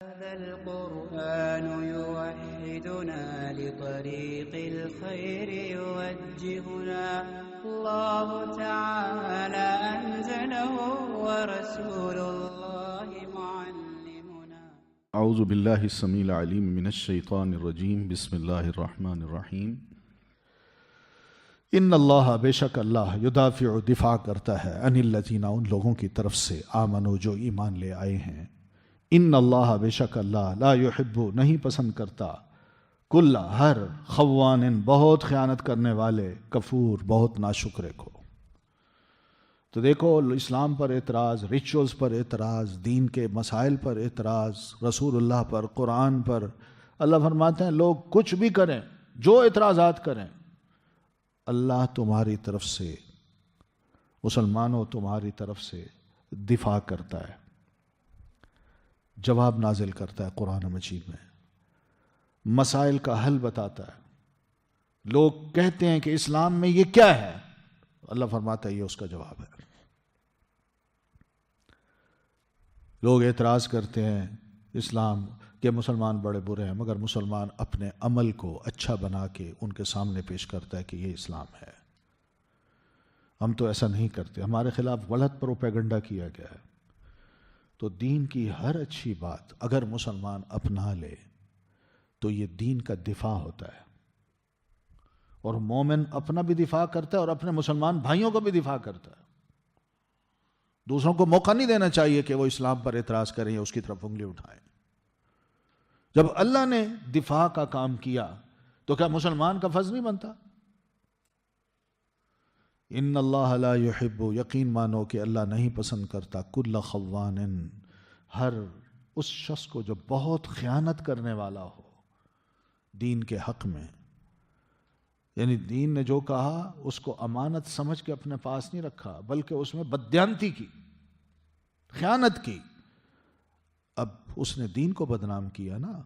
هذا القرآن يوحدنا لطريق الخير يوجهنا الله تعالى أنزله ورسول الله معلمنا. اعوذ باللہ السمیع العلیم من الشیطان الرجیم بسم اللہ الرحمن الرحیم. ان اللہ، بے شک اللہ، یدافع، دفاع کرتا ہے، عن الذین، ان لوگوں کی طرف سے، آمنوا، جو ایمان لے آئے ہیں. ان اللہ، بے شک اللہ، لا یحب، نہیں پسند کرتا، کل، ہر، خوان، بہت خیانت کرنے والے، کفور، بہت ناشکرے کو. تو دیکھو، اسلام پر اعتراض، ریچولز پر اعتراض، دین کے مسائل پر اعتراض، رسول اللہ پر، قرآن پر. اللہ فرماتے ہیں لوگ کچھ بھی کریں، جو اعتراضات کریں، اللہ تمہاری طرف سے، مسلمانوں تمہاری طرف سے دفاع کرتا ہے، جواب نازل کرتا ہے قرآن مجید میں، مسائل کا حل بتاتا ہے. لوگ کہتے ہیں کہ اسلام میں یہ کیا ہے، اللہ فرماتا ہے یہ اس کا جواب ہے. لوگ اعتراض کرتے ہیں اسلام کہ مسلمان بڑے برے ہیں، مگر مسلمان اپنے عمل کو اچھا بنا کے ان کے سامنے پیش کرتا ہے کہ یہ اسلام ہے. ہم تو ایسا نہیں کرتے، ہمارے خلاف غلط پروپیگنڈا کیا گیا ہے. تو دین کی ہر اچھی بات اگر مسلمان اپنا لے تو یہ دین کا دفاع ہوتا ہے، اور مومن اپنا بھی دفاع کرتا ہے اور اپنے مسلمان بھائیوں کو بھی دفاع کرتا ہے. دوسروں کو موقع نہیں دینا چاہیے کہ وہ اسلام پر اعتراض کریں یا اس کی طرف انگلی اٹھائیں. جب اللہ نے دفاع کا کام کیا تو کیا مسلمان کا فرض نہیں بنتا؟ ان اللہ لا یحب، یقین مانو کہ اللہ نہیں پسند کرتا، کل خوان، ہر اس شخص کو جو بہت خیانت کرنے والا ہو دین کے حق میں. یعنی دین نے جو کہا اس کو امانت سمجھ کے اپنے پاس نہیں رکھا، بلکہ اس میں بددیانتی کی، خیانت کی. اب اس نے دین کو بدنام کیا نا.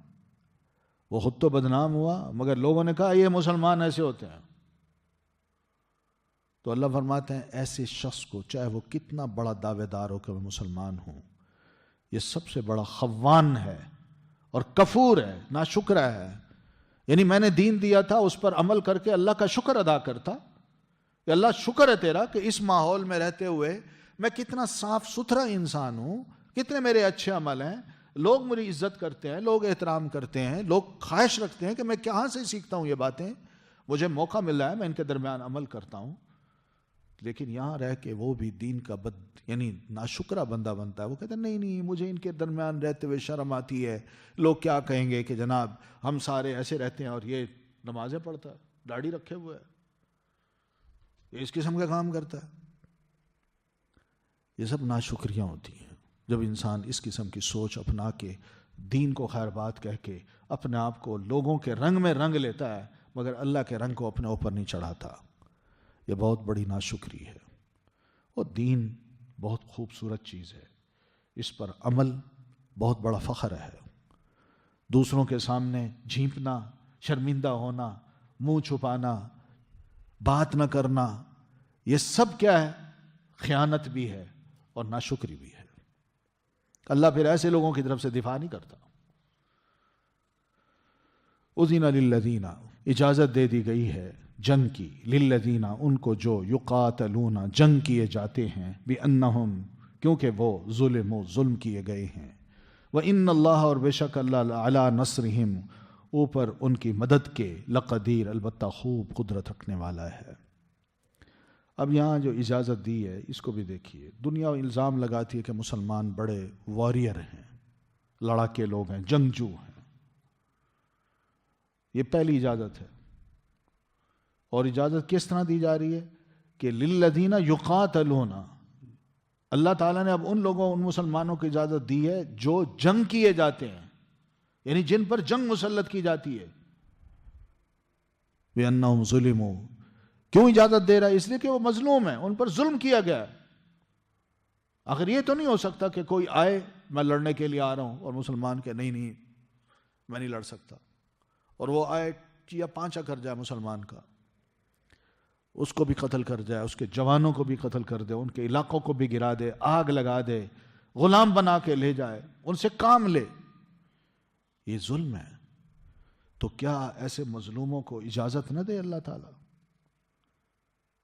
وہ خود تو بدنام ہوا، مگر لوگوں نے کہا یہ مسلمان ایسے ہوتے ہیں. تو اللہ فرماتے ہیں ایسے شخص کو، چاہے وہ کتنا بڑا دعوے دار ہو کہ میں مسلمان ہوں، یہ سب سے بڑا خوان ہے اور کفور ہے، ناشکرہ ہے. یعنی میں نے دین دیا تھا، اس پر عمل کر کے اللہ کا شکر ادا کرتا کہ اللہ شکر ہے تیرا کہ اس ماحول میں رہتے ہوئے میں کتنا صاف ستھرا انسان ہوں، کتنے میرے اچھے عمل ہیں، لوگ میری عزت کرتے ہیں، لوگ احترام کرتے ہیں، لوگ خواہش رکھتے ہیں کہ میں کہاں سے سیکھتا ہوں یہ باتیں، مجھے موقع مل رہا ہے میں ان کے درمیان عمل کرتا ہوں. لیکن یہاں رہ کے وہ بھی دین کا یعنی ناشکرہ بندہ بنتا ہے. وہ کہتا ہے نہیں مجھے ان کے درمیان رہتے ہوئے شرم آتی ہے، لوگ کیا کہیں گے کہ جناب ہم سارے ایسے رہتے ہیں اور یہ نمازیں پڑھتا ہے، داڑھی رکھے ہوئے ہے، یہ اس قسم کا کام کرتا ہے. یہ سب ناشکریاں ہوتی ہیں جب انسان اس قسم کی سوچ اپنا کے دین کو خیر بات کہہ کے اپنے آپ کو لوگوں کے رنگ میں رنگ لیتا ہے، مگر اللہ کے رنگ کو اپنے اوپر نہیں چڑھاتا. یہ بہت بڑی ناشکری ہے. اور دین بہت خوبصورت چیز ہے، اس پر عمل بہت بڑا فخر ہے. دوسروں کے سامنے جھینپنا، شرمندہ ہونا، منہ چھپانا، بات نہ کرنا، یہ سب کیا ہے؟ خیانت بھی ہے اور ناشکری بھی ہے. اللہ پھر ایسے لوگوں کی طرف سے دفاع نہیں کرتا. اذن للذین، اجازت دے دی گئی ہے جنگ کی، للذین، ان کو جو یقاتلون، جنگ کیے جاتے ہیں، بانہم، کیونکہ وہ ظلم کیے گئے ہیں. وان اللہ، اور بے شک اللہ، علی نصرہم، اوپر ان کی مدد کے، لقدیر، البتہ خوب قدرت رکھنے والا ہے. اب یہاں جو اجازت دی ہے اس کو بھی دیکھیے. دنیا الزام لگاتی ہے کہ مسلمان بڑے واریر ہیں، لڑاکے لوگ ہیں، جنگجو ہیں. یہ پہلی اجازت ہے. اور اجازت کس طرح دی جا رہی ہے کہ للذین یقاتلون، اللہ تعالیٰ نے اب ان لوگوں، ان مسلمانوں کی اجازت دی ہے جو جنگ کیے جاتے ہیں، یعنی جن پر جنگ مسلط کی جاتی ہے. بِأَنَّهُمْ ظُلِمُوا، کیوں اجازت دے رہا ہے؟ اس لیے کہ وہ مظلوم ہیں، ان پر ظلم کیا گیا ہے. آخر یہ تو نہیں ہو سکتا کہ کوئی آئے میں لڑنے کے لیے آ رہا ہوں اور مسلمان کہ نہیں میں نہیں لڑ سکتا، اور وہ آئے یا پانچا کر جائے مسلمان کا، اس کو بھی قتل کر جائے، اس کے جوانوں کو بھی قتل کر دے، ان کے علاقوں کو بھی گرا دے، آگ لگا دے، غلام بنا کے لے جائے، ان سے کام لے. یہ ظلم ہے. تو کیا ایسے مظلوموں کو اجازت نہ دے اللہ تعالیٰ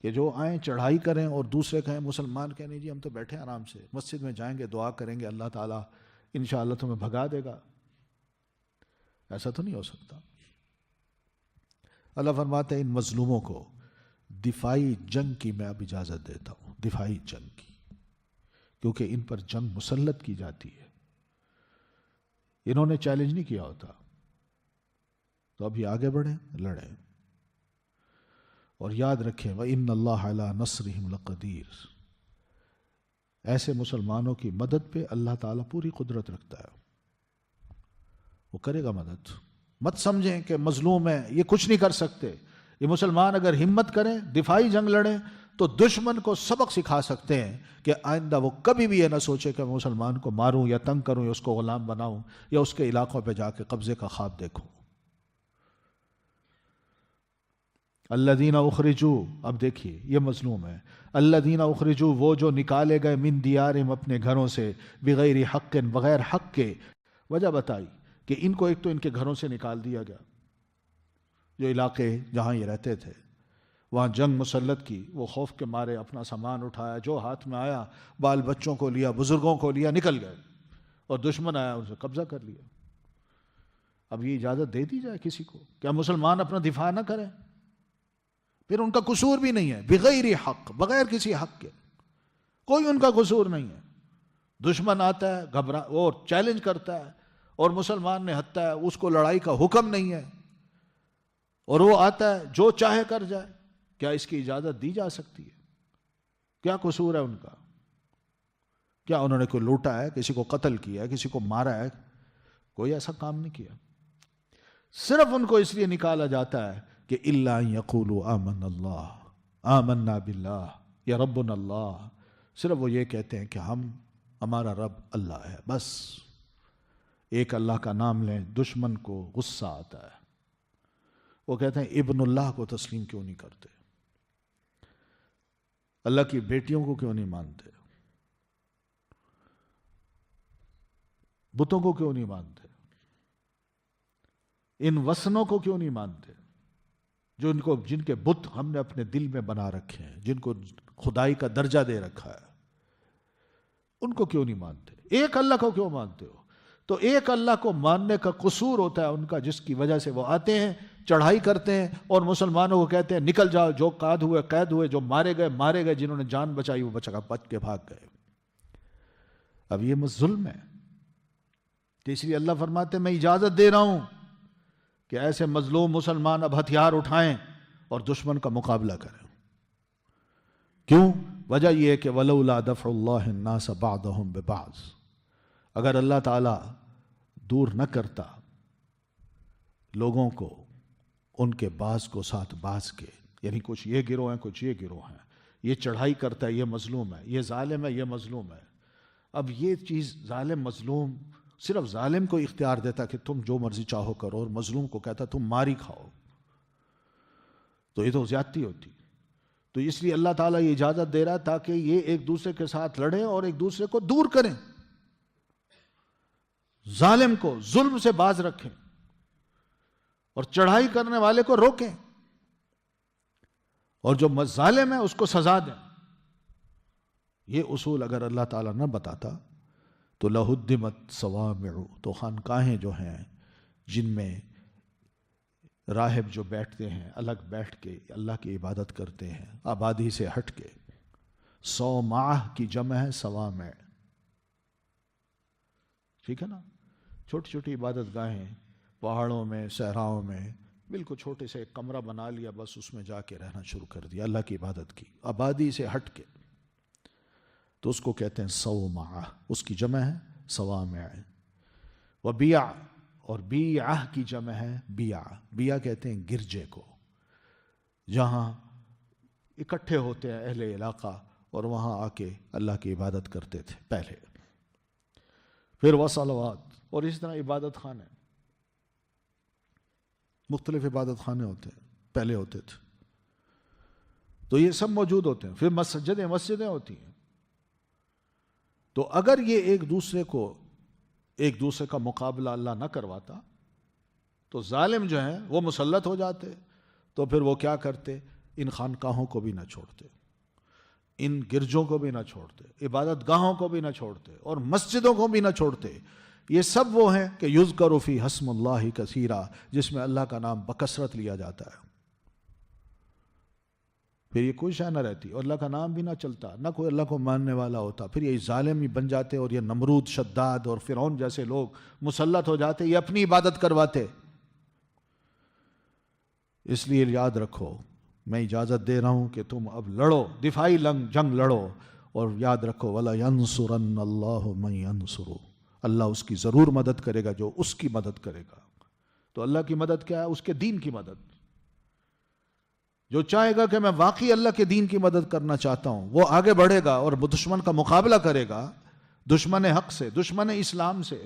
کہ جو آئیں چڑھائی کریں اور دوسرے کہیں مسلمان کہیں نہیں جی ہم تو بیٹھے آرام سے مسجد میں جائیں گے دعا کریں گے اللہ تعالیٰ انشاءاللہ تمہیں بھگا دے گا؟ ایسا تو نہیں ہو سکتا. اللہ فرماتے ہیں ان مظلوموں کو دفاعی جنگ کی میں اب اجازت دیتا ہوں، دفاعی جنگ کی، کیونکہ ان پر جنگ مسلط کی جاتی ہے. انہوں نے چیلنج نہیں کیا ہوتا تو اب یہ آگے بڑھیں، لڑیں. اور یاد رکھیں وَإِنَّ اللَّهَ عَلَىٰ نَصْرِهِمْ لَقَدِيرٌ، ایسے مسلمانوں کی مدد پہ اللہ تعالیٰ پوری قدرت رکھتا ہے، وہ کرے گا مدد. مت سمجھیں کہ مظلوم ہیں یہ کچھ نہیں کر سکتے. یہ مسلمان اگر ہمت کریں دفاعی جنگ لڑیں تو دشمن کو سبق سکھا سکتے ہیں کہ آئندہ وہ کبھی بھی یہ نہ سوچے کہ میں مسلمان کو ماروں یا تنگ کروں یا اس کو غلام بناؤں یا اس کے علاقوں پہ جا کے قبضے کا خواب دیکھوں. الذین اخرجوا، اب دیکھیے یہ مظلوم ہے. الذین اخرجوا، وہ جو نکالے گئے من دیارہم اپنے گھروں سے بغیر حق، بغیر حق کے. وجہ بتائی کہ ان کو ایک تو ان کے گھروں سے نکال دیا گیا، جو علاقے جہاں یہ رہتے تھے وہاں جنگ مسلط کی، وہ خوف کے مارے اپنا سامان اٹھایا، جو ہاتھ میں آیا بال بچوں کو لیا، بزرگوں کو لیا، نکل گئے، اور دشمن آیا ان سے قبضہ کر لیا. اب یہ اجازت دے دی جائے کسی کو؟ کیا مسلمان اپنا دفاع نہ کریں؟ پھر ان کا قصور بھی نہیں ہے، بغیر حق، بغیر کسی حق کے، کوئی ان کا قصور نہیں ہے. دشمن آتا ہے گھبرا اور چیلنج کرتا ہے اور مسلمان نے ہتھا ہے، اس کو لڑائی کا حکم نہیں ہے اور وہ آتا ہے جو چاہے کر جائے. کیا اس کی اجازت دی جا سکتی ہے؟ کیا قصور ہے ان کا؟ کیا انہوں نے کوئی لوٹا ہے، کسی کو قتل کیا ہے، کسی کو مارا ہے؟ کوئی ایسا کام نہیں کیا. صرف ان کو اس لیے نکالا جاتا ہے کہ الا ان یقولوا آمنا اللہ، آمنا باللہ یا ربنا اللہ. صرف وہ یہ کہتے ہیں کہ ہمارا رب اللہ ہے. بس ایک اللہ کا نام لیں، دشمن کو غصہ آتا ہے. وہ کہتے ہیں ابن اللہ کو تسلیم کیوں نہیں کرتے؟ اللہ کی بیٹیوں کو کیوں نہیں مانتے؟ بتوں کو کیوں نہیں مانتے؟ ان وثنوں کو کیوں نہیں مانتے جن کے بت ہم نے اپنے دل میں بنا رکھے ہیں، جن کو خدائی کا درجہ دے رکھا ہے؟ ان کو کیوں نہیں مانتے؟ ایک اللہ کو کیوں مانتے ہو؟ تو ایک اللہ کو ماننے کا قصور ہوتا ہے ان کا، جس کی وجہ سے وہ آتے ہیں، چڑھائی کرتے ہیں اور مسلمانوں کو کہتے ہیں نکل جاؤ، جو قید ہوئے، جو مارے گئے، جنہوں نے جان بچائی وہ بچ کے بھاگ گئے. اب یہ ظلم ہے. تو اس لیے اللہ فرماتے ہیں میں اجازت دے رہا ہوں کہ ایسے مظلوم مسلمان اب ہتھیار اٹھائیں اور دشمن کا مقابلہ کریں. کیوں؟ وجہ یہ ہے کہ وَلَوْلَا دَفْعُ اللَّهِ النَّاسَ بَعْضَهُمْ بِبَعْضٍ، اگر اللہ تعالیٰ دور نہ کرتا لوگوں کو ان کے بعض کو ساتھ بعض کے، یعنی کچھ یہ گروہ ہیں کچھ یہ گروہ ہیں، یہ چڑھائی کرتا ہے یہ مظلوم ہے، یہ ظالم ہے یہ مظلوم ہے. اب یہ چیز ظالم مظلوم صرف ظالم کو اختیار دیتا کہ تم جو مرضی چاہو کرو اور مظلوم کو کہتا تم ماری کھاؤ، تو یہ تو زیادتی ہوتی. تو اس لیے اللہ تعالیٰ یہ اجازت دے رہا تاکہ یہ ایک دوسرے کے ساتھ لڑیں اور ایک دوسرے کو دور کریں، ظالم کو ظلم سے باز رکھیں اور چڑھائی کرنے والے کو روکیں، اور جو ظالم ہے اس کو سزا دیں. یہ اصول اگر اللہ تعالیٰ نہ بتاتا تو لہدمت صوامع، تو خانقاہیں جو ہیں جن میں راہب جو بیٹھتے ہیں الگ بیٹھ کے اللہ کی عبادت کرتے ہیں آبادی سے ہٹ کے، صومعہ کی جمع ہے صوامع، ٹھیک ہے نا، چھوٹی چھوٹی عبادت گاہیں پہاڑوں میں صحراؤں میں، بالکل چھوٹے سے ایک کمرہ بنا لیا، بس اس میں جا کے رہنا شروع کر دیا اللہ کی عبادت کی آبادی سے ہٹ کے، تو اس کو کہتے ہیں صومعہ، اس کی جمع ہے صوامع. وبیع، اور بیعہ کی جمع ہے بیع. بیع کہتے ہیں گرجے کو، جہاں اکٹھے ہوتے ہیں اہل علاقہ اور وہاں آ کے اللہ کی عبادت کرتے تھے پہلے. پھر وصلوات، اور اس طرح عبادت خانے، مختلف عبادت خانے ہوتے ہیں پہلے ہوتے تھے، تو یہ سب موجود ہوتے ہیں. پھر مسجدیں ہوتی ہیں. تو اگر یہ ایک دوسرے کا مقابلہ اللہ نہ کرواتا تو ظالم جو ہیں وہ مسلط ہو جاتے، تو پھر وہ کیا کرتے؟ ان خانقاہوں کو بھی نہ چھوڑتے، ان گرجوں کو بھی نہ چھوڑتے، عبادت گاہوں کو بھی نہ چھوڑتے، اور مسجدوں کو بھی نہ چھوڑتے۔ یہ سب وہ ہیں کہ یذکر فی اسم اللہ کثیرا، جس میں اللہ کا نام بکثرت لیا جاتا ہے۔ پھر یہ کوئی شے نہ رہتی، اور اللہ کا نام بھی نہ چلتا، نہ کوئی اللہ کو ماننے والا ہوتا، پھر یہ ظالم ہی بن جاتے، اور یہ نمرود، شداد اور فرعون جیسے لوگ مسلط ہو جاتے، یہ اپنی عبادت کرواتے۔ اس لیے یاد رکھو، میں اجازت دے رہا ہوں کہ تم اب لڑو، دفاعی جنگ لڑو، اور یاد رکھو وَلَيَنْصُرَنَّ اللَّهُ مَن يَنْصُرُهُ، اللہ اس کی ضرور مدد کرے گا جو اس کی مدد کرے گا۔ تو اللہ کی مدد کیا ہے؟ اس کے دین کی مدد۔ جو چاہے گا کہ میں واقعی اللہ کے دین کی مدد کرنا چاہتا ہوں، وہ آگے بڑھے گا اور دشمن کا مقابلہ کرے گا، دشمن حق سے، دشمن اسلام سے۔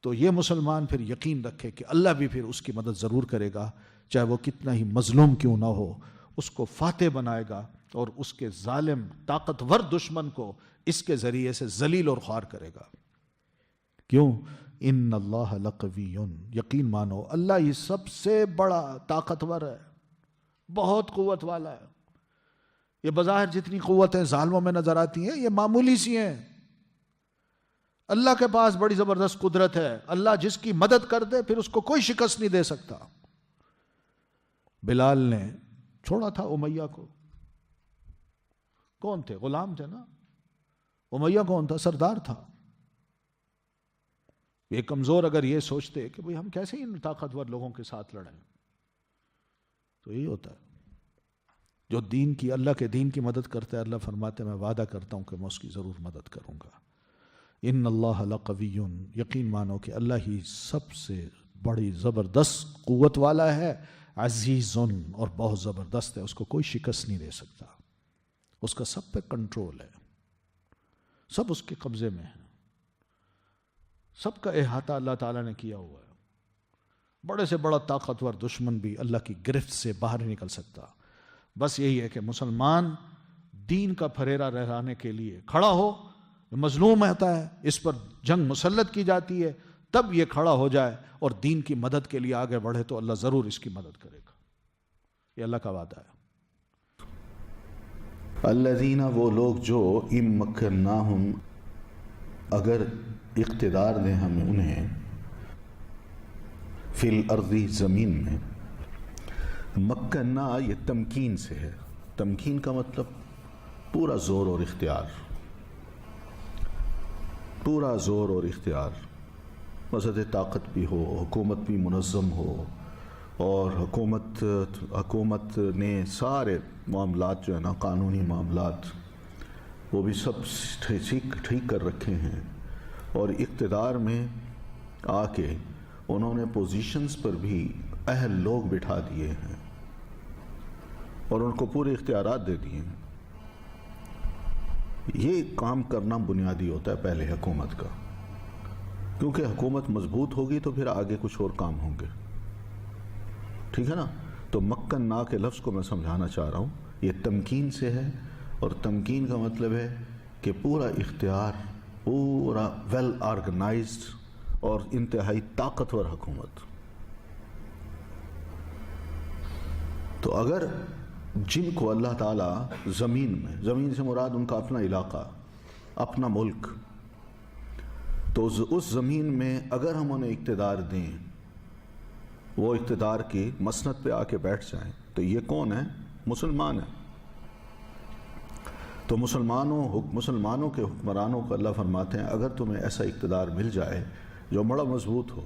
تو یہ مسلمان پھر یقین رکھے کہ اللہ بھی پھر اس کی مدد ضرور کرے گا، چاہے وہ کتنا ہی مظلوم کیوں نہ ہو، اس کو فاتح بنائے گا، اور اس کے ظالم طاقتور دشمن کو اس کے ذریعے سے ذلیل اور خوار کرے گا۔ کیوں؟ ان اللہ لقوی، یقین مانو اللہ ہی سب سے بڑا طاقتور ہے، بہت قوت والا ہے۔ یہ بظاہر جتنی قوتیں ظالموں میں نظر آتی ہیں، یہ معمولی سی ہیں۔ اللہ کے پاس بڑی زبردست قدرت ہے، اللہ جس کی مدد کر دے پھر اس کو کوئی شکست نہیں دے سکتا۔ بلال نے چھوڑا تھا امیہ کو، کون تھے؟ غلام تھے نا۔ امیہ کون تھا؟ سردار تھا۔ یہ کمزور اگر یہ سوچتے کہ بھئی ہم کیسے ان طاقتور لوگوں کے ساتھ لڑیں، تو یہی ہوتا ہے۔ جو دین کی، اللہ کے دین کی مدد کرتا ہے، اللہ فرماتے ہیں میں وعدہ کرتا ہوں کہ میں اس کی ضرور مدد کروں گا۔ ان اللہ لقوی، یقین مانو کہ اللہ ہی سب سے بڑی زبردست قوت والا ہے، عزیز، اور بہت زبردست ہے، اس کو کوئی شکست نہیں دے سکتا، اس کا سب پہ کنٹرول ہے، سب اس کے قبضے میں ہے، سب کا احاطہ اللہ تعالیٰ نے کیا ہوا ہے۔ بڑے سے بڑا طاقتور دشمن بھی اللہ کی گرفت سے باہر نہیں نکل سکتا۔ بس یہی ہے کہ مسلمان دین کا پھریرا لہرانے کے لیے کھڑا ہو، مظلوم ہوتا ہے، اس پر جنگ مسلط کی جاتی ہے، تب یہ کھڑا ہو جائے اور دین کی مدد کے لیے آگے بڑھے تو اللہ ضرور اس کی مدد کرے گا۔ یہ اللہ کا وعدہ ہے۔ الذین، وہ لوگ جو ان مکناہم، اگر اقتدار دیں ہمیں انہیں، فی الارض، زمین میں، مکنہ یہ تمکین سے ہے۔ تمکین کا مطلب پورا زور اور اختیار، پورا زور اور اختیار، وسعت طاقت بھی ہو، حکومت بھی منظم ہو، اور حکومت نے سارے معاملات جو ہے نا، قانونی معاملات، وہ بھی سب ٹھیک کر رکھے ہیں، اور اقتدار میں آ کے انہوں نے پوزیشنز پر بھی اہل لوگ بٹھا دیے ہیں اور ان کو پورے اختیارات دے دیے ہیں۔ یہ کام کرنا بنیادی ہوتا ہے پہلے حکومت کا، کیونکہ حکومت مضبوط ہوگی تو پھر آگے کچھ اور کام ہوں گے، ٹھیک ہے نا۔ تو مکنہ کے لفظ کو میں سمجھانا چاہ رہا ہوں، یہ تمکین سے ہے، اور تمکین کا مطلب ہے کہ پورا اختیار، پورا ویل آرگنائزڈ اور انتہائی طاقتور حکومت۔ تو اگر جن کو اللہ تعالیٰ زمین میں، زمین سے مراد ان کا اپنا علاقہ، اپنا ملک، تو اس زمین میں اگر ہم انہیں اقتدار دیں، وہ اقتدار کی مسند پہ آ کے بیٹھ جائیں، تو یہ کون ہے؟ مسلمان ہیں۔ تو مسلمانوں کے حکمرانوں کو اللہ فرماتے ہیں اگر تمہیں ایسا اقتدار مل جائے جو بڑا مضبوط ہو،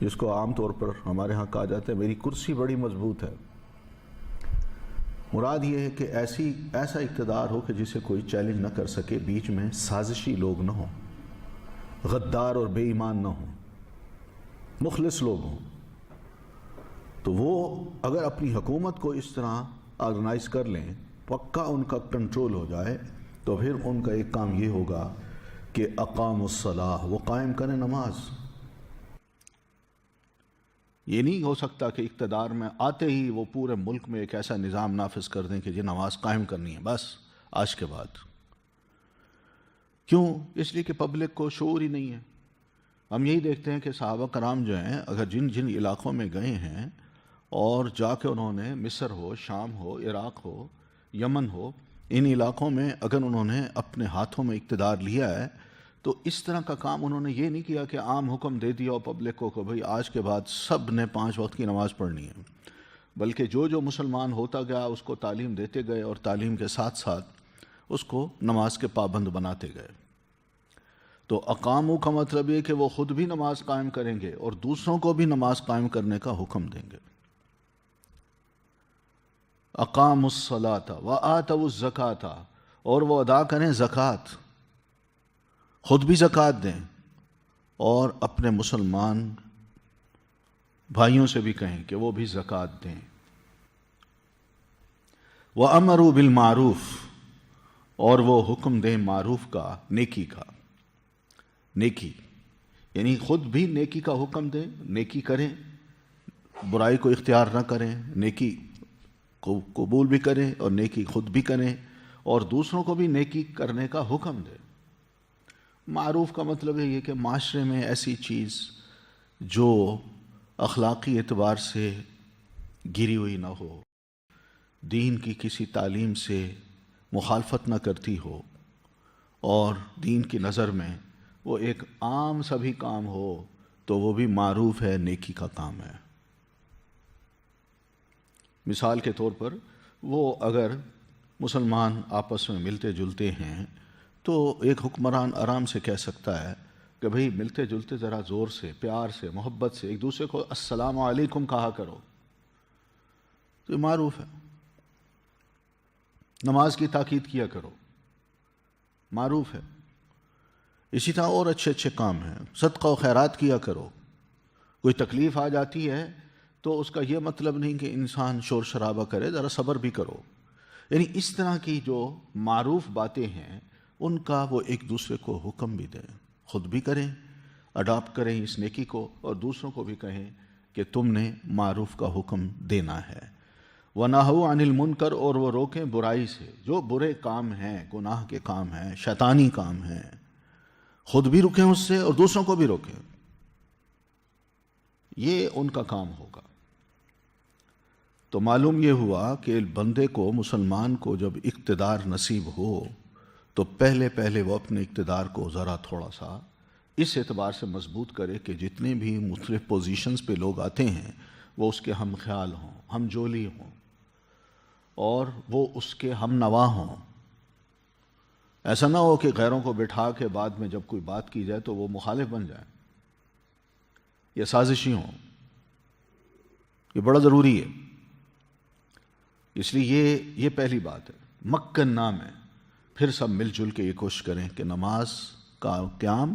جس کو عام طور پر ہمارے ہاں کہا جاتا ہے میری کرسی بڑی مضبوط ہے، مراد یہ ہے کہ ایسا اقتدار ہو کہ جسے کوئی چیلنج نہ کر سکے، بیچ میں سازشی لوگ نہ ہوں، غدار اور بے ایمان نہ ہوں، مخلص لوگ ہوں، تو وہ اگر اپنی حکومت کو اس طرح آرگنائز کر لیں، پکا ان کا کنٹرول ہو جائے، تو پھر ان کا ایک کام یہ ہوگا کہ اقام الصلاۃ، وہ قائم کریں نماز۔ یہ نہیں ہو سکتا کہ اقتدار میں آتے ہی وہ پورے ملک میں ایک ایسا نظام نافذ کر دیں کہ یہ نماز قائم کرنی ہے بس آج کے بعد۔ کیوں؟ اس لیے کہ پبلک کو شعور ہی نہیں ہے، ہم یہی دیکھتے ہیں کہ صحابہ کرام جو ہیں اگر جن جن علاقوں میں گئے ہیں اور جا کے انہوں نے مصر ہو، شام ہو، عراق ہو، یمن ہو، ان علاقوں میں اگر انہوں نے اپنے ہاتھوں میں اقتدار لیا ہے تو اس طرح کا کام انہوں نے یہ نہیں کیا کہ عام حکم دے دیا اور پبلک کو کہ بھئی آج کے بعد سب نے 5 وقت کی نماز پڑھنی ہے، بلکہ جو جو مسلمان ہوتا گیا اس کو تعلیم دیتے گئے اور تعلیم کے ساتھ ساتھ اس کو نماز کے پابند بناتے گئے۔ تو اقامو کا مطلب یہ کہ وہ خود بھی نماز قائم کریں گے اور دوسروں کو بھی نماز قائم کرنے کا حکم دیں گے۔ اقاموا الصلاۃ وآتوا الزکاۃ، اور وہ ادا کریں زکوٰۃ، خود بھی زکوٰۃ دیں اور اپنے مسلمان بھائیوں سے بھی کہیں کہ وہ بھی زکوٰۃ دیں۔ وَأَمَرُوا بِالْمَعْرُوفِ، اور وہ حکم دیں معروف کا، نیکی کا۔ نیکی یعنی خود بھی نیکی کا حکم دیں، نیکی کریں، برائی کو اختیار نہ کریں، نیکی کو قبول بھی کریں اور نیکی خود بھی کریں اور دوسروں کو بھی نیکی کرنے کا حکم دیں۔ معروف کا مطلب ہے یہ کہ معاشرے میں ایسی چیز جو اخلاقی اعتبار سے گری ہوئی نہ ہو، دین کی کسی تعلیم سے مخالفت نہ کرتی ہو اور دین کی نظر میں وہ ایک عام سبھی کام ہو تو وہ بھی معروف ہے، نیکی کا کام ہے۔ مثال کے طور پر وہ اگر مسلمان آپس میں ملتے جلتے ہیں تو ایک حکمران آرام سے کہہ سکتا ہے کہ بھئی ملتے جلتے ذرا زور سے، پیار سے، محبت سے ایک دوسرے کو السلام علیکم کہا کرو، تو یہ معروف ہے۔ نماز کی تاکید کیا کرو، معروف ہے۔ اسی طرح اور اچھے اچھے کام ہیں، صدقہ و خیرات کیا کرو۔ کوئی تکلیف آ جاتی ہے تو اس کا یہ مطلب نہیں کہ انسان شور شرابہ کرے، ذرا صبر بھی کرو۔ یعنی اس طرح کی جو معروف باتیں ہیں ان کا وہ ایک دوسرے کو حکم بھی دیں، خود بھی کریں، اڈاپٹ کریں اس نیکی کو اور دوسروں کو بھی کہیں کہ تم نے معروف کا حکم دینا ہے۔ وَنَهُوا عَنِ الْمُنْكَرِ، اور وہ روکیں برائی سے، جو برے کام ہیں، گناہ کے کام ہیں، شیطانی کام ہیں، خود بھی رکیں اس سے اور دوسروں کو بھی روکیں، یہ ان کا کام ہوگا۔ تو معلوم یہ ہوا کہ بندے کو، مسلمان کو جب اقتدار نصیب ہو تو پہلے پہلے وہ اپنے اقتدار کو ذرا تھوڑا سا اس اعتبار سے مضبوط کرے کہ جتنے بھی مختلف پوزیشنز پہ لوگ آتے ہیں وہ اس کے ہم خیال ہوں، ہم جولی ہوں اور وہ اس کے ہم نوا ہوں۔ ایسا نہ ہو کہ غیروں کو بٹھا کے بعد میں جب کوئی بات کی جائے تو وہ مخالف بن جائیں یا سازشی ہوں۔ یہ بڑا ضروری ہے، اس لیے یہ پہلی بات ہے۔ مکن نام ہے، پھر سب مل جل کے یہ کوشش کریں کہ نماز کا قیام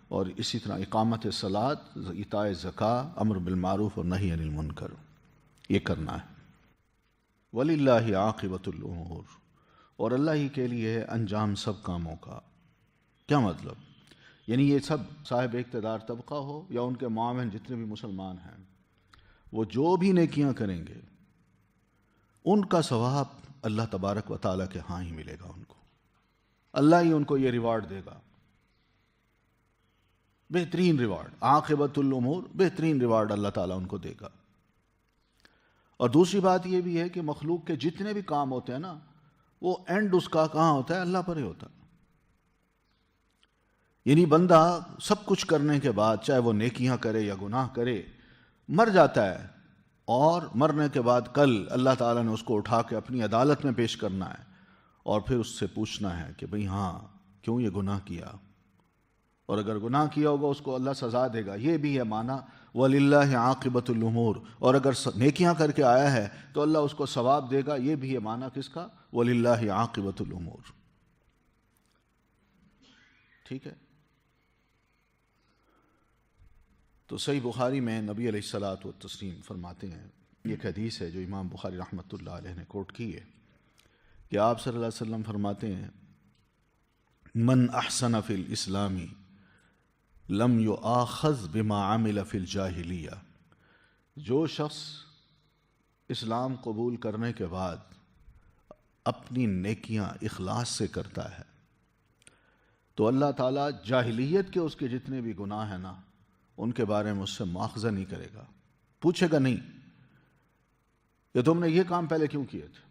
اور اسی طرح اقامت صلاۃ، ایتاء زکوٰۃ، امر بالمعروف اور نہی عن المنکر، یہ کرنا ہے۔ وَلِلَّهِ عَاقِبَةُ الْأُمُورِ، اور اللہ ہی کے لیے انجام سب کاموں کا۔ کیا مطلب؟ یعنی یہ سب صاحب اقتدار طبقہ ہو یا ان کے معاون جتنے بھی مسلمان ہیں، وہ جو بھی نیکیاں کریں گے ان کا ثواب اللہ تبارک و تعالیٰ کے ہاں ہی ملے گا، ان کو اللہ ہی ان کو یہ ریوارڈ دے گا، بہترین ریوارڈ، عاقبۃ الامور، بہترین ریوارڈ اللہ تعالیٰ ان کو دے گا۔ اور دوسری بات یہ بھی ہے کہ مخلوق کے جتنے بھی کام ہوتے ہیں نا، وہ اینڈ اس کا کہاں ہوتا ہے؟ اللہ پر ہی ہوتا ہے۔ یعنی بندہ سب کچھ کرنے کے بعد، چاہے وہ نیکیاں کرے یا گناہ کرے، مر جاتا ہے اور مرنے کے بعد کل اللہ تعالیٰ نے اس کو اٹھا کے اپنی عدالت میں پیش کرنا ہے اور پھر اس سے پوچھنا ہے کہ بھئی ہاں کیوں یہ گناہ کیا، اور اگر گناہ کیا ہوگا اس کو اللہ سزا دے گا۔ یہ بھی ہے معنی وَلِلَّهِ عَاقِبَةُ الْأُمُورِ، اور اگر نیکیاں کر کے آیا ہے تو اللہ اس کو ثواب دے گا، یہ بھی ہے معنی کس کا؟ وَلِلَّهِ عَاقِبَةُ الْأُمُورِ۔ ٹھیک ہے؟ تو صحیح بخاری میں نبی علیہ الصلاۃ والتسلیم فرماتے ہیں، ایک حدیث ہے جو امام بخاری رحمۃ اللہ علیہ نے کوٹ کی ہے کہ آپ صلی اللہ علیہ وسلم فرماتے ہیں من احسن فی الاسلام لم یؤاخذ بما عمل فی الجاہلیہ، جو شخص اسلام قبول کرنے کے بعد اپنی نیکیاں اخلاص سے کرتا ہے تو اللہ تعالیٰ جاہلیت کے اس کے جتنے بھی گناہ ہیں نا ان کے بارے میں اس سے مواخذہ نہیں کرے گا، پوچھے گا نہیں کہ تم نے یہ کام پہلے کیوں کیے تھے،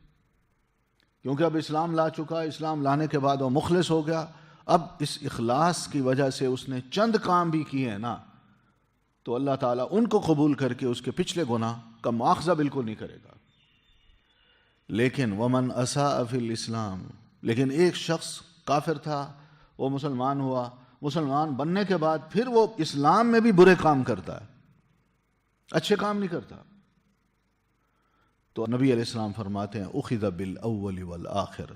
کیونکہ اب اسلام لا چکا، اسلام لانے کے بعد وہ مخلص ہو گیا، اب اس اخلاص کی وجہ سے اس نے چند کام بھی کیے ہیں نا، تو اللہ تعالیٰ ان کو قبول کر کے اس کے پچھلے گناہ کا مواخذہ بالکل نہیں کرے گا۔ لیکن ومن اساء فی الاسلام، لیکن ایک شخص کافر تھا، وہ مسلمان ہوا، مسلمان بننے کے بعد پھر وہ اسلام میں بھی برے کام کرتا ہے، اچھے کام نہیں کرتا، تو نبی علیہ السلام فرماتے ہیں اخذ بالاول والآخر،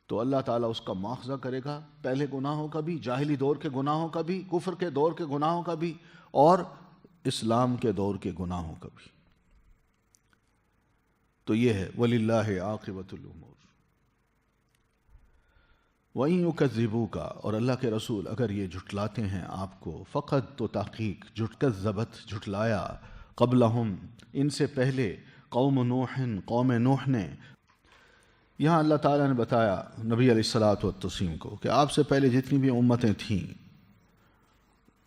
تو اللہ تعالیٰ اس کا مواخذہ کرے گا، پہلے گناہوں کا بھی، جاہلی دور کے گناہوں کا بھی، کفر کے دور کے گناہوں کا بھی، اور اسلام کے دور کے گناہوں کا بھی۔ تو یہ ہے وَلِلَّهِ عَاقِبَةُ الْأُمُورِ۔ وَإِن يُكَذِّبُوكَ، اور اللہ کے رسول اگر یہ جھٹلاتے ہیں آپ کو، فقط تو تحقیق، کذبت جھٹلایا، قبلہم ان سے پہلے، قوم نوح، قوم نوح نے۔ یہاں اللہ تعالیٰ نے بتایا نبی علیہ الصلاۃ والتسلیم کو کہ آپ سے پہلے جتنی بھی امتیں تھیں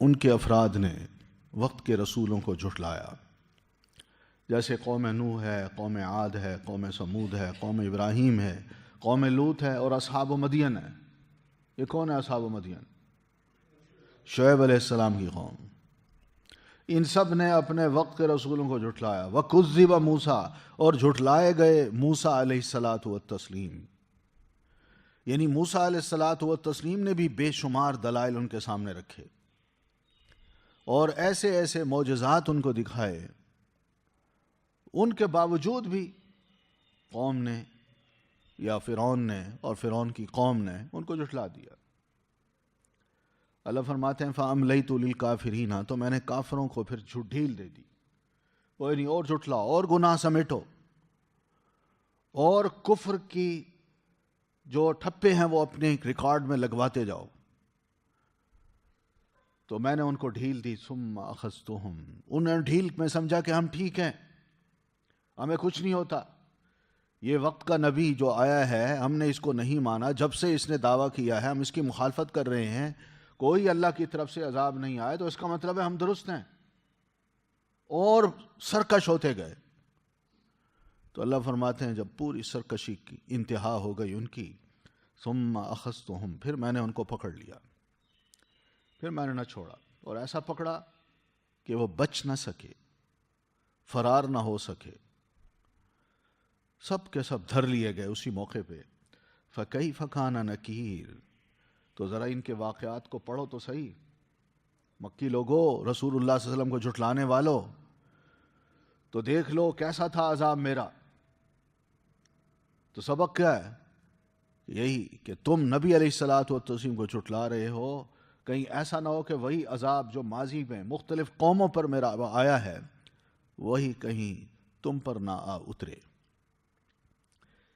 ان کے افراد نے وقت کے رسولوں کو جھٹلایا، جیسے قوم نوح ہے، قوم عاد ہے، قوم سمود ہے، قوم ابراہیم ہے، قوم لوط ہے، اور اصحاب مدین ہے۔ یہ کون ہے اصحاب مدین؟ شعیب علیہ السلام کی قوم۔ ان سب نے اپنے وقت کے رسولوں کو جھٹلایا۔ وَكُذِّبَ مُوسَىٰ، اور جھٹلائے گئے موسیٰ علیہ الصلاۃ والتسلیم، یعنی موسیٰ علیہ الصلاۃ والتسلیم نے بھی بے شمار دلائل ان کے سامنے رکھے اور ایسے ایسے معجزات ان کو دکھائے، ان کے باوجود بھی قوم نے یا فرعون نے اور فرعون کی قوم نے ان کو جھٹلا دیا۔ اللہ فرماتے ہیں فَأَمْلَيْتُ لِلْكَافِرِينَ، تو میں نے کافروں کو پھر ڈھیل دے دی، وہ نہیں اور جھٹلاؤ اور گناہ سمیٹو اور کفر کی جو ٹھپے ہیں وہ اپنے ریکارڈ میں لگواتے جاؤ، تو میں نے ان کو ڈھیل دی۔ ثُمَّ أَخَذْتُهُمْ، انہوں نے ڈھیل میں سمجھا کہ ہم ٹھیک ہیں، ہمیں کچھ نہیں ہوتا، یہ وقت کا نبی جو آیا ہے ہم نے اس کو نہیں مانا، جب سے اس نے دعویٰ کیا ہے ہم اس کی مخالفت کر رہے ہیں، کوئی اللہ کی طرف سے عذاب نہیں آئے، تو اس کا مطلب ہے ہم درست ہیں، اور سرکش ہوتے گئے۔ تو اللہ فرماتے ہیں جب پوری سرکشی کی انتہا ہو گئی ان کی، ثم اخذتهم، پھر میں نے ان کو پکڑ لیا، پھر میں نے نہ چھوڑا، اور ایسا پکڑا کہ وہ بچ نہ سکے، فرار نہ ہو سکے، سب کے سب دھر لیے گئے اسی موقع پہ۔ فَكَيْفَ كَانَ نَكِيرٌ، تو ذرا ان کے واقعات کو پڑھو تو صحیح، مکی لوگو، رسول اللہ صلی اللہ علیہ وسلم کو جھٹلانے والو، تو دیکھ لو کیسا تھا عذاب میرا۔ تو سبق کیا ہے؟ یہی کہ تم نبی علیہ الصلاۃ والتسلیم کو جھٹلا رہے ہو، کہیں ایسا نہ ہو کہ وہی عذاب جو ماضی میں مختلف قوموں پر میرا آیا ہے وہی کہیں تم پر نہ آ اترے۔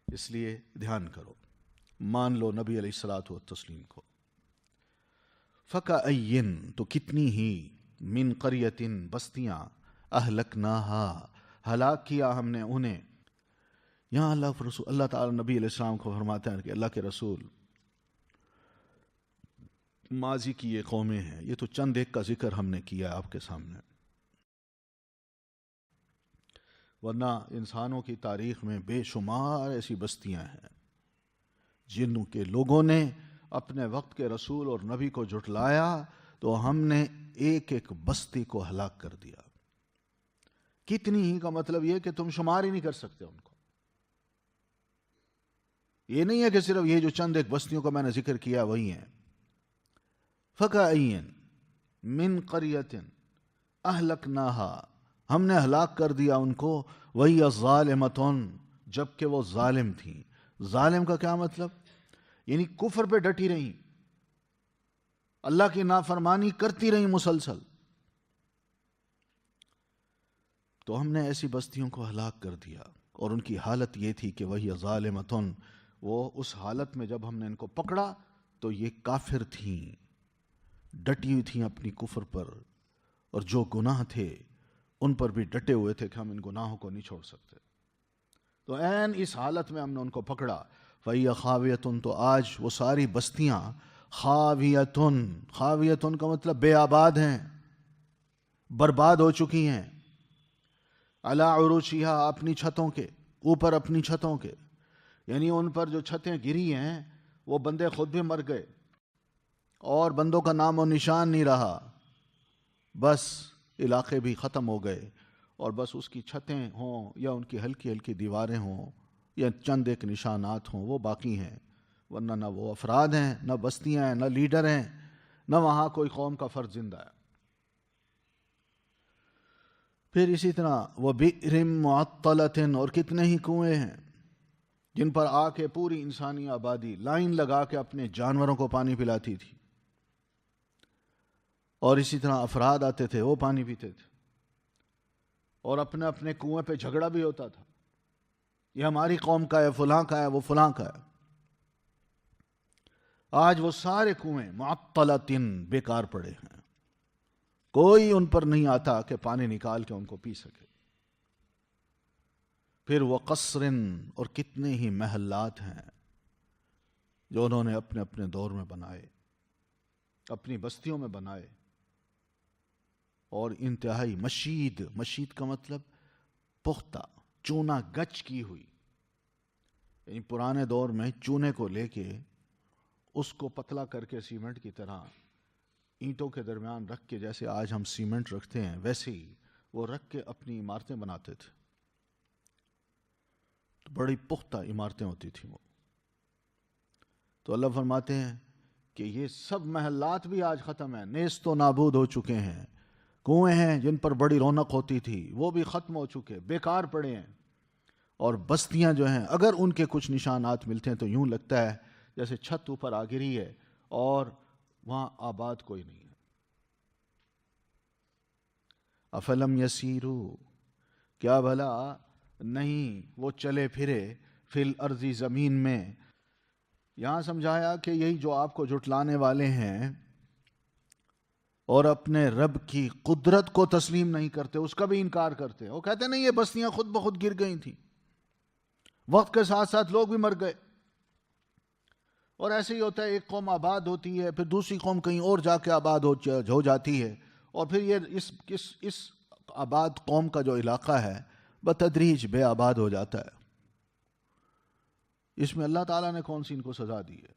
اس لیے دھیان کرو، مان لو نبی علیہ الصلاۃ والتسلیم کو۔ فَكَأَيٍّ، تو کتنی ہی، من قریۃ، بستیاں، اہلکناہا، ہلاک کیا ہم نے انہیں۔ یہاں اللہ تعالیٰ نبی علیہ السلام کو فرماتے ہیں کہ اللہ کے رسول، ماضی کی یہ قومیں ہیں، یہ تو چند ایک کا ذکر ہم نے کیا آپ کے سامنے، ورنہ انسانوں کی تاریخ میں بے شمار ایسی بستیاں ہیں جن کے لوگوں نے اپنے وقت کے رسول اور نبی کو جھٹلایا، تو ہم نے ایک ایک بستی کو ہلاک کر دیا۔ کتنی ہی کا مطلب یہ کہ تم شمار ہی نہیں کر سکتے ان کو۔ یہ نہیں ہے کہ صرف یہ جو چند ایک بستیوں کو میں نے ذکر کیا وہی ہیں۔ فَكَأَيٍّ مِّن قَرْيَةٍ أَهْلَكْنَاهَا، ہم نے ہلاک کر دیا ان کو، وَهِيَ ظَالِمَةٌ، جبکہ وہ ظالم تھیں۔ ظالم کا کیا مطلب؟ یعنی کفر پہ ڈٹی رہیں، اللہ کی نافرمانی کرتی رہیں مسلسل۔ تو ہم نے ایسی بستیوں کو ہلاک کر دیا، اور ان کی حالت یہ تھی کہ وہی ظالمتن، وہ اس حالت میں جب ہم نے ان کو پکڑا تو یہ کافر تھیں، ڈٹی ہوئی تھیں اپنی کفر پر، اور جو گناہ تھے ان پر بھی ڈٹے ہوئے تھے کہ ہم ان گناہوں کو نہیں چھوڑ سکتے۔ تو عین اس حالت میں ہم نے ان کو پکڑا۔ فَهِيَ خَاوِيَةٌ، تو آج وہ ساری بستیاں خاویتن، خاویتن کا مطلب بے آباد ہیں، برباد ہو چکی ہیں، علی عروشہا اپنی چھتوں کے اوپر، اپنی چھتوں کے، یعنی ان پر جو چھتیں گری ہیں وہ بندے خود بھی مر گئے اور بندوں کا نام و نشان نہیں رہا، بس علاقے بھی ختم ہو گئے اور بس اس کی چھتیں ہوں یا ان کی ہلکی ہلکی دیواریں ہوں یا چند ایک نشانات ہوں وہ باقی ہیں، ورنہ نہ وہ افراد ہیں، نہ بستیاں ہیں، نہ لیڈر ہیں، نہ وہاں کوئی قوم کا فرد زندہ ہے۔ پھر اسی طرح وہ بئر معطلۃ، اور کتنے ہی کنویں ہیں جن پر آ کے پوری انسانی آبادی لائن لگا کے اپنے جانوروں کو پانی پلاتی تھی، اور اسی طرح افراد آتے تھے وہ پانی پیتے تھے، اور اپنے اپنے کنویں پہ جھگڑا بھی ہوتا تھا، یہ ہماری قوم کا ہے، فلاں کا ہے، وہ فلاں کا ہے۔ آج وہ سارے کنویں معطلۃ بیکار پڑے ہیں، کوئی ان پر نہیں آتا کہ پانی نکال کے ان کو پی سکے۔ پھر وہ قصر، اور کتنے ہی محلات ہیں جو انہوں نے اپنے اپنے دور میں بنائے، اپنی بستیوں میں بنائے، اور انتہائی مشید، مشید کا مطلب پختہ، چونا گچ کی ہوئی، یعنی پرانے دور میں چونے کو لے کے اس کو پتلا کر کے سیمنٹ کی طرح اینٹوں کے درمیان رکھ کے، جیسے آج ہم سیمنٹ رکھتے ہیں ویسے ہی وہ رکھ کے اپنی عمارتیں بناتے تھے، تو بڑی پختہ عمارتیں ہوتی تھیں وہ۔ تو اللہ فرماتے ہیں کہ یہ سب محلات بھی آج ختم ہیں، نیست و نابود ہو چکے ہیں، کنویں ہیں جن پر بڑی رونق ہوتی تھی وہ بھی ختم ہو چکے، بیکار پڑے ہیں، اور بستیاں جو ہیں اگر ان کے کچھ نشانات ملتے ہیں تو یوں لگتا ہے جیسے چھت اوپر آ گری ہے اور وہاں آباد کوئی نہیں ہے۔ افلم یسیرو، کیا بھلا نہیں وہ چلے پھرے، فی الارض زمین میں، یہاں سمجھایا کہ یہی جو آپ کو جھٹلانے والے ہیں اور اپنے رب کی قدرت کو تسلیم نہیں کرتے، اس کا بھی انکار کرتے ہیں، وہ کہتے نہیں یہ بستیاں خود بخود گر گئی تھیں، وقت کے ساتھ ساتھ لوگ بھی مر گئے، اور ایسے ہی ہوتا ہے، ایک قوم آباد ہوتی ہے پھر دوسری قوم کہیں اور جا کے آباد ہو جاتی ہے، اور پھر یہ اس آباد قوم کا جو علاقہ ہے بتدریج بے آباد ہو جاتا ہے۔ اس میں اللہ تعالیٰ نے کون سی ان کو سزا دی ہے؟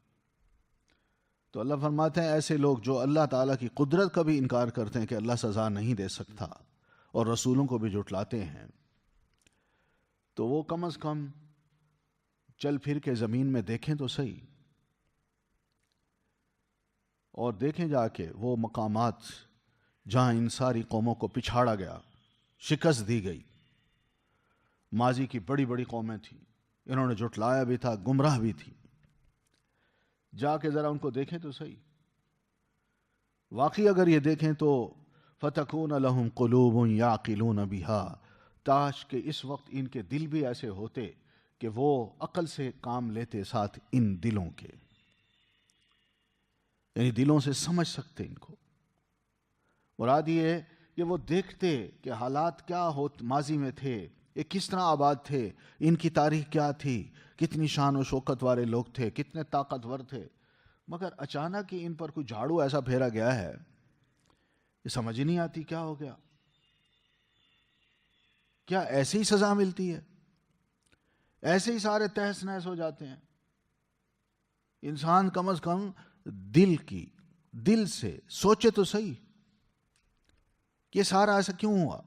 تو اللہ فرماتے ہیں ایسے لوگ جو اللہ تعالیٰ کی قدرت کا بھی انکار کرتے ہیں کہ اللہ سزا نہیں دے سکتا، اور رسولوں کو بھی جھٹلاتے ہیں، تو وہ کم از کم چل پھر کے زمین میں دیکھیں تو صحیح، اور دیکھیں جا کے وہ مقامات جہاں ان ساری قوموں کو پچھاڑا گیا، شکست دی گئی، ماضی کی بڑی بڑی قومیں تھیں، انہوں نے جھٹلایا بھی تھا، گمراہ بھی تھی، جا کے ذرا ان کو دیکھیں تو صحیح۔ واقعی اگر یہ دیکھیں تو فَتَكُونَ لَهُمْ قُلُوبٌ يَعْقِلُونَ بِهَا، تاش کہ اس وقت ان کے دل بھی ایسے ہوتے کہ وہ عقل سے کام لیتے ساتھ ان دلوں کے، یعنی دلوں سے سمجھ سکتے ان کو۔ مراد یہ ہے کہ وہ دیکھتے کہ حالات کیا ماضی میں تھے، یہ کس طرح آباد تھے، ان کی تاریخ کیا تھی، کتنی شان و شوکت والے لوگ تھے، کتنے طاقتور تھے، مگر اچانک ہی ان پر کوئی جھاڑو ایسا پھیرا گیا ہے، یہ سمجھ ہی نہیں آتی کیا ہو گیا، کیا ایسے ہی سزا ملتی ہے، ایسے ہی سارے تہس نہس ہو جاتے ہیں؟ انسان کم از کم دل سے سوچے تو صحیح، یہ سارا ایسا کیوں ہوا؟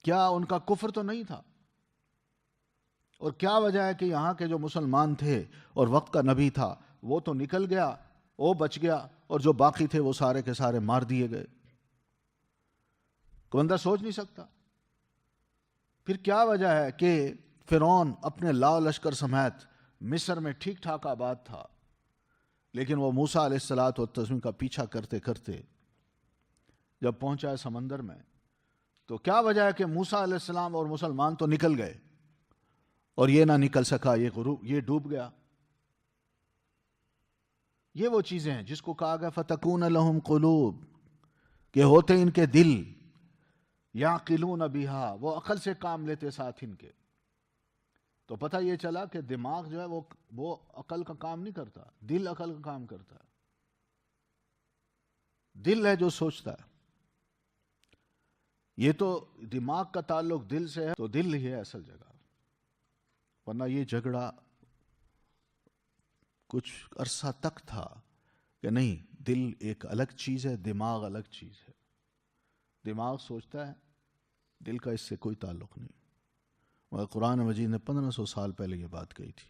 کیا ان کا کفر تو نہیں تھا؟ اور کیا وجہ ہے کہ یہاں کے جو مسلمان تھے اور وقت کا نبی تھا وہ تو نکل گیا، وہ بچ گیا، اور جو باقی تھے وہ سارے کے سارے مار دیے گئے؟ کوئی بندہ سوچ نہیں سکتا۔ پھر کیا وجہ ہے کہ فرعون اپنے لاؤ لشکر سمیت مصر میں ٹھیک ٹھاک آباد تھا، لیکن وہ موسیٰ علیہ الصلوۃ والتسلیم کا پیچھا کرتے کرتے جب پہنچا ہے سمندر میں، تو کیا وجہ ہے کہ موسیٰ علیہ السلام اور مسلمان تو نکل گئے اور یہ نہ نکل سکا، یہ ڈوب گیا؟ یہ وہ چیزیں ہیں جس کو کہا گیا فَتَكُونَ لَهُمْ قُلُوب، کہ ہوتے ان کے دل، يَعْقِلُونَ بِهَا، وہ عقل سے کام لیتے ساتھ ان کے۔ تو پتہ یہ چلا کہ دماغ جو ہے وہ عقل کا کام نہیں کرتا، دل عقل کا کام کرتا ہے۔ دل ہے جو سوچتا ہے. یہ تو دماغ کا تعلق دل سے ہے، تو دل ہی ہے اصل جگہ. ورنہ یہ جھگڑا کچھ عرصہ تک تھا کہ نہیں، دل ایک الگ چیز ہے، دماغ الگ چیز ہے. دماغ سوچتا ہے، دل کا اس سے کوئی تعلق نہیں. مگر قرآن مجید نے 1500 سال پہلے یہ بات کہی تھی.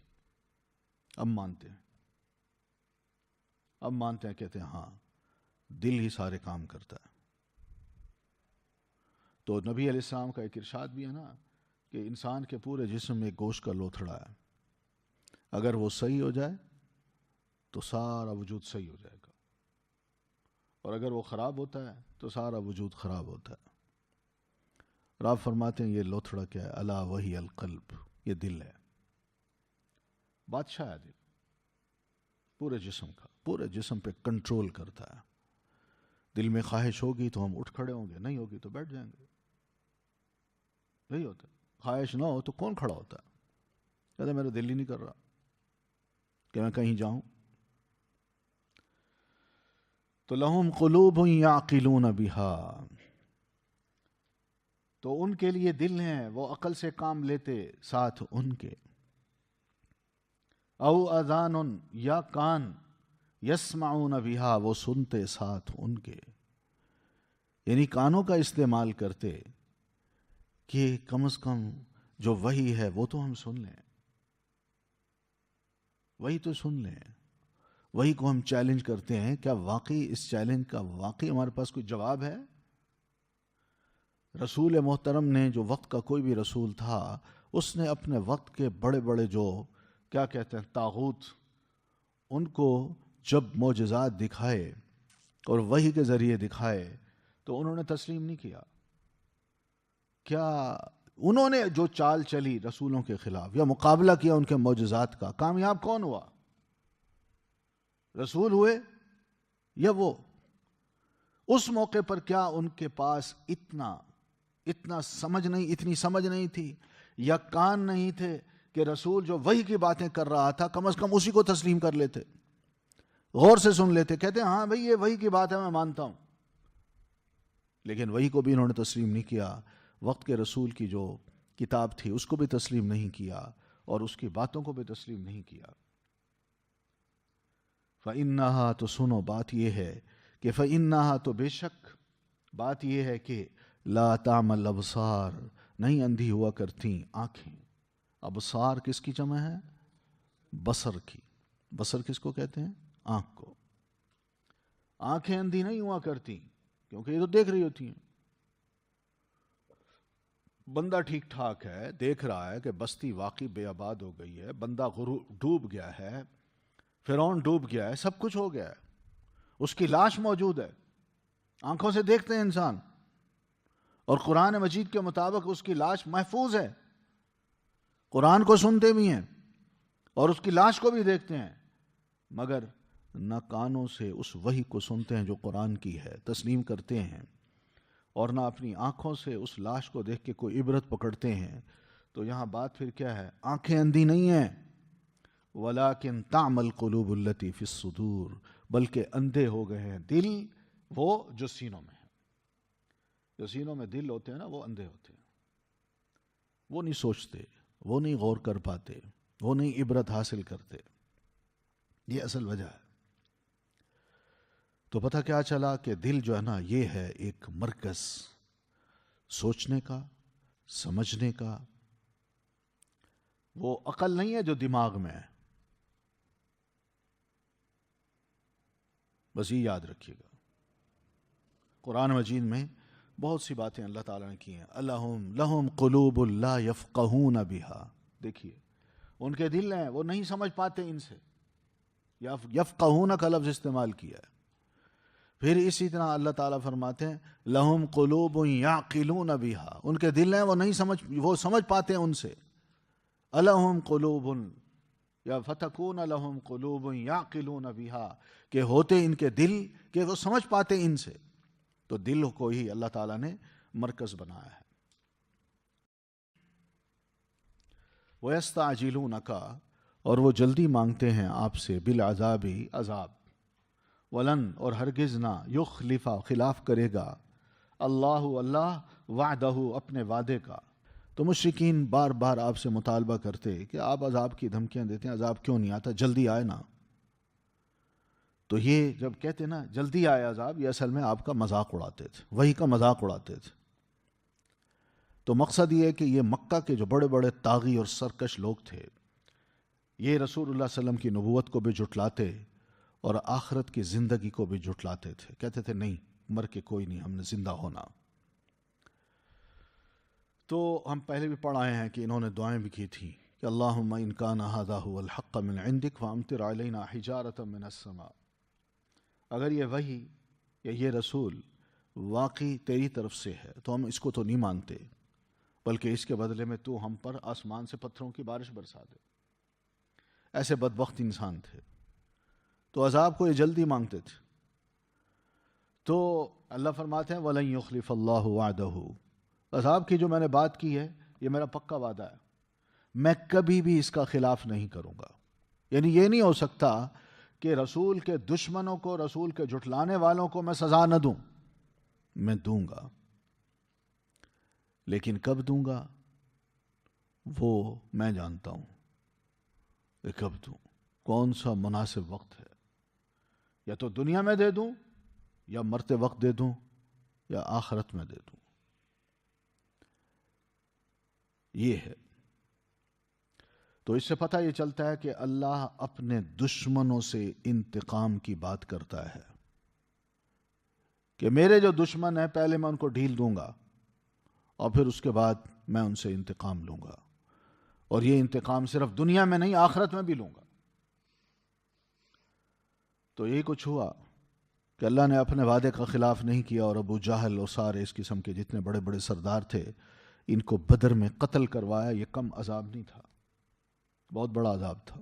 اب مانتے ہیں، کہتے ہیں ہاں دل ہی سارے کام کرتا ہے. تو نبی علیہ السلام کا ایک ارشاد بھی ہے نا کہ انسان کے پورے جسم میں گوشت کا لوتھڑا ہے، اگر وہ صحیح ہو جائے تو سارا وجود صحیح ہو جائے گا، اور اگر وہ خراب ہوتا ہے تو سارا وجود خراب ہوتا ہے. اور آپ فرماتے ہیں یہ لوتھڑا کیا ہے؟ الا وہی القلب، یہ دل ہے. بادشاہ ہے دل، پورے جسم کا، پورے جسم پہ کنٹرول کرتا ہے. دل میں خواہش ہوگی تو ہم اٹھ کھڑے ہوں گے، نہیں ہوگی تو بیٹھ جائیں گے. نہیں ہوتا. خواہش نہ ہو تو کون کھڑا ہوتا ہے؟ کہتا میرا دل ہی نہیں کر رہا کہ میں کہیں جاؤں. تو لہم قلوب یعقلون بہا، تو ان کے لیے دل ہیں، وہ عقل سے کام لیتے ساتھ ان کے. او اذان، یا کان، یسمعون بہا، وہ سنتے ساتھ ان کے. یعنی کانوں کا استعمال کرتے کہ کم از کم جو وحی ہے وہ تو ہم سن لیں، وہی تو سن لیں. وہی کو ہم چیلنج کرتے ہیں، کیا واقعی اس چیلنج کا واقعی ہمارے پاس کوئی جواب ہے؟ رسول محترم نے، جو وقت کا کوئی بھی رسول تھا، اس نے اپنے وقت کے بڑے بڑے جو کیا کہتے ہیں طاغوت، ان کو جب معجزات دکھائے اور وحی کے ذریعے دکھائے تو انہوں نے تسلیم نہیں کیا. کیا انہوں نے جو چال چلی رسولوں کے خلاف یا مقابلہ کیا ان کے معجزات کا، کامیاب کون ہوا؟ رسول ہوئے یا وہ؟ اس موقع پر کیا ان کے پاس اتنی سمجھ نہیں تھی یا کان نہیں تھے کہ رسول جو وحی کی باتیں کر رہا تھا کم از کم اسی کو تسلیم کر لیتے، غور سے سن لیتے، کہتے ہیں ہاں بھئی یہ وحی کی بات ہے، میں مانتا ہوں. لیکن وحی کو بھی انہوں نے تسلیم نہیں کیا. وقت کے رسول کی جو کتاب تھی اس کو بھی تسلیم نہیں کیا اور اس کی باتوں کو بھی تسلیم نہیں کیا. فَإِنَّهَا، تو سنو بات یہ ہے کہ فَإِنَّهَا، تو بے شک بات یہ ہے کہ لا تعمل الابصار، نہیں اندھی ہوا کرتی آنکھیں. ابصار کس کی جمع ہے؟ بصر کی. بصر کس کو کہتے ہیں؟ آنکھ کو. آنکھیں اندھی نہیں ہوا کرتی کیونکہ یہ تو دیکھ رہی ہوتی ہیں. بندہ ٹھیک ٹھاک ہے، دیکھ رہا ہے کہ بستی واقعی بے آباد ہو گئی ہے، بندہ ڈوب گیا ہے، فرعون ڈوب گیا ہے، سب کچھ ہو گیا ہے، اس کی لاش موجود ہے، آنکھوں سے دیکھتے ہیں انسان، اور قرآن مجید کے مطابق اس کی لاش محفوظ ہے. قرآن کو سنتے بھی ہیں اور اس کی لاش کو بھی دیکھتے ہیں، مگر نہ کانوں سے اس وحی کو سنتے ہیں جو قرآن کی ہے، تسلیم کرتے ہیں، اور نہ اپنی آنکھوں سے اس لاش کو دیکھ کے کوئی عبرت پکڑتے ہیں. تو یہاں بات پھر کیا ہے؟ آنکھیں اندھی نہیں ہیں، وَلَكِنْ تَعْمَ الْقُلُوبُ الَّتِي فِي الصُّدُورِ، بلکہ اندھے ہو گئے ہیں دل وہ جو سینوں میں ہیں. جو سینوں میں دل ہوتے ہیں نا، وہ اندھے ہوتے ہیں، وہ نہیں سوچتے، وہ نہیں غور کر پاتے، وہ نہیں عبرت حاصل کرتے. یہ اصل وجہ ہے. تو پتہ کیا چلا کہ دل جو ہے نا یہ ہے ایک مرکز سوچنے کا، سمجھنے کا. وہ عقل نہیں ہے جو دماغ میں ہے. بس یہ یاد رکھیے گا. قرآن مجید میں بہت سی باتیں اللہ تعالیٰ نے کی ہیں. لہم قلوب لا یفقہون بہا، دیکھیے ان کے دل ہیں وہ نہیں سمجھ پاتے ان سے. یفقہون کا لفظ استعمال کیا ہے. پھر اسی طرح اللہ تعالیٰ فرماتے ہیں لہم قلوب یعقلون بہا، ان کے دل ہیں وہ سمجھ پاتے ہیں ان سے. الہم قلوب یا فتکون لہم قلوب یعقلون بہا، کہ ہوتے ان کے دل کہ وہ سمجھ پاتے ان سے. تو دل کو ہی اللہ تعالیٰ نے مرکز بنایا ہے. وَيَسْتَعْجِلُونَكَ، اور وہ جلدی مانگتے ہیں آپ سے، بالعذابِ عذاب. ولن اور ہرگز نہ یخلف خلاف کرے گا اللہ وعدہ اپنے وعدے کا. تو مشرکین بار بار آپ سے مطالبہ کرتے کہ آپ عذاب کی دھمکیاں دیتے ہیں, عذاب کیوں نہیں آتا, جلدی آئے نا. تو یہ جب کہتے نا جلدی آئے عذاب, یہ اصل میں آپ کا مذاق اڑاتے تھے, وہی کا مذاق اڑاتے تھے. تو مقصد یہ ہے کہ یہ مکہ کے جو بڑے بڑے طاغی اور سرکش لوگ تھے, یہ رسول اللہ صلی اللہ علیہ وسلم کی نبوت کو بھی جھٹلاتے اور آخرت کی زندگی کو بھی جھٹلاتے تھے. کہتے تھے نہیں, مر کے کوئی نہیں, ہم نے زندہ ہونا. تو ہم پہلے بھی پڑھ آئے ہیں کہ انہوں نے دعائیں بھی کی تھیں کہ اللہم ان کان ھذا ھو الحق من عندک فامطر علینا حجارۃ من السماء. اگر یہ وحی یا یہ رسول واقعی تیری طرف سے ہے تو ہم اس کو تو نہیں مانتے, بلکہ اس کے بدلے میں تو ہم پر آسمان سے پتھروں کی بارش برسا دے. ایسے بدبخت انسان تھے, تو عذاب کو یہ جلدی مانگتے تھے. تو اللہ فرماتے ہیں وَلَن يُخْلِفَ اللَّهُ وَعْدَهُ, عذاب کی جو میں نے بات کی ہے یہ میرا پکا وعدہ ہے, میں کبھی بھی اس کا خلاف نہیں کروں گا. یعنی یہ نہیں ہو سکتا کہ رسول کے دشمنوں کو, رسول کے جھٹلانے والوں کو میں سزا نہ دوں, میں دوں گا. لیکن کب دوں گا وہ میں جانتا ہوں کہ کب دوں, کون سا مناسب وقت ہے. یا تو دنیا میں دے دوں, یا مرتے وقت دے دوں, یا آخرت میں دے دوں. یہ ہے. تو اس سے پتہ یہ چلتا ہے کہ اللہ اپنے دشمنوں سے انتقام کی بات کرتا ہے کہ میرے جو دشمن ہیں پہلے میں ان کو ڈھیل دوں گا اور پھر اس کے بعد میں ان سے انتقام لوں گا. اور یہ انتقام صرف دنیا میں نہیں, آخرت میں بھی لوں گا. تو یہی کچھ ہوا کہ اللہ نے اپنے وعدے کا خلاف نہیں کیا, اور ابو جہل اور سارے اس قسم کے جتنے بڑے بڑے سردار تھے ان کو بدر میں قتل کروایا. یہ کم عذاب نہیں تھا, بہت بڑا عذاب تھا.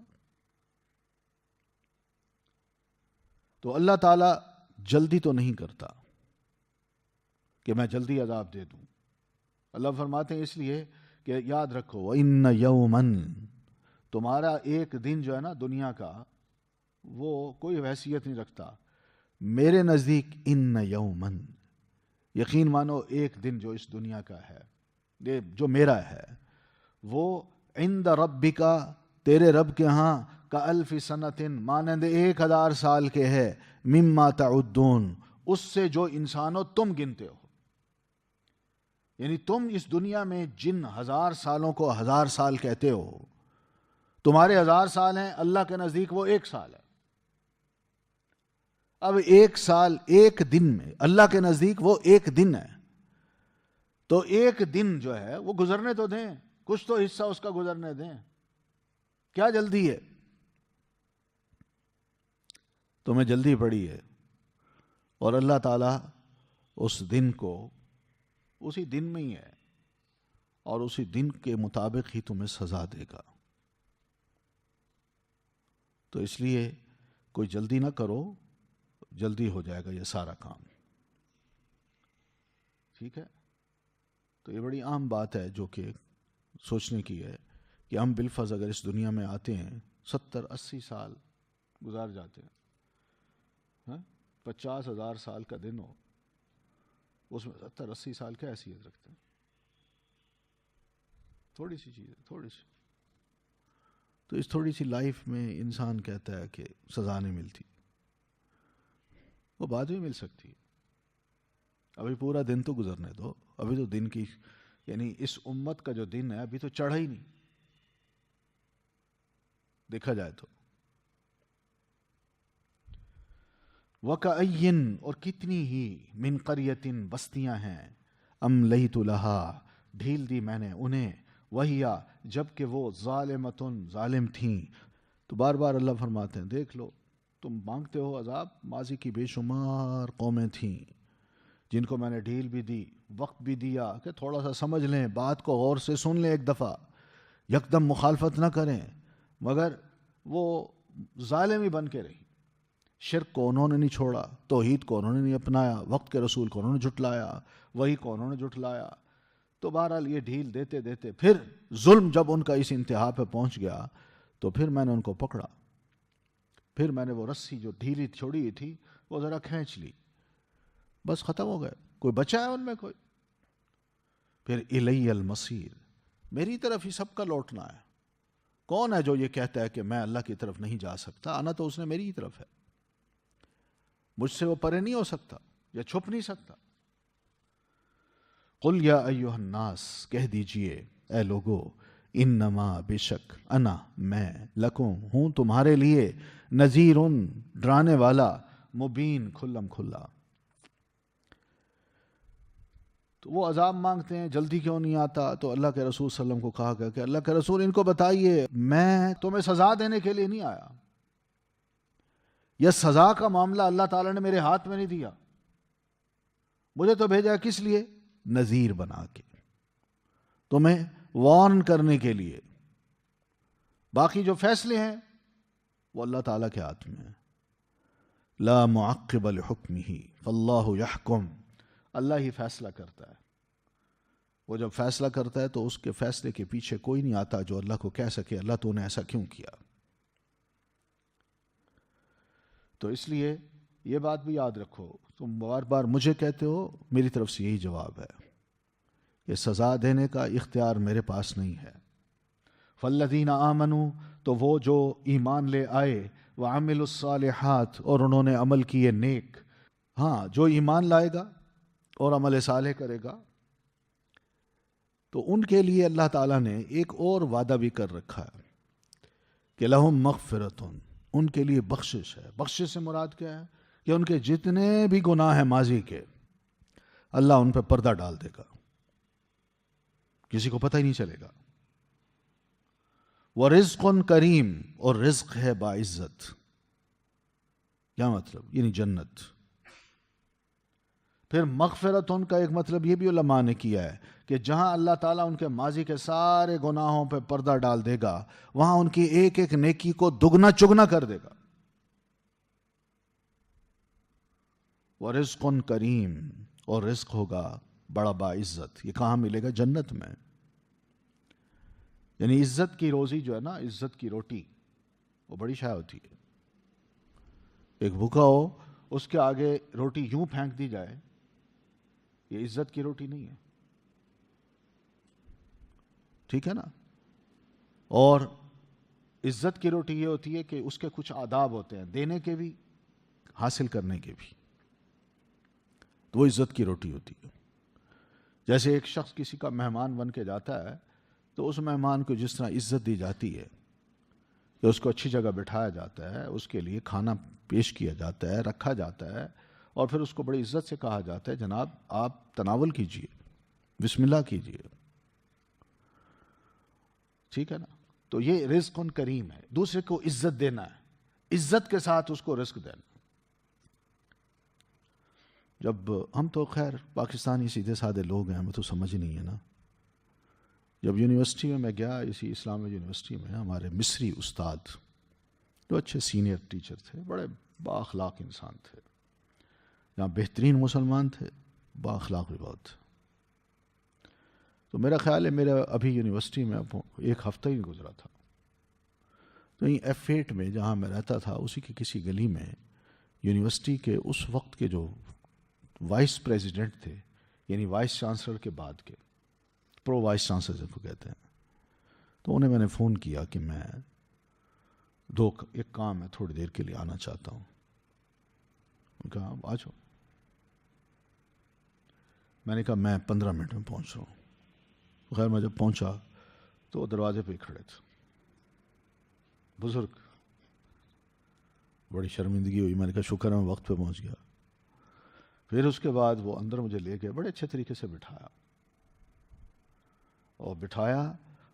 تو اللہ تعالیٰ جلدی تو نہیں کرتا کہ میں جلدی عذاب دے دوں. اللہ فرماتے ہیں اس لیے کہ یاد رکھو وَإِنَّ يَوْمًا, تمہارا ایک دن جو ہے نا دنیا کا, وہ کوئی حیثیت نہیں رکھتا میرے نزدیک. ان یومن, یقین مانو ایک دن جو اس دنیا کا ہے, یہ جو میرا ہے, وہ عند ربک, تیرے رب کے ہاں, کا الف سنۃ, مانند 1000 سال کے ہے, مما تعدون, اس سے جو انسانوں تم گنتے ہو. یعنی تم اس دنیا میں جن 1000 سالوں کو 1000 سال کہتے ہو, تمہارے 1000 سال ہیں, اللہ کے نزدیک وہ 1 سال ہے. اب 1 سال ایک دن میں, اللہ کے نزدیک وہ 1 دن ہے. تو 1 دن جو ہے وہ گزرنے تو دیں, کچھ تو حصہ اس کا گزرنے دیں, کیا جلدی ہے؟ تمہیں جلدی پڑی ہے. اور اللہ تعالیٰ اس دن کو اسی دن میں ہی ہے, اور اسی دن کے مطابق ہی تمہیں سزا دے گا. تو اس لیے کوئی جلدی نہ کرو, جلدی ہو جائے گا یہ سارا کام. ٹھیک ہے. تو یہ بڑی عام بات ہے جو کہ سوچنے کی ہے کہ ہم بالفرض اگر اس دنیا میں آتے ہیں 70-80 سال گزار جاتے ہیں, 50,000 سال کا دن ہو, اس میں 70-80 سال کیا حیثیت رکھتے ہیں؟ تھوڑی سی چیز ہے, تھوڑی سی. تو اس تھوڑی سی لائف میں انسان کہتا ہے کہ سزا نہیں ملتی, وہ بعد میں مل سکتی ہے. ابھی پورا دن تو گزرنے دو, ابھی تو دن کی, یعنی اس امت کا جو دن ہے ابھی تو چڑھا ہی نہیں, دیکھا جائے تو. وَكَأَيٍّ, اور کتنی ہی, من قریۃ, بستیاں ہیں, املیت لہا, ڈھیل دی میں نے انہیں, وہیا, جب کہ وہ ظالمۃ, ظالم تھیں. تو بار بار اللہ فرماتے ہیں دیکھ لو, تم مانگتے ہو عذاب, ماضی کی بے شمار قومیں تھیں جن کو میں نے ڈھیل بھی دی, وقت بھی دیا کہ تھوڑا سا سمجھ لیں, بات کو غور سے سن لیں, ایک دفعہ یکدم مخالفت نہ کریں, مگر وہ ظالم ہی بن کے رہی. شرک کو انہوں نے نہیں چھوڑا, توحید کو انہوں نے نہیں اپنایا, وقت کے رسول کو انہوں نے جھٹلایا, وہی کو انہوں نے جھٹلایا. تو بہرحال یہ ڈھیل دیتے دیتے پھر ظلم جب ان کا اس انتہا پہ پہنچ گیا تو پھر میں نے ان کو پکڑا. پھر میں نے وہ رسی جو ڈھیلی چھوڑی تھی وہ ذرا کھینچ لی، بس ختم ہو گئے، کوئی بچا ہے ان میں کوئی؟ پھر الی المصیر، میری طرف ہی سب کا لوٹنا ہے۔ کون ہے جو یہ کہتا ہے کہ میں اللہ کی طرف نہیں جا سکتا؟ آنا تو اس نے میری ہی طرف ہے، مجھ سے وہ پرے نہیں ہو سکتا یا چھپ نہیں سکتا۔ قل یا ایھا الناس، کہہ دیجئے اے لوگو، انما بے شک، انا میں، لکم ہوں تمہارے لیے، نذیر ڈرانے والا، مبین کھلم کھلا۔ تو وہ عذاب مانگتے ہیں، جلدی کیوں نہیں آتا؟ تو اللہ کے رسول صلی اللہ علیہ وسلم کو کہا گیا کہ اللہ کے رسول ان کو بتائیے میں تمہیں سزا دینے کے لیے نہیں آیا، یہ سزا کا معاملہ اللہ تعالیٰ نے میرے ہاتھ میں نہیں دیا، مجھے تو بھیجا کس لیے؟ نذیر بنا کے، تمہیں وارن کرنے کے لیے۔ باقی جو فیصلے ہیں وہ اللہ تعالیٰ کے ہاتھ میں ہیں۔ لا معقب لحکمہ فاللہ یحکم، اللہ ہی فیصلہ کرتا ہے، وہ جب فیصلہ کرتا ہے تو اس کے فیصلے کے پیچھے کوئی نہیں آتا جو اللہ کو کہہ سکے اللہ تو نے ایسا کیوں کیا۔ تو اس لیے یہ بات بھی یاد رکھو، تم بار بار مجھے کہتے ہو، میری طرف سے یہی جواب ہے کہ سزا دینے کا اختیار میرے پاس نہیں ہے۔ فالذین آمنوا، تو وہ جو ایمان لے آئے، وعملوا الصالحات، اور انہوں نے عمل کیے نیک۔ ہاں، جو ایمان لائے گا اور عمل صالح کرے گا تو ان کے لیے اللہ تعالیٰ نے ایک اور وعدہ بھی کر رکھا ہے کہ لہم مغفرۃ، ان کے لیے بخشش ہے۔ بخشش سے مراد کیا ہے؟ کہ ان کے جتنے بھی گناہ ہیں ماضی کے، اللہ ان پہ پردہ ڈال دے گا، کسی کو پتہ ہی نہیں چلے گا۔ ورزق کریم، اور رزق ہے باعزت۔ کیا مطلب؟ یعنی جنت۔ پھر مغفرت ان کا ایک مطلب یہ بھی علماء نے کیا ہے کہ جہاں اللہ تعالیٰ ان کے ماضی کے سارے گناہوں پہ پردہ ڈال دے گا، وہاں ان کی ایک ایک نیکی کو دگنا چگنا کر دے گا۔ وَرِزْقٌ کریم، اور رزق ہوگا بڑا باعزت۔ یہ کہاں ملے گا؟ جنت میں۔ یعنی عزت کی روزی جو ہے نا، عزت کی روٹی، وہ بڑی شے ہوتی ہے۔ ایک بھوکا ہو، اس کے آگے روٹی یوں پھینک دی جائے، یہ عزت کی روٹی نہیں ہے، ٹھیک ہے نا؟ اور عزت کی روٹی یہ ہوتی ہے کہ اس کے کچھ آداب ہوتے ہیں، دینے کے بھی، حاصل کرنے کے بھی، تو وہ عزت کی روٹی ہوتی ہے۔ جیسے ایک شخص کسی کا مہمان بن کے جاتا ہے تو اس مہمان کو جس طرح عزت دی جاتی ہے کہ اس کو اچھی جگہ بٹھایا جاتا ہے، اس کے لیے کھانا پیش کیا جاتا ہے، رکھا جاتا ہے، اور پھر اس کو بڑی عزت سے کہا جاتا ہے جناب آپ تناول کیجئے، بسم اللہ کیجئے، ٹھیک ہے نا؟ تو یہ رزق کریم ہے، دوسرے کو عزت دینا ہے، عزت کے ساتھ اس کو رزق دینا۔ جب ہم تو خیر پاکستانی سیدھے سادے لوگ ہیں، ہمیں تو سمجھ نہیں ہے نا۔ جب یونیورسٹی میں گیا، اسی اسلامی یونیورسٹی میں، ہمارے مصری استاد جو اچھے سینئر ٹیچر تھے، بڑے با اخلاق انسان تھے، یہاں بہترین مسلمان تھے، با اخلاق بھی بہت تھے۔ تو میرا خیال ہے میرا ابھی یونیورسٹی میں ایک ہفتہ ہی گزرا تھا، تو یہیں F8 میں جہاں میں رہتا تھا اسی کی کسی گلی میں یونیورسٹی کے اس وقت کے جو وائس پریزیڈنٹ تھے، یعنی وائس چانسلر کے بعد کے، پرو وائس چانسلر جن کو کہتے ہیں، تو انہیں میں نے فون کیا کہ میں ایک کام ہے، تھوڑی دیر کے لیے آنا چاہتا ہوں۔ ان کا آ جاؤ۔ میں نے کہا میں 15 منٹ میں پہنچ رہا ہوں۔ خیر میں جب پہنچا تو وہ دروازے پہ کھڑے تھے، بزرگ، بڑی شرمندگی ہوئی۔ میں نے کہا شکر ہے میں وقت پہ پہنچ گیا۔ پھر اس کے بعد وہ اندر مجھے لے گئے، بڑے اچھے طریقے سے بٹھایا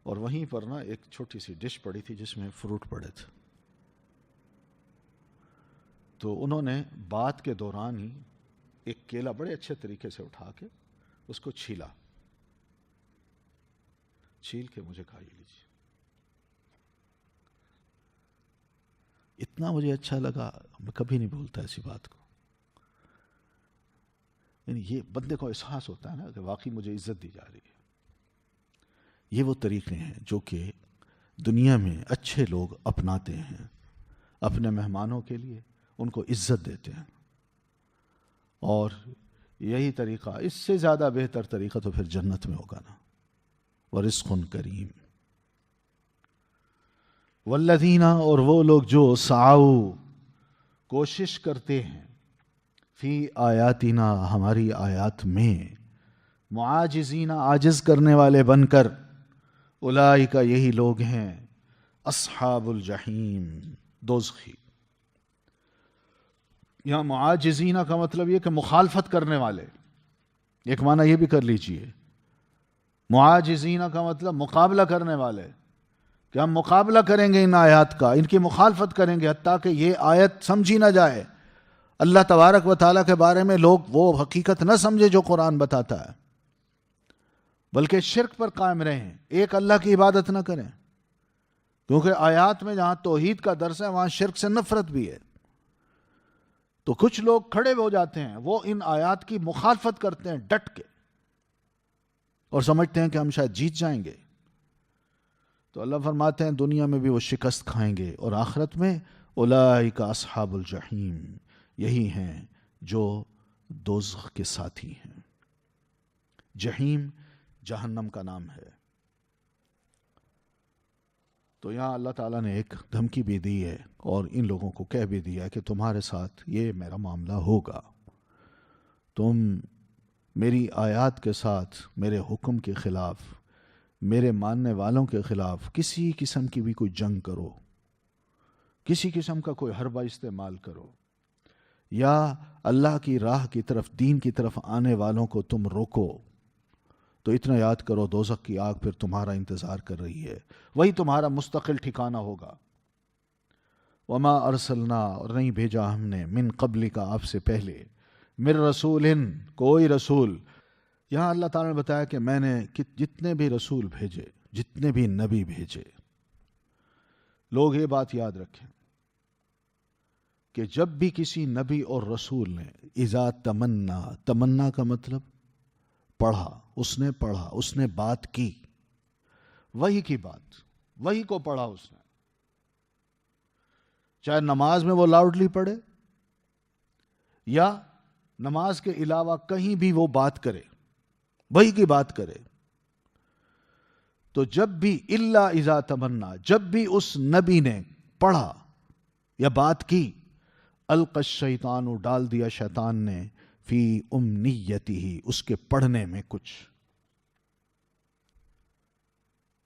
اور وہیں پر نا ایک چھوٹی سی ڈش پڑی تھی جس میں فروٹ پڑے تھے، تو انہوں نے بات کے دوران ہی ایک کیلا بڑے اچھے طریقے سے اٹھا کے اس کو چھیل کے مجھے کہا یہ لیجیے۔ اتنا مجھے اچھا لگا، میں کبھی نہیں بھولتا ایسی بات کو۔ یعنی یہ بندے کو احساس ہوتا ہے نا کہ واقعی مجھے عزت دی جا رہی ہے۔ یہ وہ طریقے ہیں جو کہ دنیا میں اچھے لوگ اپناتے ہیں، اپنے مہمانوں کے لیے ان کو عزت دیتے ہیں، اور یہی طریقہ، اس سے زیادہ بہتر طریقہ تو پھر جنت میں ہوگا نا. ورزق کریم. والذین، اور وہ لوگ جو سعوا، کوشش کرتے ہیں، فی آیاتنا، ہماری آیات میں، معاجزین، عاجز کرنے والے بن کر، اولئک، یہی لوگ ہیں، اصحاب الجحیم، دوزخی. یہاں معاجزین کا مطلب یہ کہ مخالفت کرنے والے، ایک معنی یہ بھی کر لیجئے. معاجزین کا مطلب مقابلہ کرنے والے، کہ ہم مقابلہ کریں گے ان آیات کا، ان کی مخالفت کریں گے حتیٰ کہ یہ آیت سمجھی نہ جائے، اللہ تبارک و تعالیٰ کے بارے میں لوگ وہ حقیقت نہ سمجھے جو قرآن بتاتا ہے، بلکہ شرک پر قائم رہیں، ایک اللہ کی عبادت نہ کریں. کیونکہ آیات میں جہاں توحید کا درس ہے وہاں شرک سے نفرت بھی ہے. تو کچھ لوگ کھڑے ہو جاتے ہیں، وہ ان آیات کی مخالفت کرتے ہیں ڈٹ کے، اور سمجھتے ہیں کہ ہم شاید جیت جائیں گے. تو اللہ فرماتے ہیں دنیا میں بھی وہ شکست کھائیں گے، اور آخرت میں اولئک اصحاب الجحیم، یہی ہیں جو دوزخ کے ساتھی ہیں. جحیم جہنم کا نام ہے. تو یہاں اللہ تعالیٰ نے ایک دھمکی بھی دی ہے اور ان لوگوں کو کہہ بھی دیا کہ تمہارے ساتھ یہ میرا معاملہ ہوگا، تم میری آیات کے ساتھ میرے حکم کے خلاف، میرے ماننے والوں کے خلاف کسی قسم کی بھی کوئی جنگ کرو، کسی قسم کا کوئی حربہ استعمال کرو، یا اللہ کی راہ کی طرف، دین کی طرف آنے والوں کو تم روکو، تو اتنا یاد کرو دوزخ کی آگ پھر تمہارا انتظار کر رہی ہے، وہی تمہارا مستقل ٹھکانہ ہوگا. وما ارسلنا، اور نہیں بھیجا ہم نے، من قبل کا، آپ سے پہلے، من رسول، کوئی رسول. یہاں اللہ تعالیٰ نے بتایا کہ میں نے جتنے بھی رسول بھیجے، جتنے بھی نبی بھیجے، لوگ یہ بات یاد رکھیں کہ جب بھی کسی نبی اور رسول نے اذا تمنا، تمنا کا مطلب پڑھا، اس نے بات کی، وہی کی بات، وہی کو پڑھا اس نے، چاہے نماز میں وہ لاؤڈلی پڑھے یا نماز کے علاوہ کہیں بھی وہ بات کرے، وہی کی بات کرے. تو جب بھی الا اذا تمنا، جب بھی اس نبی نے پڑھا یا بات کی، القى الشیطان، ڈال دیا شیطان نے، فی امنیتہ، اس کے پڑھنے میں کچھ،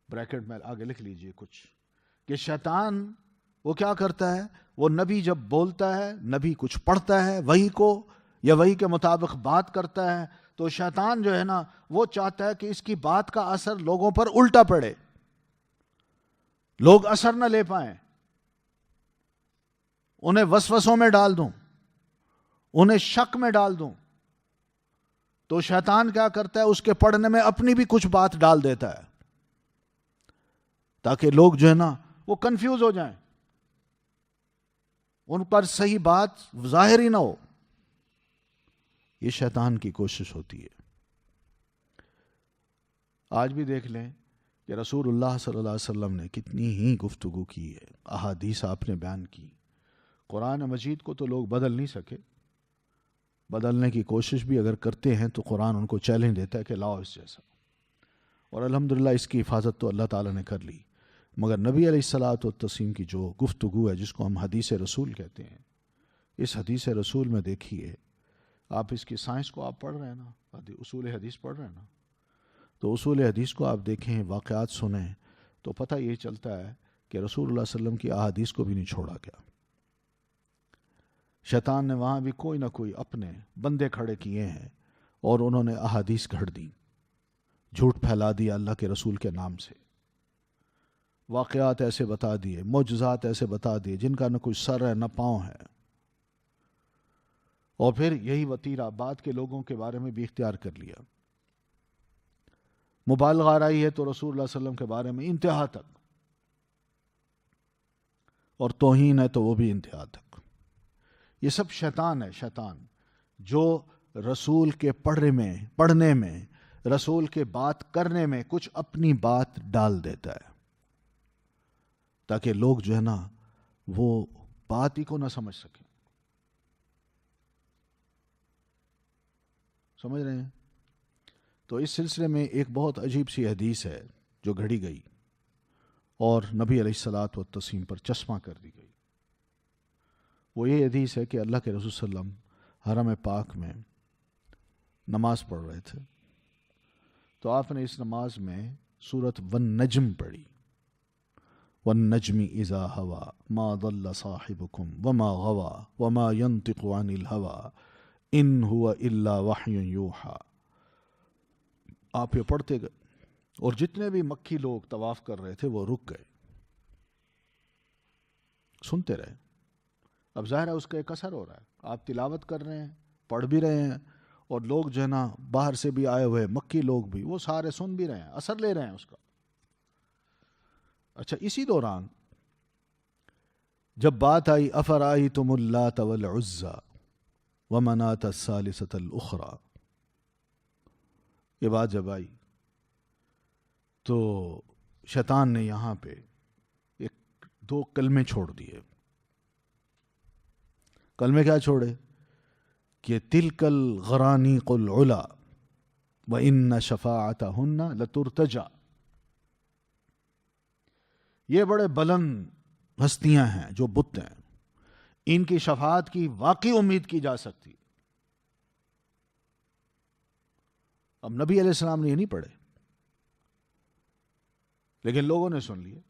بریکٹ میں آگے لکھ لیجئے کچھ، کہ شیطان وہ کیا کرتا ہے، وہ نبی جب بولتا ہے، نبی کچھ پڑھتا ہے وہی کو، یا وہی کے مطابق بات کرتا ہے، تو شیطان جو ہے نا وہ چاہتا ہے کہ اس کی بات کا اثر لوگوں پر الٹا پڑے، لوگ اثر نہ لے پائیں، انہیں وسوسوں میں ڈال دوں، انہیں شک میں ڈال دوں. تو شیطان کیا کرتا ہے، اس کے پڑھنے میں اپنی بھی کچھ بات ڈال دیتا ہے، تاکہ لوگ جو ہے نا وہ کنفیوز ہو جائیں، ان پر صحیح بات ظاہر ہی نہ ہو. یہ شیطان کی کوشش ہوتی ہے. آج بھی دیکھ لیں کہ رسول اللہ صلی اللہ علیہ وسلم نے کتنی ہی گفتگو کی ہے، احادیث آپ نے بیان کی. قرآن مجید کو تو لوگ بدل نہیں سکے، بدلنے کی کوشش بھی اگر کرتے ہیں تو قرآن ان کو چیلنج دیتا ہے کہ لاؤ اس جیسا، اور الحمدللہ اس کی حفاظت تو اللہ تعالیٰ نے کر لی. مگر نبی علیہ الصلاۃ والتسلیم کی جو گفتگو ہے، جس کو ہم حدیث رسول کہتے ہیں، اس حدیث رسول میں دیکھیے، آپ اس کی سائنس کو آپ پڑھ رہے ہیں نا، اصول حدیث پڑھ رہے ہیں نا، تو اصول حدیث کو آپ دیکھیں، واقعات سنیں، تو پتہ یہ چلتا ہے کہ رسول اللہ صلی اللہ علیہ وسلم کی احادیث کو بھی نہیں چھوڑا گیا. شیطان نے وہاں بھی کوئی نہ کوئی اپنے بندے کھڑے کیے ہیں، اور انہوں نے احادیث گھڑ دی، جھوٹ پھیلا دیا اللہ کے رسول کے نام سے، واقعات ایسے بتا دیے، معجزات ایسے بتا دیے جن کا نہ کوئی سر ہے نہ پاؤں ہے، اور پھر یہی وتیرہ بعد کے لوگوں کے بارے میں بھی اختیار کر لیا. مبالغہ آرائی ہے تو رسول اللہ صلی اللہ علیہ وسلم کے بارے میں انتہا تک، اور توہین ہے تو وہ بھی انتہا تک. یہ سب شیطان ہے، شیطان جو رسول کے پڑھنے میں، رسول کے بات کرنے میں کچھ اپنی بات ڈال دیتا ہے، تاکہ لوگ جو ہے نا وہ بات ہی کو نہ سمجھ سکیں. سمجھ رہے ہیں؟ تو اس سلسلے میں ایک بہت عجیب سی حدیث ہے جو گھڑی گئی اور نبی علیہ الصلاۃ والتسلیم پر چشمہ کر دی گئی. وہ یہ حدیث ہے کہ اللہ کے رسول صلی اللہ علیہ وسلم حرم پاک میں نماز پڑھ رہے تھے، تو آپ نے اس نماز میں سورۃ والنجم پڑھی. والنجم اذا ہوا ما ضل صاحبکم وما غوا وما ينطق عن الهوى ان هو الا وحی یوحی. آپ یہ پڑھتے گئے اور جتنے بھی مکی لوگ طواف کر رہے تھے وہ رک گئے، سنتے رہے. اب ظاہر ہے اس کا ایک اثر ہو رہا ہے، آپ تلاوت کر رہے ہیں، پڑھ بھی رہے ہیں، اور لوگ جو ہے نا باہر سے بھی آئے ہوئے مکی لوگ بھی وہ سارے سن بھی رہے ہیں، اثر لے رہے ہیں اس کا. اچھا، اسی دوران جب بات آئی افرائیتم اللات والعزی ومناۃ الثالثۃ الاخری، یہ بات جب آئی تو شیطان نے یہاں پہ ایک دو کلمے چھوڑ دیے. کلمے کیا چھوڑے؟ کہ تلک الغرانیق العلا وان شفاعتہن لترتجی. یہ بڑے بلند ہستیاں ہیں جو بت ہیں، ان کی شفاعت کی واقعی امید کی جا سکتی. اب نبی علیہ السلام نے یہ نہیں پڑھے، لیکن لوگوں نے سن لیے،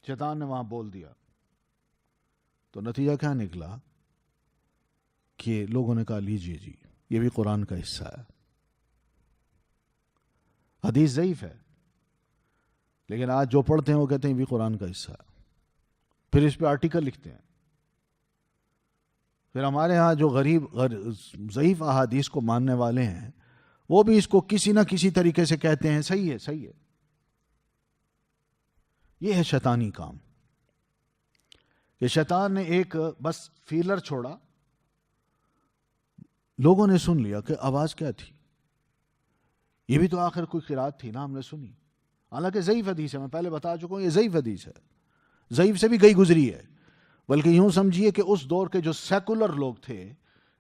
شیطان نے وہاں بول دیا. تو نتیجہ کیا نکلا کہ لوگوں نے کہا لیجئے جی یہ بھی قرآن کا حصہ ہے. حدیث ضعیف ہے لیکن آج جو پڑھتے ہیں وہ کہتے ہیں یہ بھی قرآن کا حصہ ہے، پھر اس پہ آرٹیکل لکھتے ہیں. پھر ہمارے ہاں جو ضعیف احادیث کو ماننے والے ہیں وہ بھی اس کو کسی نہ کسی طریقے سے کہتے ہیں صحیح ہے صحیح ہے. یہ ہے شیطانی کام کہ شیطان نے ایک بس فیلر چھوڑا، لوگوں نے سن لیا کہ آواز کیا تھی، یہ بھی تو آخر کوئی قرات تھی نا، ہم نے سنی. حالانکہ ضعیف حدیث ہے، میں پہلے بتا چکا ہوں یہ ضعیف حدیث ہے، ضعیف سے بھی گئی گزری ہے. بلکہ یوں سمجھیے کہ اس دور کے جو سیکولر لوگ تھے،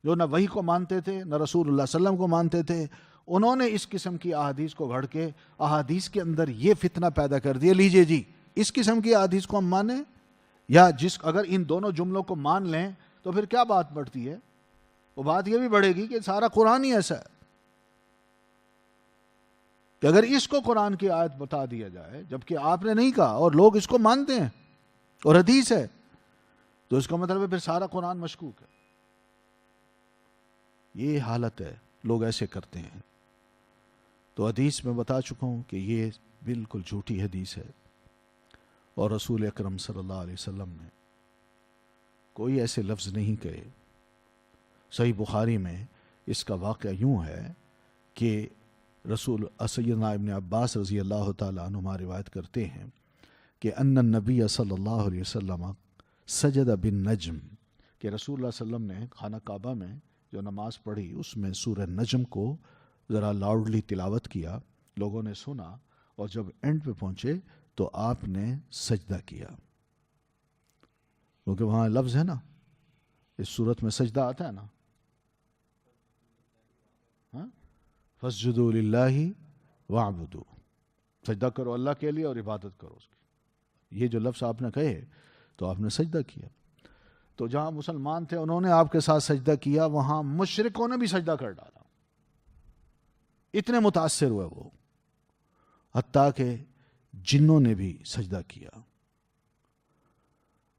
جو نہ وحی کو مانتے تھے نہ رسول اللہ صلی اللہ علیہ وسلم کو مانتے تھے، انہوں نے اس قسم کی احادیث کو گھڑ کے احادیث کے اندر یہ فتنہ پیدا کر دیا. لیجئے جی اس قسم کی احادیث کو ہم مانیں یا اگر ان دونوں جملوں کو مان لیں تو پھر کیا بات بڑھتی ہے؟ وہ بات یہ بھی بڑھے گی کہ سارا قرآن ہی ایسا ہے کہ اگر اس کو قرآن کی آیت بتا دیا جائے جبکہ آپ نے نہیں کہا اور لوگ اس کو مانتے ہیں اور حدیث ہے، تو اس کا مطلب ہے پھر سارا قرآن مشکوک ہے. یہ حالت ہے، لوگ ایسے کرتے ہیں. تو حدیث میں بتا چکا ہوں کہ یہ بالکل جھوٹی حدیث ہے، اور رسول اکرم صلی اللہ علیہ وسلم نے کوئی ایسے لفظ نہیں کہے. صحیح بخاری میں اس کا واقعہ یوں ہے کہ رسول سیدنا ابن عباس رضی اللہ تعالیٰ عنہما روایت کرتے ہیں کہ ان النبی صلی اللہ علیہ وسلم سجد بالنجم، کہ رسول اللہ صلی اللہ علیہ وسلم نے خانہ کعبہ میں جو نماز پڑھی اس میں سورہ نجم کو ذرا لاؤڈلی تلاوت کیا، لوگوں نے سنا، اور جب اینڈ پہ پہنچے تو آپ نے سجدہ کیا. کیونکہ وہاں لفظ ہے نا، اس صورت میں سجدہ آتا ہے نا، فَاسْجُدُوا لِلَّهِ وَاعْبُدُوا، سجدہ کرو اللہ کے لیے اور عبادت کرو اس کی. یہ جو لفظ آپ نے کہے تو آپ نے سجدہ کیا. تو جہاں مسلمان تھے انہوں نے آپ کے ساتھ سجدہ کیا، وہاں مشرکوں نے بھی سجدہ کر ڈالا. اتنے متاثر ہوئے وہ، حتیٰ کہ جنوں نے بھی سجدہ کیا.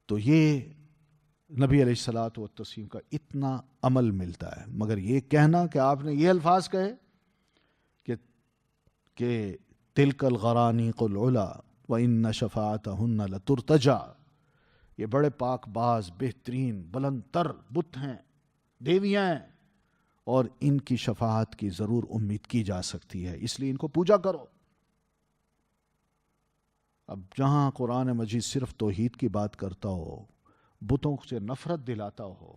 تو یہ نبی علیہ الصلاۃ والتسلیم کا اتنا عمل ملتا ہے. مگر یہ کہنا کہ آپ نے یہ الفاظ کہے کہ تلک الغرانیق العلا وان شفاعتہن لترتجی، یہ بڑے پاک باز بہترین بلند تر بت ہیں، دیویاں ہیں، اور ان کی شفاعت کی ضرور امید کی جا سکتی ہے، اس لیے ان کو پوجا کرو. اب جہاں قرآن مجید صرف توحید کی بات کرتا ہو، بتوں سے نفرت دلاتا ہو،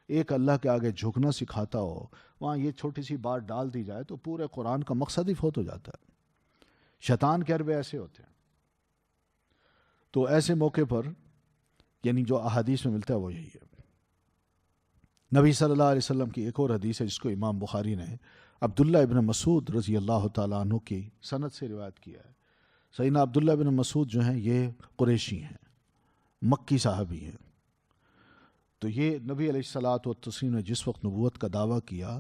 ایک اللہ کے آگے جھکنا سکھاتا ہو، وہاں یہ چھوٹی سی بات ڈال دی جائے تو پورے قرآن کا مقصد ہی فوت ہو جاتا ہے. شیطان کے حربے ایسے ہوتے ہیں. تو ایسے موقع پر یعنی جو احادیث میں ملتا ہے وہ یہی ہے. نبی صلی اللہ علیہ وسلم کی ایک اور حدیث ہے جس کو امام بخاری نے عبداللہ ابن مسعود رضی اللہ تعالیٰ عنہ کی سند سے روایت کیا ہے۔ سیدنا عبداللہ ابن مسعود جو ہیں یہ قریشی ہیں، مکی صحابی ہیں۔ تو یہ نبی علیہ الصلاۃ والتسلیم نے جس وقت نبوت کا دعویٰ کیا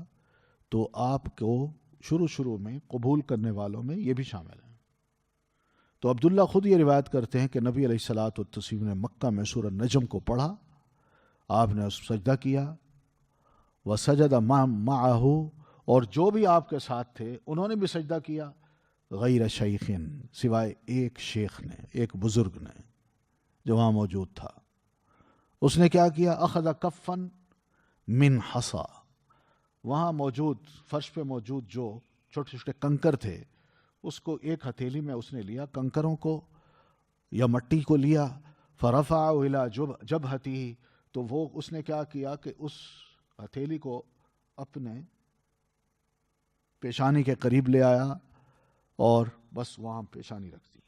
تو آپ کو شروع میں قبول کرنے والوں میں یہ بھی شامل ہیں۔ تو عبداللہ خود یہ روایت کرتے ہیں کہ نبی علیہ الصلاۃ والتسلیم نے مکہ میں سورہ نجم کو پڑھا، آپ نے اس سجدہ کیا، وسجد معہ، اور جو بھی آپ کے ساتھ تھے انہوں نے بھی سجدہ کیا، غیر شیخن، سوائے ایک شیخ نے، ایک بزرگ نے جو وہاں موجود تھا۔ اس نے کیا کیا؟ اخذ کفن من حصا، وہاں موجود فرش پہ موجود جو چھوٹے چھوٹے کنکر تھے اس کو ایک ہتھیلی میں اس نے لیا، کنکروں کو یا مٹی کو لیا، فرفع الی جبہتی، تو وہ اس نے کیا کیا کہ اس ہتھیلی کو اپنے پیشانی کے قریب لے آیا اور بس وہاں پیشانی رکھ دی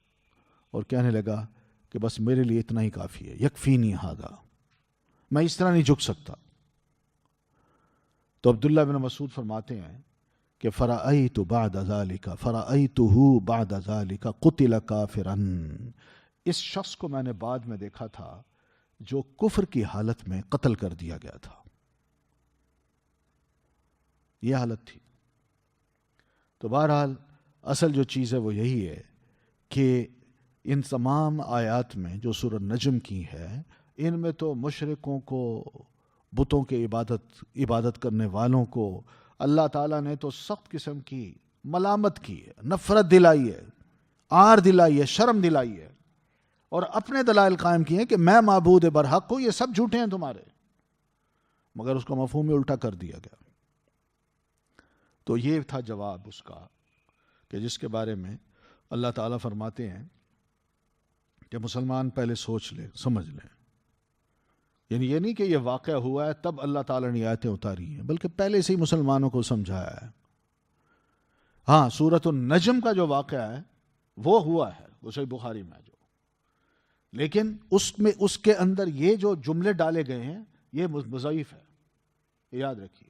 اور کہنے لگا کہ بس میرے لیے اتنا ہی کافی ہے، یکفینی ھذا، میں اس طرح نہیں جھک سکتا۔ تو عبداللہ بن مسعود فرماتے ہیں کہ فرأیت بعد ذالک، فرأیتہ بعد ذالک قتل کافرا، اس شخص کو میں نے بعد میں دیکھا تھا جو کفر کی حالت میں قتل کر دیا گیا تھا۔ یہ حالت تھی۔ تو بہرحال اصل جو چیز ہے وہ یہی ہے کہ ان تمام آیات میں جو سورہ نجم کی ہے ان میں تو مشرکوں کو، بتوں کے عبادت کرنے والوں کو اللہ تعالیٰ نے تو سخت قسم کی ملامت کی ہے، نفرت دلائی ہے، آر دلائی ہے، شرم دلائی ہے، اور اپنے دلائل قائم کیے ہیں کہ میں معبود برحق ہوں، یہ سب جھوٹے ہیں تمہارے، مگر اس کا مفہوم ہی الٹا کر دیا گیا۔ تو یہ تھا جواب اس کا کہ جس کے بارے میں اللہ تعالیٰ فرماتے ہیں کہ مسلمان پہلے سوچ لے، سمجھ لیں، یعنی یہ نہیں کہ یہ واقعہ ہوا ہے تب اللہ تعالیٰ نے آیتیں اتاری ہیں، بلکہ پہلے سے ہی مسلمانوں کو سمجھایا ہے۔ ہاں، سورۃ النجم کا جو واقعہ ہے وہ ہوا ہے، وہ صحیح بخاری میں جو، لیکن اس کے اندر یہ جو جملے ڈالے گئے ہیں یہ مضاعف ہے، یاد رکھیے۔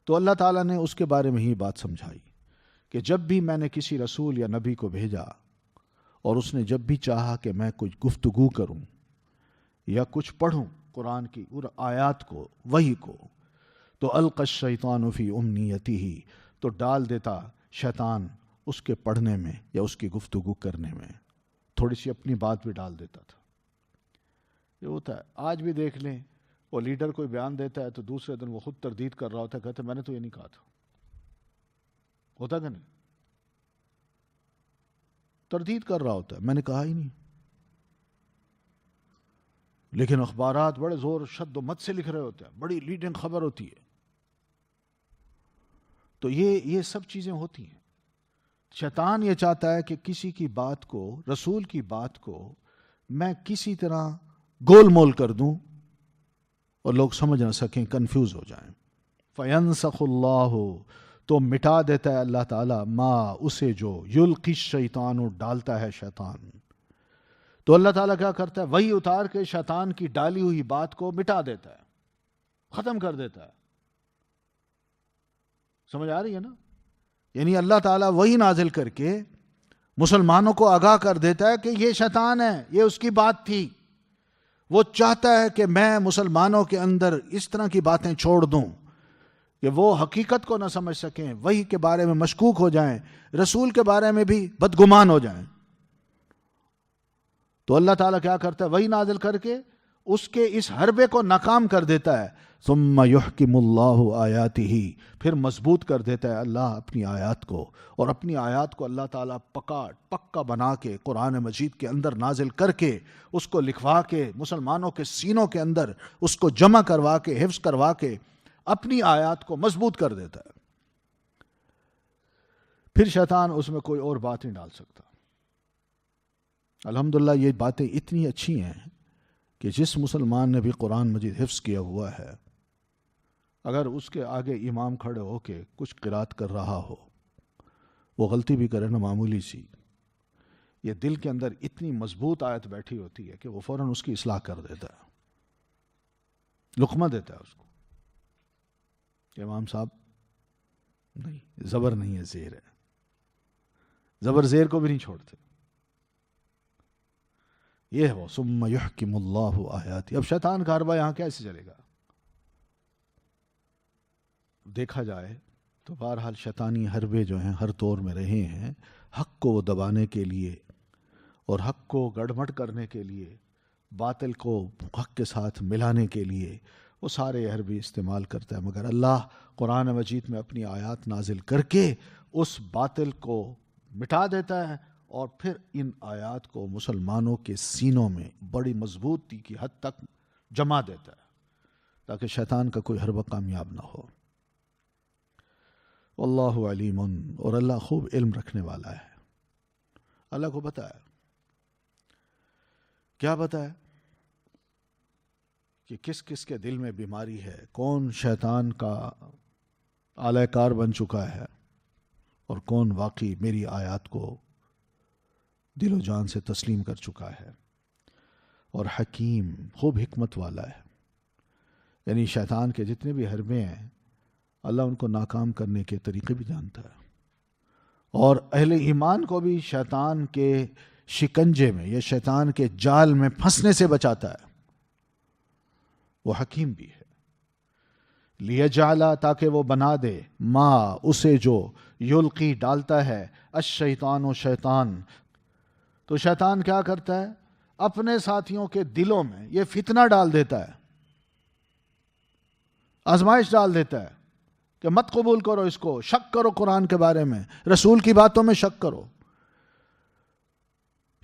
تو اللہ تعالیٰ نے اس کے بارے میں ہی بات سمجھائی کہ جب بھی میں نے کسی رسول یا نبی کو بھیجا اور اس نے جب بھی چاہا کہ میں کچھ گفتگو کروں یا کچھ پڑھوں قرآن کی اور آیات کو، وحی کو، تو القی الشیطان فی امنیتہ، تو ڈال دیتا شیطان اس کے پڑھنے میں یا اس کی گفتگو کرنے میں تھوڑی سی اپنی بات بھی ڈال دیتا تھا۔ یہ ہوتا ہے، آج بھی دیکھ لیں، وہ لیڈر کوئی بیان دیتا ہے تو دوسرے دن وہ خود تردید کر رہا ہوتا ہے، کہتے میں نے تو یہ نہیں کہا تھا، ہوتا کہ نہیں؟ تردید کر رہا ہوتا ہے، میں نے کہا ہی نہیں، لیکن اخبارات بڑے زور شد و مت سے لکھ رہے ہوتے ہیں، بڑی لیڈنگ خبر ہوتی ہے۔ تو یہ سب چیزیں ہوتی ہیں۔ شیطان یہ چاہتا ہے کہ کسی کی بات کو، رسول کی بات کو میں کسی طرح گول مول کر دوں اور لوگ سمجھ نہ سکیں، کنفیوز ہو جائیں۔ فَيَنْسَخُ اللَّهُ، تو مٹا دیتا ہے اللہ تعالیٰ، ما اسے جو یلقی الشیطان ڈالتا ہے شیطان۔ تو اللہ تعالیٰ کیا کرتا ہے؟ وہی اتار کے شیطان کی ڈالی ہوئی بات کو مٹا دیتا ہے، ختم کر دیتا ہے۔ سمجھ آ رہی ہے نا؟ یعنی اللہ تعالیٰ وہی نازل کر کے مسلمانوں کو آگاہ کر دیتا ہے کہ یہ شیطان ہے، یہ اس کی بات تھی، وہ چاہتا ہے کہ میں مسلمانوں کے اندر اس طرح کی باتیں چھوڑ دوں کہ وہ حقیقت کو نہ سمجھ سکیں، وحی کے بارے میں مشکوک ہو جائیں، رسول کے بارے میں بھی بدگمان ہو جائیں۔ تو اللہ تعالیٰ کیا کرتا ہے؟ وہی نازل کر کے اس کے اس حربے کو ناکام کر دیتا ہے۔ ثم یحکم اللہ آیاتہ، پھر مضبوط کر دیتا ہے اللہ اپنی آیات کو، اور اپنی آیات کو اللہ تعالیٰ پکا بنا کے قرآن مجید کے اندر نازل کر کے اس کو لکھوا کے مسلمانوں کے سینوں کے اندر اس کو جمع کروا کے، حفظ کروا کے اپنی آیات کو مضبوط کر دیتا ہے۔ پھر شیطان اس میں کوئی اور بات نہیں ڈال سکتا۔ الحمدللہ یہ باتیں اتنی اچھی ہیں کہ جس مسلمان نے بھی قرآن مجید حفظ کیا ہوا ہے، اگر اس کے آگے امام کھڑے ہو کے کچھ قرات کر رہا ہو، وہ غلطی بھی کرے نا معمولی سی، یہ دل کے اندر اتنی مضبوط آیت بیٹھی ہوتی ہے کہ وہ فوراً اس کی اصلاح کر دیتا ہے، لقمہ دیتا ہے اس کو۔ کہ امام صاحب نہیں، زبر نہیں ہے، زیر ہے، زبر زیر کو بھی نہیں چھوڑتے. یہ ہے وہ ثم یحکم اللہ آیاتی. اب شیطان کا حربہ یہاں کیسے چلے گا؟ دیکھا جائے تو بہرحال شیطانی حربے جو ہیں ہر دور میں رہے ہیں، حق کو دبانے کے لیے اور حق کو گڑمٹ کرنے کے لیے، باطل کو حق کے ساتھ ملانے کے لیے وہ سارے حربے استعمال کرتا ہے. مگر اللہ قرآن مجید میں اپنی آیات نازل کر کے اس باطل کو مٹا دیتا ہے اور پھر ان آیات کو مسلمانوں کے سینوں میں بڑی مضبوطی کی حد تک جما دیتا ہے تاکہ شیطان کا کوئی حربہ کامیاب نہ ہو. واللہ علیم، اور اللہ خوب علم رکھنے والا ہے. اللہ کو بتایا، کیا بتایا کہ کس کس کے دل میں بیماری ہے، کون شیطان کا آلہ کار بن چکا ہے اور کون واقعی میری آیات کو دل و جان سے تسلیم کر چکا ہے. اور حکیم، خوب حکمت والا ہے. یعنی شیطان کے جتنے بھی حربے ہیں اللہ ان کو ناکام کرنے کے طریقے بھی جانتا ہے، اور اہل ایمان کو بھی شیطان کے شکنجے میں یا شیطان کے جال میں پھنسنے سے بچاتا ہے. وہ حکیم بھی ہے. لیجعل، تاکہ وہ بنا دے، ما اسے جو یلقی ڈالتا ہے، الشیطان و شیطان. تو شیطان کیا کرتا ہے؟ اپنے ساتھیوں کے دلوں میں یہ فتنہ ڈال دیتا ہے، آزمائش ڈال دیتا ہے کہ مت قبول کرو اس کو، شک کرو قرآن کے بارے میں، رسول کی باتوں میں شک کرو.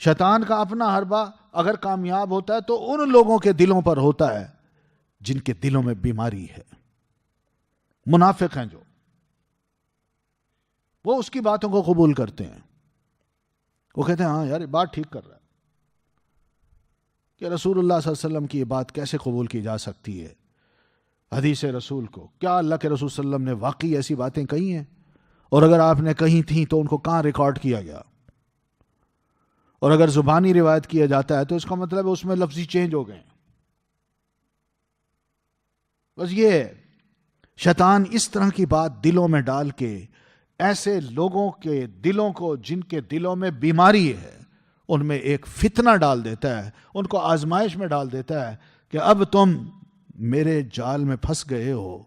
شیطان کا اپنا حربہ اگر کامیاب ہوتا ہے تو ان لوگوں کے دلوں پر ہوتا ہے جن کے دلوں میں بیماری ہے، منافق ہیں جو، وہ اس کی باتوں کو قبول کرتے ہیں. وہ کہتے ہیں ہاں یار یہ بات ٹھیک کر رہا ہے، کہ رسول اللہ صلی اللہ علیہ وسلم کی یہ بات کیسے قبول کی جا سکتی ہے؟ حدیث رسول کو کیا اللہ کے رسول صلی اللہ علیہ وسلم نے واقعی ایسی باتیں کہی ہیں؟ اور اگر آپ نے کہی تھیں تو ان کو کہاں ریکارڈ کیا گیا؟ اور اگر زبانی روایت کیا جاتا ہے تو اس کا مطلب ہے اس میں لفظی چینج ہو گئے. بس یہ شیطان اس طرح کی بات دلوں میں ڈال کے ایسے لوگوں کے دلوں کو جن کے دلوں میں بیماری ہے ان میں ایک فتنہ ڈال دیتا ہے، ان کو آزمائش میں ڈال دیتا ہے کہ اب تم میرے جال میں پھنس گئے ہو،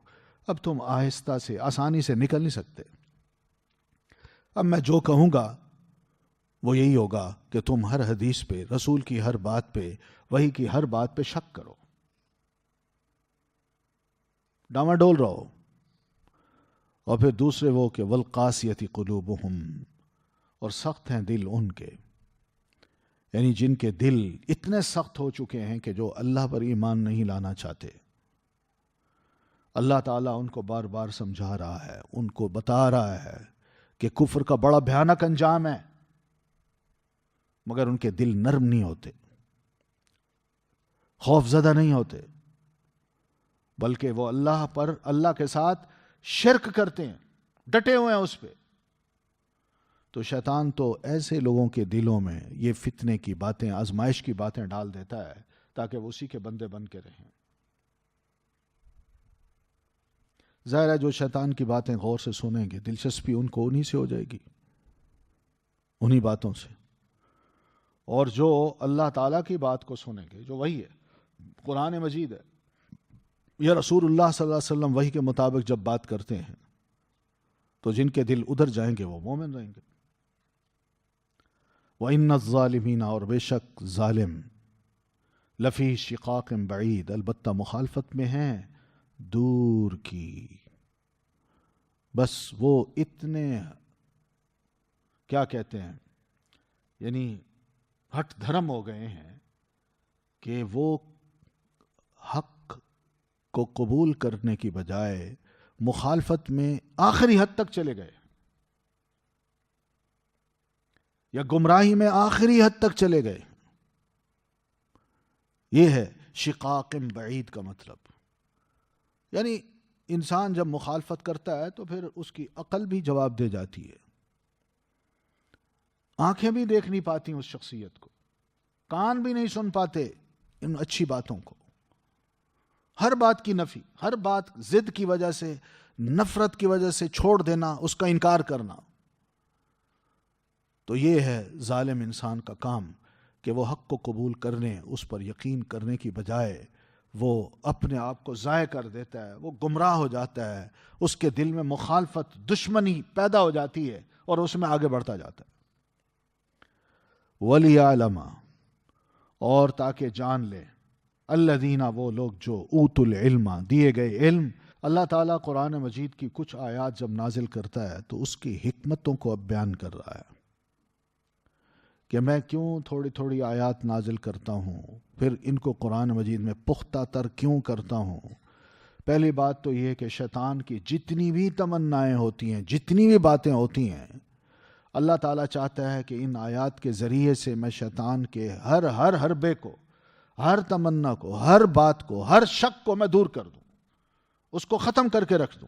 اب تم آہستہ سے آسانی سے نکل نہیں سکتے. اب میں جو کہوں گا وہ یہی ہوگا کہ تم ہر حدیث پہ، رسول کی ہر بات پہ، وحی کی ہر بات پہ شک کرو، ڈاواڈول رہو. اور پھر دوسرے وہ کہ والقاسیۃ قلوبہم، اور سخت ہیں دل ان کے، یعنی جن کے دل اتنے سخت ہو چکے ہیں کہ جو اللہ پر ایمان نہیں لانا چاہتے. اللہ تعالیٰ ان کو بار بار سمجھا رہا ہے، ان کو بتا رہا ہے کہ کفر کا بڑا بھیانک انجام ہے، مگر ان کے دل نرم نہیں ہوتے، خوف زدہ نہیں ہوتے، بلکہ وہ اللہ پر، اللہ کے ساتھ شرک کرتے ہیں، ڈٹے ہوئے ہیں اس پہ. تو شیطان تو ایسے لوگوں کے دلوں میں یہ فتنے کی باتیں، آزمائش کی باتیں ڈال دیتا ہے تاکہ وہ اسی کے بندے بن کے رہیں. ظاہر ہے جو شیطان کی باتیں غور سے سنیں گے دلچسپی ان کو انہی سے ہو جائے گی، انہی باتوں سے. اور جو اللہ تعالیٰ کی بات کو سنیں گے، جو وہی ہے، قرآن مجید ہے، یا رسول اللہ صلی اللہ علیہ وسلم وحی کے مطابق جب بات کرتے ہیں تو جن کے دل ادھر جائیں گے وہ مومن رہیں گے. وَإِنَّ الظَّالِمِينَ، اور بے شک ظالم، لفی شقاق بعید، البتہ مخالفت میں ہیں دور کی. بس وہ اتنے کیا کہتے ہیں، یعنی ہٹ دھرم ہو گئے ہیں کہ وہ حق کو قبول کرنے کی بجائے مخالفت میں آخری حد تک چلے گئے، یا گمراہی میں آخری حد تک چلے گئے. یہ ہے شقاق بعید کا مطلب. یعنی انسان جب مخالفت کرتا ہے تو پھر اس کی عقل بھی جواب دے جاتی ہے، آنکھیں بھی دیکھ نہیں پاتی اس شخصیت کو، کان بھی نہیں سن پاتے ان اچھی باتوں کو. ہر بات کی نفی، ہر بات ضد کی وجہ سے نفرت کی وجہ سے چھوڑ دینا، اس کا انکار کرنا، تو یہ ہے ظالم انسان کا کام کہ وہ حق کو قبول کرنے، اس پر یقین کرنے کی بجائے وہ اپنے آپ کو ضائع کر دیتا ہے، وہ گمراہ ہو جاتا ہے، اس کے دل میں مخالفت، دشمنی پیدا ہو جاتی ہے اور اس میں آگے بڑھتا جاتا ہے۔ وَلِيَعْلَمَ، اور تاکہ جان لے، الذین، وہ لوگ جو اوتوا العلم، دیے گئے علم۔ اللہ تعالیٰ قرآن مجید کی کچھ آیات جب نازل کرتا ہے تو اس کی حکمتوں کو اب بیان کر رہا ہے کہ میں کیوں تھوڑی تھوڑی آیات نازل کرتا ہوں، پھر ان کو قرآن مجید میں پختہ تر کیوں کرتا ہوں۔ پہلی بات تو یہ کہ شیطان کی جتنی بھی تمنائیں ہوتی ہیں، جتنی بھی باتیں ہوتی ہیں، اللہ تعالیٰ چاہتا ہے کہ ان آیات کے ذریعے سے میں شیطان کے ہر حربے کو، ہر تمنا کو، ہر بات کو، ہر شک کو میں دور کر دوں، اس کو ختم کر کے رکھ دوں۔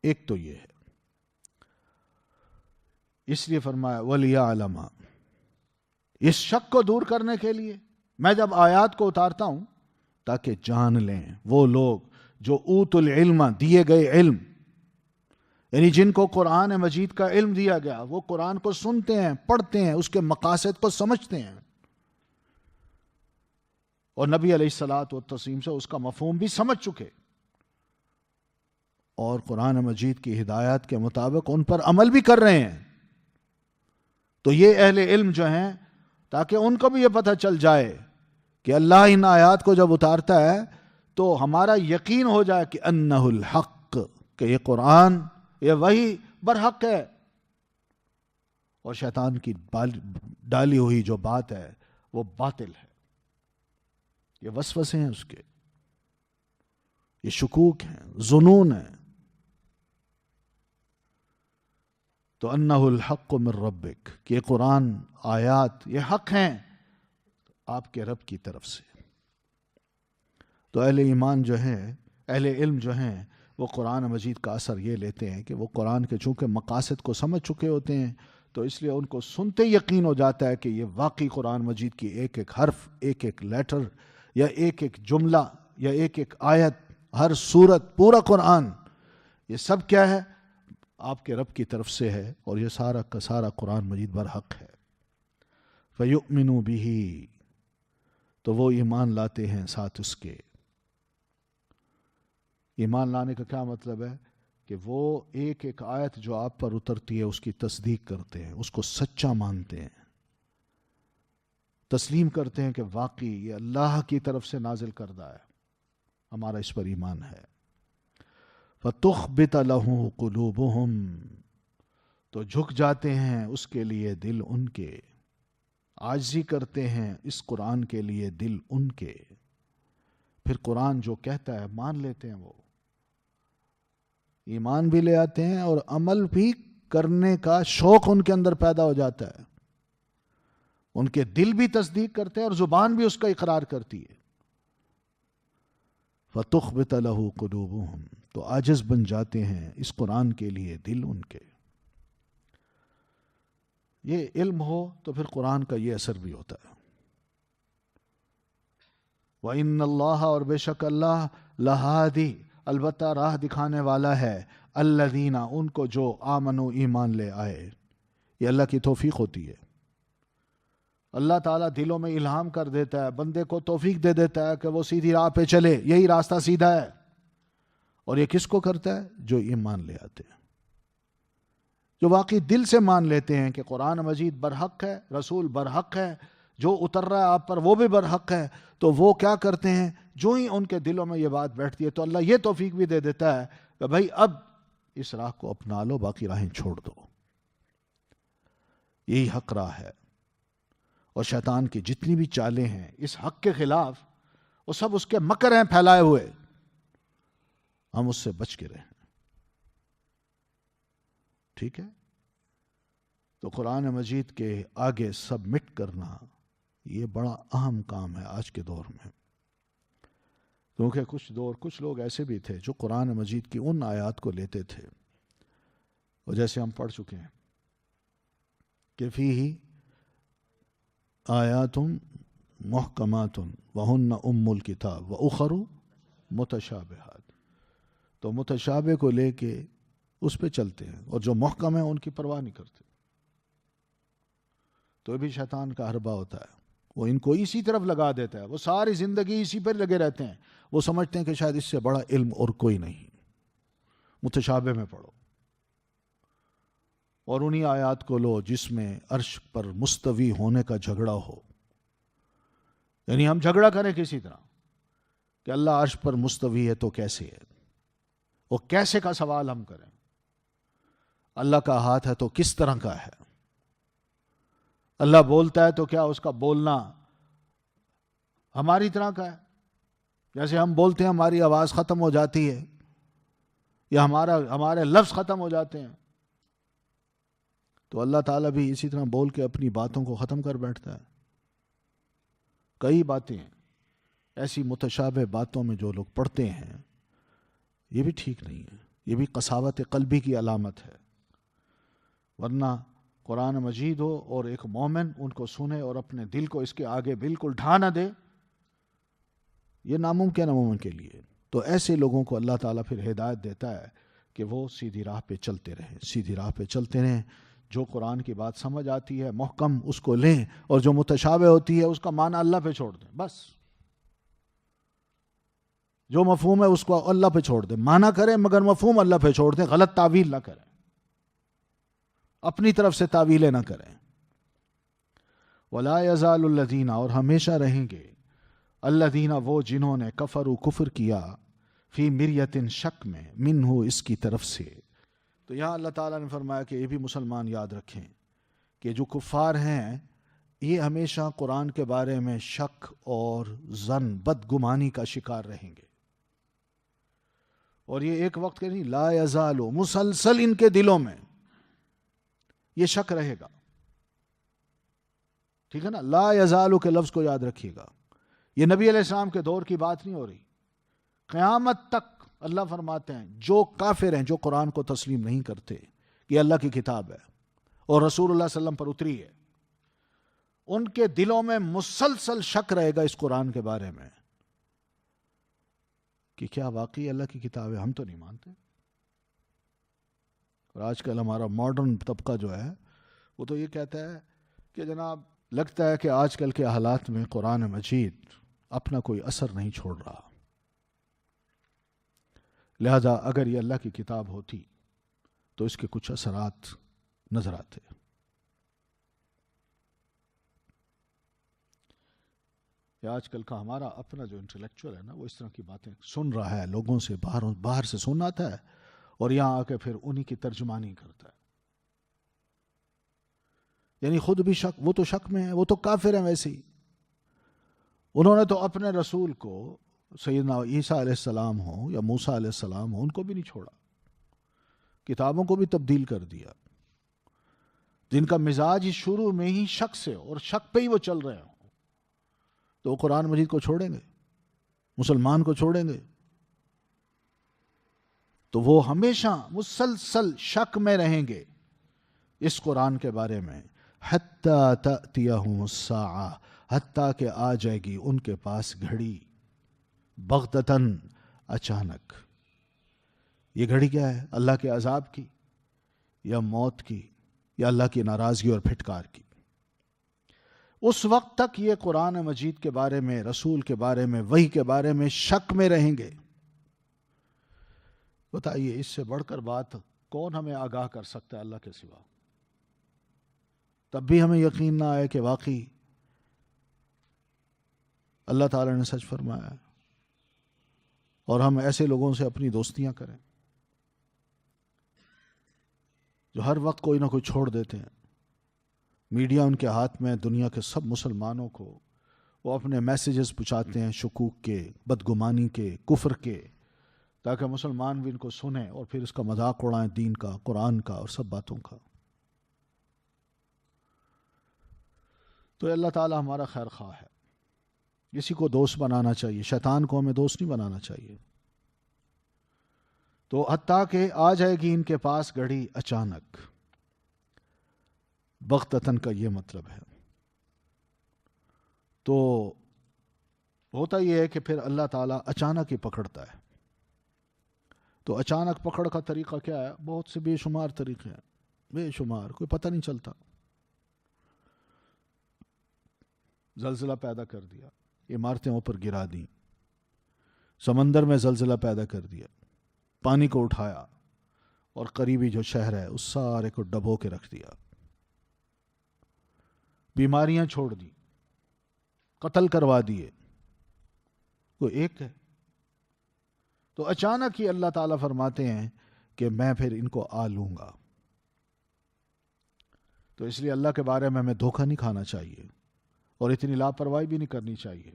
ایک تو یہ ہے، اس لیے فرمایا وَلِيَعْلَمَ، اس شک کو دور کرنے کے لیے میں جب آیات کو اتارتا ہوں تاکہ جان لیں وہ لوگ جو اوتوا العلم، دیے گئے علم، یعنی جن کو قرآن مجید کا علم دیا گیا، وہ قرآن کو سنتے ہیں، پڑھتے ہیں، اس کے مقاصد کو سمجھتے ہیں، اور نبی علیہ الصلاۃ والتسلیم سے اس کا مفہوم بھی سمجھ چکے، اور قرآن مجید کی ہدایات کے مطابق ان پر عمل بھی کر رہے ہیں۔ تو یہ اہل علم جو ہیں، تاکہ ان کو بھی یہ پتہ چل جائے کہ اللہ ان آیات کو جب اتارتا ہے تو ہمارا یقین ہو جائے کہ انہ الحق، کہ یہ قرآن، یہ وحی برحق ہے، اور شیطان کی ڈالی ہوئی جو بات ہے وہ باطل ہے، یہ وسوسے ہیں اس کے، یہ شکوک ہیں، ظنون ہیں۔ تو انہ الحق من ربک، کہ قرآن آیات یہ حق ہیں آپ کے رب کی طرف سے۔ تو اہل ایمان جو ہیں، اہل علم جو ہیں، وہ قرآن مجید کا اثر یہ لیتے ہیں کہ وہ قرآن کے چونکہ مقاصد کو سمجھ چکے ہوتے ہیں، تو اس لیے ان کو سنتے یقین ہو جاتا ہے کہ یہ واقعی قرآن مجید کی ایک ایک حرف، ایک ایک لیٹر، یا ایک ایک جملہ، یا ایک ایک آیت، ہر سورت، پورا قرآن، یہ سب کیا ہے؟ آپ کے رب کی طرف سے ہے، اور یہ سارا کا سارا قرآن مجید برحق ہے۔ فَيُؤْمِنُوا بِهِ، تو وہ ایمان لاتے ہیں ساتھ اس کے۔ ایمان لانے کا کیا مطلب ہے؟ کہ وہ ایک ایک آیت جو آپ پر اترتی ہے اس کی تصدیق کرتے ہیں، اس کو سچا مانتے ہیں، تسلیم کرتے ہیں کہ واقعی یہ اللہ کی طرف سے نازل کردہ ہے، ہمارا اس پر ایمان ہے۔ فَتُخْبِتَ لَهُ قُلُوبُهُمْ، تو جھک جاتے ہیں اس کے لیے دل ان کے، عاجزی کرتے ہیں اس قرآن کے لیے دل ان کے، پھر قرآن جو کہتا ہے مان لیتے ہیں، وہ ایمان بھی لے آتے ہیں اور عمل بھی کرنے کا شوق ان کے اندر پیدا ہو جاتا ہے، ان کے دل بھی تصدیق کرتے ہیں اور زبان بھی اس کا اقرار کرتی ہے۔ فَتُخْبِتَ لَهُ قُلُوبُهُمْ، تو عاجز بن جاتے ہیں اس قرآن کے لیے دل ان کے۔ یہ علم ہو تو پھر قرآن کا یہ اثر بھی ہوتا ہے۔ وَإِنَّ اللَّهَ، اور بے شک اللہ، لَهَادِي، البتہ راہ دکھانے والا ہے، الَّذِينَ، ان کو جو آمنوا، ایمان لے آئے۔ یہ اللہ کی توفیق ہوتی ہے، اللہ تعالیٰ دلوں میں الہام کر دیتا ہے، بندے کو توفیق دے دیتا ہے کہ وہ سیدھی راہ پہ چلے، یہی راستہ سیدھا ہے، اور یہ کس کو کرتا ہے؟ جو ایمان لے آتے ہیں، جو واقعی دل سے مان لیتے ہیں کہ قرآن مجید برحق ہے، رسول برحق ہے، جو اتر رہا ہے آپ پر وہ بھی برحق ہے، تو وہ کیا کرتے ہیں؟ جو ہی ان کے دلوں میں یہ بات بیٹھتی ہے تو اللہ یہ توفیق بھی دے دیتا ہے کہ بھائی اب اس راہ کو اپنا لو، باقی راہیں چھوڑ دو، یہی حق راہ ہے۔ اور شیطان کی جتنی بھی چالیں ہیں اس حق کے خلاف، وہ سب اس کے مکر ہیں پھیلائے ہوئے، ہم اس سے بچ کے رہیں، ٹھیک ہے؟ تو قرآن مجید کے آگے سبمٹ کرنا یہ بڑا اہم کام ہے آج کے دور میں، کیونکہ کچھ لوگ ایسے بھی تھے جو قرآن مجید کی ان آیات کو لیتے تھے، اور جیسے ہم پڑھ چکے ہیں کہ فیہ آیات محکمات وہن ام الکتاب واخر متشابہات. تو متشابہ کو لے کے اس پہ چلتے ہیں، اور جو محکم ہیں ان کی پرواہ نہیں کرتے. تو یہ بھی شیطان کا حربہ ہوتا ہے، وہ ان کو اسی طرف لگا دیتا ہے. وہ ساری زندگی اسی پر لگے رہتے ہیں. وہ سمجھتے ہیں کہ شاید اس سے بڑا علم اور کوئی نہیں. متشابہ میں پڑھو اور انہی آیات کو لو جس میں عرش پر مستوی ہونے کا جھگڑا ہو. یعنی ہم جھگڑا کریں کسی طرح کہ اللہ عرش پر مستوی ہے تو کیسے ہے، وہ کیسے کا سوال ہم کریں. اللہ کا ہاتھ ہے تو کس طرح کا ہے. اللہ بولتا ہے تو کیا اس کا بولنا ہماری طرح کا ہے؟ جیسے ہم بولتے ہیں ہماری آواز ختم ہو جاتی ہے یا ہمارے لفظ ختم ہو جاتے ہیں، تو اللہ تعالیٰ بھی اسی طرح بول کے اپنی باتوں کو ختم کر بیٹھتا ہے. کئی باتیں ایسی متشابہ باتوں میں جو لوگ پڑھتے ہیں، یہ بھی ٹھیک نہیں ہے. یہ بھی قساوت قلبی کی علامت ہے. ورنہ قرآن مجید ہو اور ایک مومن ان کو سنے اور اپنے دل کو اس کے آگے بالکل ڈھا نہ دے، یہ ناممکن ہے مومن کے لیے. تو ایسے لوگوں کو اللہ تعالیٰ پھر ہدایت دیتا ہے کہ وہ سیدھی راہ پہ چلتے رہیں، سیدھی راہ پہ چلتے رہیں. جو قرآن کی بات سمجھ آتی ہے محکم اس کو لیں، اور جو متشابہ ہوتی ہے اس کا معنی اللہ پہ چھوڑ دیں. بس جو مفہوم ہے اس کو اللہ پہ چھوڑ دیں. معنی کریں مگر مفہوم اللہ پہ چھوڑ دیں. غلط تعویل نہ کریں، اپنی طرف سے تعویلیں نہ کریں. وَلَا يَزَالُ الَّذِينَ، اور ہمیشہ رہیں گے الذین، وہ جنہوں نے کفروا، کفر کیا، فی مریۃ، شک میں، منہ، اس کی طرف سے. تو یہاں اللہ تعالیٰ نے فرمایا کہ یہ بھی مسلمان یاد رکھیں کہ جو کفار ہیں یہ ہمیشہ قرآن کے بارے میں شک اور ظن، بدگمانی کا شکار رہیں گے. اور یہ ایک وقت کے نہیں، لا یزال، مسلسل ان کے دلوں میں یہ شک رہے گا. ٹھیک ہے نا؟ لا یزال کے لفظ کو یاد رکھیے گا. یہ نبی علیہ السلام کے دور کی بات نہیں ہو رہی، قیامت تک. اللہ فرماتے ہیں جو کافر ہیں، جو قرآن کو تسلیم نہیں کرتے کہ اللہ کی کتاب ہے اور رسول اللہ صلی اللہ علیہ وسلم پر اتری ہے، ان کے دلوں میں مسلسل شک رہے گا اس قرآن کے بارے میں کہ کیا واقعی اللہ کی کتاب ہے. ہم تو نہیں مانتے. اور آج کل ہمارا ماڈرن طبقہ جو ہے وہ تو یہ کہتا ہے کہ جناب لگتا ہے کہ آج کل کے حالات میں قرآن مجید اپنا کوئی اثر نہیں چھوڑ رہا، لہذا اگر یہ اللہ کی کتاب ہوتی تو اس کے کچھ اثرات نظر آتے. یہ آج کل کا ہمارا اپنا جو انٹلیکچوئل ہے نا، وہ اس طرح کی باتیں سن رہا ہے، لوگوں سے باہر سے سن آتا ہے اور یہاں آ کے پھر انہی کی ترجمانی کرتا ہے. یعنی خود بھی شک، وہ تو شک میں ہے، وہ تو کافر ہیں. ویسے ہی انہوں نے تو اپنے رسول کو، سیدنا عیسیٰ علیہ السلام ہوں یا موسیٰ علیہ السلام ہوں، ان کو بھی نہیں چھوڑا، کتابوں کو بھی تبدیل کر دیا. جن کا مزاج شروع میں ہی شک سے اور شک پہ ہی وہ چل رہے ہوں، تو وہ قرآن مجید کو چھوڑیں گے؟ مسلمان کو چھوڑیں گے؟ تو وہ ہمیشہ مسلسل شک میں رہیں گے اس قرآن کے بارے میں. حتیٰ تأتیہم الساعہ، حتیٰ کہ آ جائے گی ان کے پاس گھڑی، بغتتاً، اچانک. یہ گھڑی کیا ہے؟ اللہ کے عذاب کی یا موت کی یا اللہ کی ناراضگی اور پھٹکار کی. اس وقت تک یہ قرآن مجید کے بارے میں، رسول کے بارے میں، وحی کے بارے میں شک میں رہیں گے. بتائیے اس سے بڑھ کر بات کون ہمیں آگاہ کر سکتا ہے اللہ کے سوا؟ تب بھی ہمیں یقین نہ آئے کہ واقعی اللہ تعالیٰ نے سچ فرمایا ہے، اور ہم ایسے لوگوں سے اپنی دوستیاں کریں جو ہر وقت کوئی نہ کوئی چھوڑ دیتے ہیں. میڈیا ان کے ہاتھ میں، دنیا کے سب مسلمانوں کو وہ اپنے میسیجز پہنچاتے ہیں شکوک کے، بدگمانی کے، کفر کے، تاکہ مسلمان بھی ان کو سنیں اور پھر اس کا مذاق اڑائیں، دین کا، قرآن کا اور سب باتوں کا. تو اللہ تعالی ہمارا خیر خواہ ہے. کسی کو دوست بنانا چاہیے، شیطان کو ہمیں دوست نہیں بنانا چاہیے. تو حتیٰ کہ آ جائے گی ان کے پاس گھڑی اچانک. بغتتاً کا یہ مطلب ہے. تو ہوتا یہ ہے کہ پھر اللہ تعالیٰ اچانک ہی پکڑتا ہے. تو اچانک پکڑ کا طریقہ کیا ہے؟ بہت سے بے شمار طریقے ہیں، بے شمار، کوئی پتہ نہیں چلتا. زلزلہ پیدا کر دیا، عمارتیں اوپر گرا دیں، سمندر میں زلزلہ پیدا کر دیا، پانی کو اٹھایا اور قریبی جو شہر ہے اس سارے کو ڈبو کے رکھ دیا، بیماریاں چھوڑ دی، قتل کروا دیے. کوئی ایک ہے. تو اچانک ہی اللہ تعالیٰ فرماتے ہیں کہ میں پھر ان کو آ لوں گا. تو اس لیے اللہ کے بارے میں ہمیں دھوکہ نہیں کھانا چاہیے اور اتنی لاپرواہی بھی نہیں کرنی چاہیے،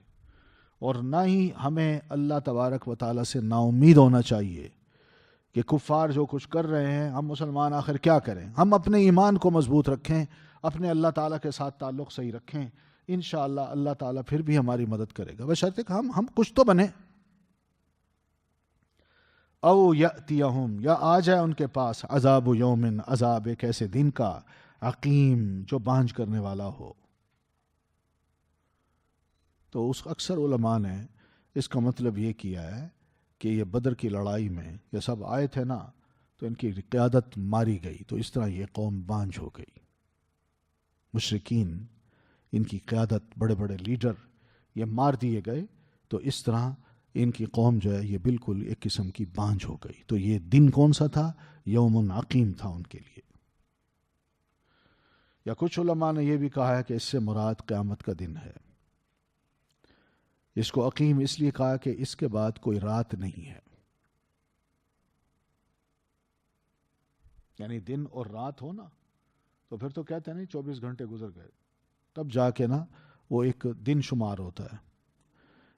اور نہ ہی ہمیں اللہ تبارک و تعالیٰ سے نا امید ہونا چاہیے کہ کفار جو کچھ کر رہے ہیں ہم مسلمان آخر کیا کریں. ہم اپنے ایمان کو مضبوط رکھیں، اپنے اللہ تعالیٰ کے ساتھ تعلق صحیح رکھیں، انشاءاللہ اللہ تعالیٰ پھر بھی ہماری مدد کرے گا، بشرطے کہ ہم کچھ تو بنیں. او یأتیہم، یا آ جائے ان کے پاس، عذاب یومن، عذاب ایک ایسے دن کا، عقیم، جو بانجھ کرنے والا ہو. تو اس اکثر علماء نے اس کا مطلب یہ کیا ہے کہ یہ بدر کی لڑائی میں یہ سب آئے تھے نا، تو ان کی قیادت ماری گئی، تو اس طرح یہ قوم بانجھ ہو گئی. مشرکین، ان کی قیادت، بڑے بڑے لیڈر یہ مار دیے گئے، تو اس طرح ان کی قوم جو ہے یہ بالکل ایک قسم کی بانجھ ہو گئی. تو یہ دن کون سا تھا؟ یوم عقیم تھا ان کے لیے. یا کچھ علماء نے یہ بھی کہا ہے کہ اس سے مراد قیامت کا دن ہے. اس کو عقیم اس لیے کہا کہ اس کے بعد کوئی رات نہیں ہے، یعنی دن اور رات ہو نا تو پھر تو کہتے ہیں نہیں 24 گھنٹے گزر گئے، تب جا کے نا وہ ایک دن شمار ہوتا ہے.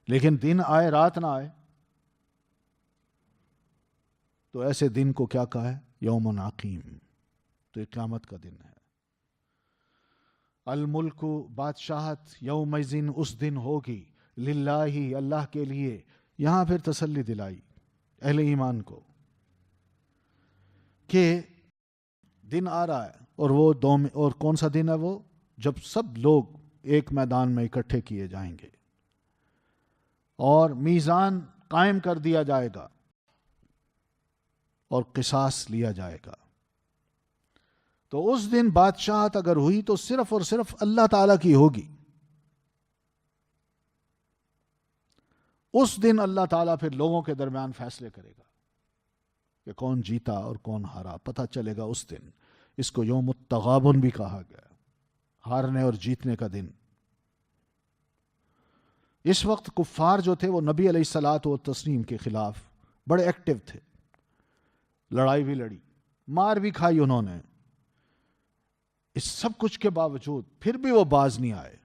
لیکن دن آئے رات نہ آئے تو ایسے دن کو کیا کہا ہے؟ یوم عقیم. تو یہ قیامت کا دن ہے. الملک، بادشاہت، یومئذ، اس دن ہوگی، للہ، اللہ کے لیے. یہاں پھر تسلی دلائی اہل ایمان کو کہ دن آ رہا ہے، اور وہ اور کون سا دن ہے وہ؟ جب سب لوگ ایک میدان میں اکٹھے کیے جائیں گے اور میزان قائم کر دیا جائے گا اور قصاص لیا جائے گا. تو اس دن بادشاہت اگر ہوئی تو صرف اور صرف اللہ تعالیٰ کی ہوگی. اس دن اللہ تعالیٰ پھر لوگوں کے درمیان فیصلے کرے گا کہ کون جیتا اور کون ہارا، پتہ چلے گا اس دن. اس کو یوم التغابن بھی کہا گیا، ہارنے اور جیتنے کا دن. اس وقت کفار جو تھے وہ نبی علیہ الصلاۃ والتسلیم کے خلاف بڑے ایکٹیو تھے، لڑائی بھی لڑی، مار بھی کھائی انہوں نے. اس سب کچھ کے باوجود پھر بھی وہ باز نہیں آئے.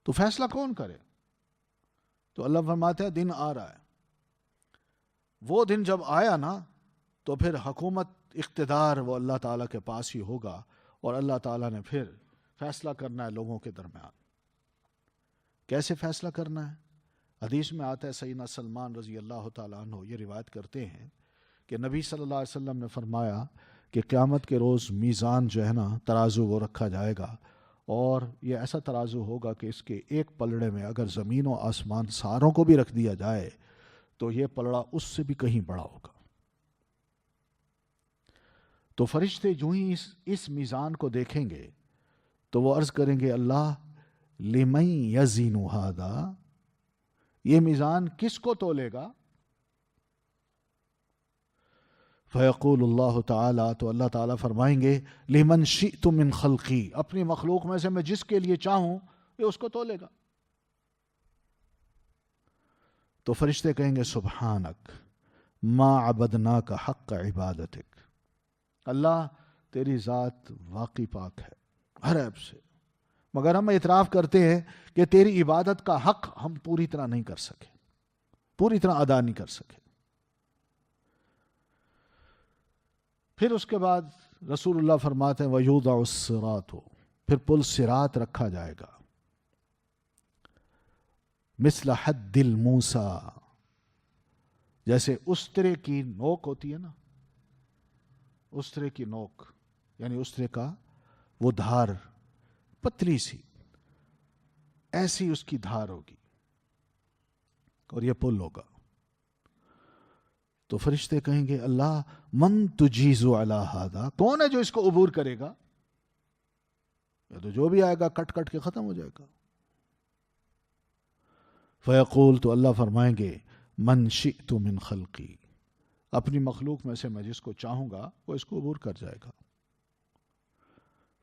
تو فیصلہ کون کرے؟ تو اللہ فرماتا ہے دن آ رہا ہے. وہ دن جب آیا نا تو پھر حکومت، اقتدار وہ اللہ تعالیٰ کے پاس ہی ہوگا، اور اللہ تعالیٰ نے پھر فیصلہ کرنا ہے لوگوں کے درمیان. کیسے فیصلہ کرنا ہے؟ حدیث میں آتا ہے، سیدنا سلمان رضی اللہ تعالیٰ عنہ یہ روایت کرتے ہیں کہ نبی صلی اللہ علیہ وسلم نے فرمایا کہ قیامت کے روز میزان جو ہے نا، ترازو وہ رکھا جائے گا، اور یہ ایسا ترازو ہوگا کہ اس کے ایک پلڑے میں اگر زمین و آسمان ساروں کو بھی رکھ دیا جائے تو یہ پلڑا اس سے بھی کہیں بڑا ہوگا. تو فرشتے جو ہی اس میزان کو دیکھیں گے تو وہ عرض کریں گے، اللہ لمن یزین ھذا، یہ میزان کس کو تولے گا؟ فیقول اللہ تعالی، تو اللہ تعالیٰ فرمائیں گے، لمن شئت من خلقی، اپنی مخلوق میں سے میں جس کے لیے چاہوں یہ اس کو تولے گا. تو فرشتے کہیں گے، سبحانک ما عبدناک حق عبادتک، اللہ تیری ذات واقعی پاک ہے ہر عیب سے، مگر ہم اعتراف کرتے ہیں کہ تیری عبادت کا حق ہم پوری طرح نہیں کر سکے، پوری طرح ادا نہیں کر سکے. پھر اس کے بعد رسول اللہ فرماتے ہیں وَيُوضَعُ الصِّرَاطُ، پھر پل صراط رکھا جائے گا، مثل حد الموسیٰ، جیسے استرے کی نوک ہوتی ہے نا، استرے کی نوک یعنی استرے کا وہ دھار پتلی سی، ایسی اس کی دھار ہوگی اور یہ پل ہوگا. تو فرشتے کہیں گے اللہ من تجیز علی ھذا، کون ہے جو اس کو عبور کرے گا؟ یا تو جو بھی آئے گا کٹ کٹ کے ختم ہو جائے گا. فیقول، تو اللہ فرمائیں گے من شئت من خلقی، اپنی مخلوق میں سے میں جس کو چاہوں گا وہ اس کو عبور کر جائے گا.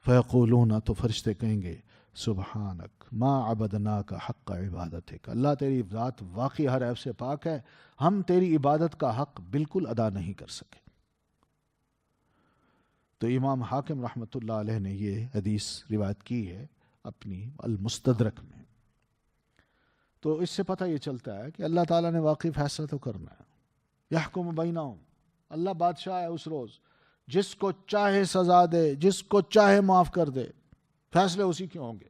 فیقولون، تو فرشتے کہیں گے سبحانک ما عبدناک حق عبادتک، اللہ تیری ذات واقعی ہر عیب سے پاک ہے، ہم تیری عبادت کا حق بالکل ادا نہیں کر سکے. تو امام حاکم رحمۃ اللہ علیہ نے یہ حدیث روایت کی ہے اپنی المستدرک میں. تو اس سے پتہ یہ چلتا ہے کہ اللہ تعالیٰ نے واقعی فیصلہ تو کرنا ہے. یحکم بینہم، اللہ بادشاہ ہے اس روز، جس کو چاہے سزا دے، جس کو چاہے معاف کر دے، فیصلے اسی کے ہوں گے.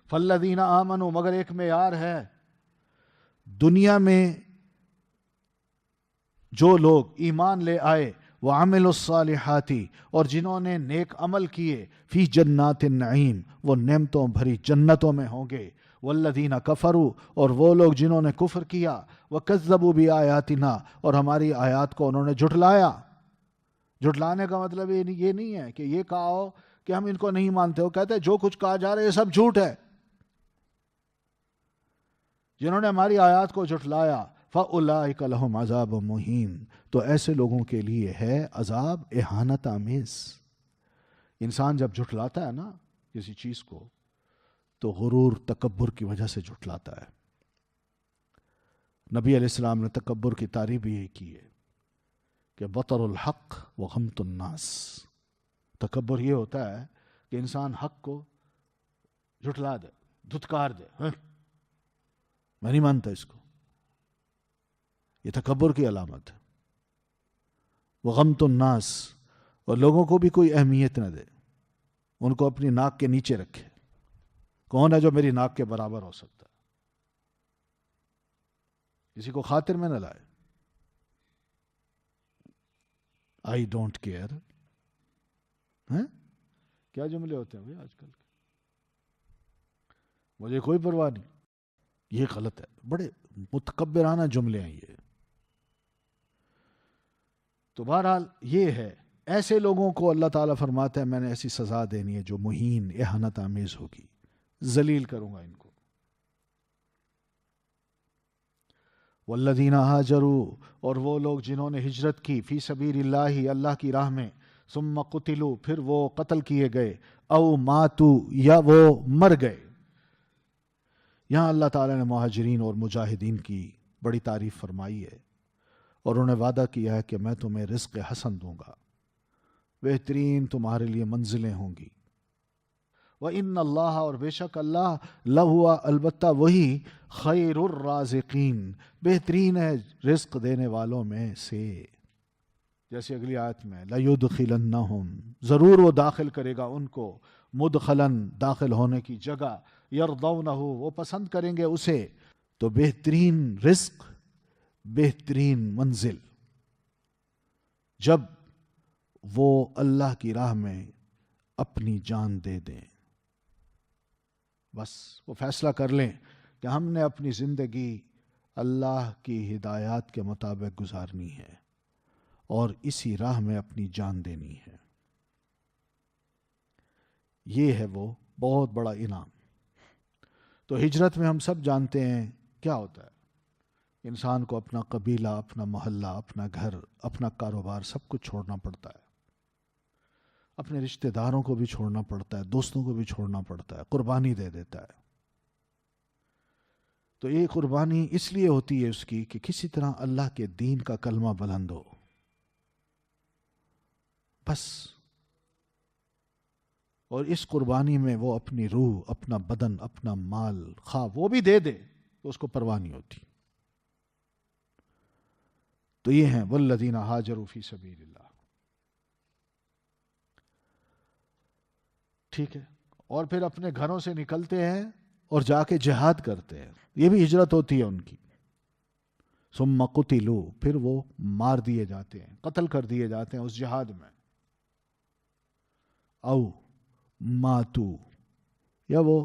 فالذین آمنوا، مگر ایک معیار ہے، دنیا میں جو لوگ ایمان لے آئے، وعملوا الصالحات، اور جنہوں نے نیک عمل کیے، فی جنات النعیم، وہ نعمتوں بھری جنتوں میں ہوں گے. والذین کفروا، اور وہ لوگ جنہوں نے کفر کیا، وکذبوا بآیاتنا، اور ہماری آیات کو انہوں نے جھٹلایا. جھٹلانے کا مطلب یہ نہیں ہے کہ یہ کہا ہو کہ ہم ان کو نہیں مانتے ہو، کہتے ہیں جو کچھ کہا جا رہا ہے یہ سب جھوٹ ہے. جنہوں نے ہماری آیات کو جھٹلایا، فَأُولَٰئِكَ لَهُمْ عَذَابٌ مُّهِینٌ، تو ایسے لوگوں کے لیے ہے عذاب اہانت آمیز. انسان جب جھٹلاتا ہے نا کسی چیز کو تو غرور تکبر کی وجہ سے جھٹلاتا ہے. نبی علیہ السلام نے تکبر کی تعریف بھی یہی کی ہے کہ بطر الحق وغمط الناس. تکبر یہ ہوتا ہے کہ انسان حق کو جھٹلا دے، دھتکار دے، میں نہیں مانتا اس کو، یہ تکبر کی علامت ہے. وغمط الناس، اور لوگوں کو بھی کوئی اہمیت نہ دے، ان کو اپنی ناک کے نیچے رکھے. کون ہے جو میری ناک کے برابر ہو سکتا ہے؟ کسی کو خاطر میں نہ لائے. آئی ڈونٹ کیئر، کیا جملے ہوتے ہیں بھائی آج کل کے، مجھے کوئی پرواہ نہیں. یہ غلط ہے، بڑے متکبرانہ جملے ہیں یہ. تو بہرحال یہ ہے، ایسے لوگوں کو اللہ تعالیٰ فرماتا ہے میں نے ایسی سزا دینی ہے جو مہین اہانت آمیز ہوگی، ذلیل کروں گا ان کو. والذین ہاجروا، اور وہ لوگ جنہوں نے ہجرت کی، فی سبیل اللہ، اللہ کی راہ میں، ثم قتلوا، پھر وہ قتل کیے گئے، او ماتوا، یا وہ مر گئے. یہاں اللہ تعالیٰ نے مہاجرین اور مجاہدین کی بڑی تعریف فرمائی ہے اور انہوں نے وعدہ کیا ہے کہ میں تمہیں رزق حسن دوں گا، بہترین تمہارے لیے منزلیں ہوں گی. وَإِنَّ اللَّهَ، اور بے شک اللہ، لَهُوَ، البتہ وہی، خیر الرازقین، بہترین ہے رزق دینے والوں میں سے. جیسے اگلی آیت میں لَيُدْخِلَنَّهُمْ، ضرور وہ داخل کرے گا ان کو، مدخلاً، داخل ہونے کی جگہ، یرضونہ، وہ پسند کریں گے اسے. تو بہترین رزق، بہترین منزل، جب وہ اللہ کی راہ میں اپنی جان دے دیں. بس وہ فیصلہ کر لیں کہ ہم نے اپنی زندگی اللہ کی ہدایات کے مطابق گزارنی ہے اور اسی راہ میں اپنی جان دینی ہے. یہ ہے وہ بہت بڑا انعام. تو ہجرت میں ہم سب جانتے ہیں کیا ہوتا ہے، انسان کو اپنا قبیلہ، اپنا محلہ، اپنا گھر، اپنا کاروبار سب کچھ چھوڑنا پڑتا ہے. اپنے رشتہ داروں کو بھی چھوڑنا پڑتا ہے، دوستوں کو بھی چھوڑنا پڑتا ہے، قربانی دے دیتا ہے. تو یہ قربانی اس لیے ہوتی ہے اس کی کہ کسی طرح اللہ کے دین کا کلمہ بلند ہو، بس. اور اس قربانی میں وہ اپنی روح، اپنا بدن، اپنا مال خواہ وہ بھی دے دے تو اس کو پرواہ نہیں ہوتی. تو یہ ہیں والذین ہاجروا فی سبیل اللہ. ٹھیک ہے، اور پھر اپنے گھروں سے نکلتے ہیں اور جا کے جہاد کرتے ہیں، یہ بھی ہجرت ہوتی ہے ان کی. ثم قتلوا، پھر وہ مار دیے جاتے ہیں، قتل کر دیے جاتے ہیں اس جہاد میں. او ماتو، یا وہ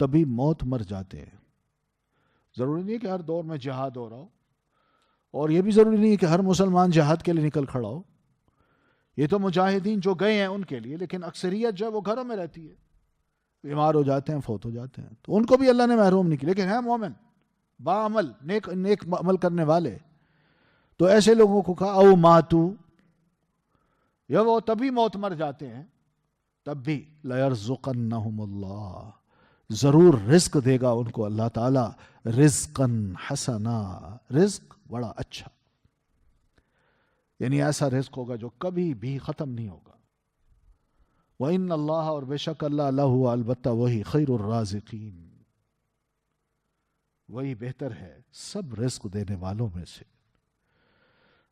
تبھی موت مر جاتے ہیں. ضروری نہیں ہے کہ ہر دور میں جہاد ہو رہا ہو، اور یہ بھی ضروری نہیں ہے کہ ہر مسلمان جہاد کے لیے نکل کھڑا ہو. یہ تو مجاہدین جو گئے ہیں ان کے لیے، لیکن اکثریت جو ہے وہ گھروں میں رہتی ہے، بیمار ہو جاتے ہیں، فوت ہو جاتے ہیں، تو ان کو بھی اللہ نے محروم نہیں کیا، لیکن ہے مومن باعمل نیک عمل کرنے والے. تو ایسے لوگوں کو کہا او ماتو، یا وہ تبھی موت مر جاتے ہیں، تب بھی لَيَرْزُقَنَّهُمُ اللَّهُ، ضرور رزق دے گا ان کو اللہ تعالی، رزقاً حسنا، رزق بڑا اچھا، یعنی ایسا رزق ہوگا جو کبھی بھی ختم نہیں ہوگا. وَإِنَّ اللَّهَ، اور بے شک اللہ، لَهُ، البتہ وہی، خیر الرازقین، وہی بہتر ہے سب رزق دینے والوں میں سے.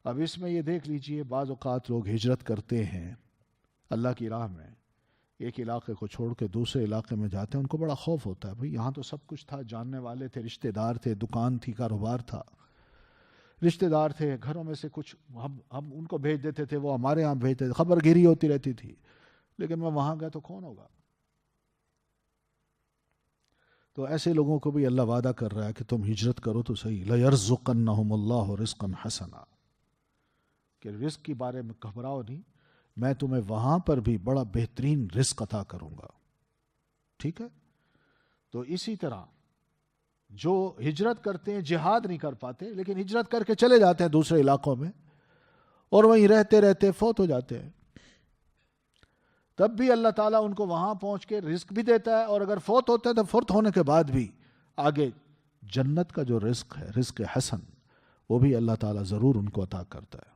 اب اس میں یہ دیکھ لیجئے، بعض اوقات لوگ ہجرت کرتے ہیں اللہ کی راہ میں، ایک علاقے کو چھوڑ کے دوسرے علاقے میں جاتے ہیں، ان کو بڑا خوف ہوتا ہے، بھئی یہاں تو سب کچھ تھا، جاننے والے تھے، رشتہ دار تھے، دکان تھی، کاروبار تھا، رشتہ دار تھے، گھروں میں سے کچھ ہم ان کو بھیج دیتے تھے، وہ ہمارے ہاں بھیجتے تھے، خبر گیری ہوتی رہتی تھی، لیکن میں وہاں گیا تو کون ہوگا؟ تو ایسے لوگوں کو بھی اللہ وعدہ کر رہا ہے کہ تم ہجرت کرو تو صحیح، لَيَرْزُقَنَّهُمُ اللَّهُ رِزْقًا حَسَنًا، کہ رزق کے بارے میں گھبراؤ نہیں، میں تمہیں وہاں پر بھی بڑا بہترین رزق عطا کروں گا. ٹھیک ہے؟ تو اسی طرح جو ہجرت کرتے ہیں، جہاد نہیں کر پاتے، لیکن ہجرت کر کے چلے جاتے ہیں دوسرے علاقوں میں، اور وہیں رہتے رہتے فوت ہو جاتے ہیں، تب بھی اللہ تعالیٰ ان کو وہاں پہنچ کے رزق بھی دیتا ہے، اور اگر فوت ہوتے ہیں تو فوت ہونے کے بعد بھی آگے جنت کا جو رزق ہے، رزق حسن، وہ بھی اللہ تعالیٰ ضرور ان کو عطا کرتا ہے.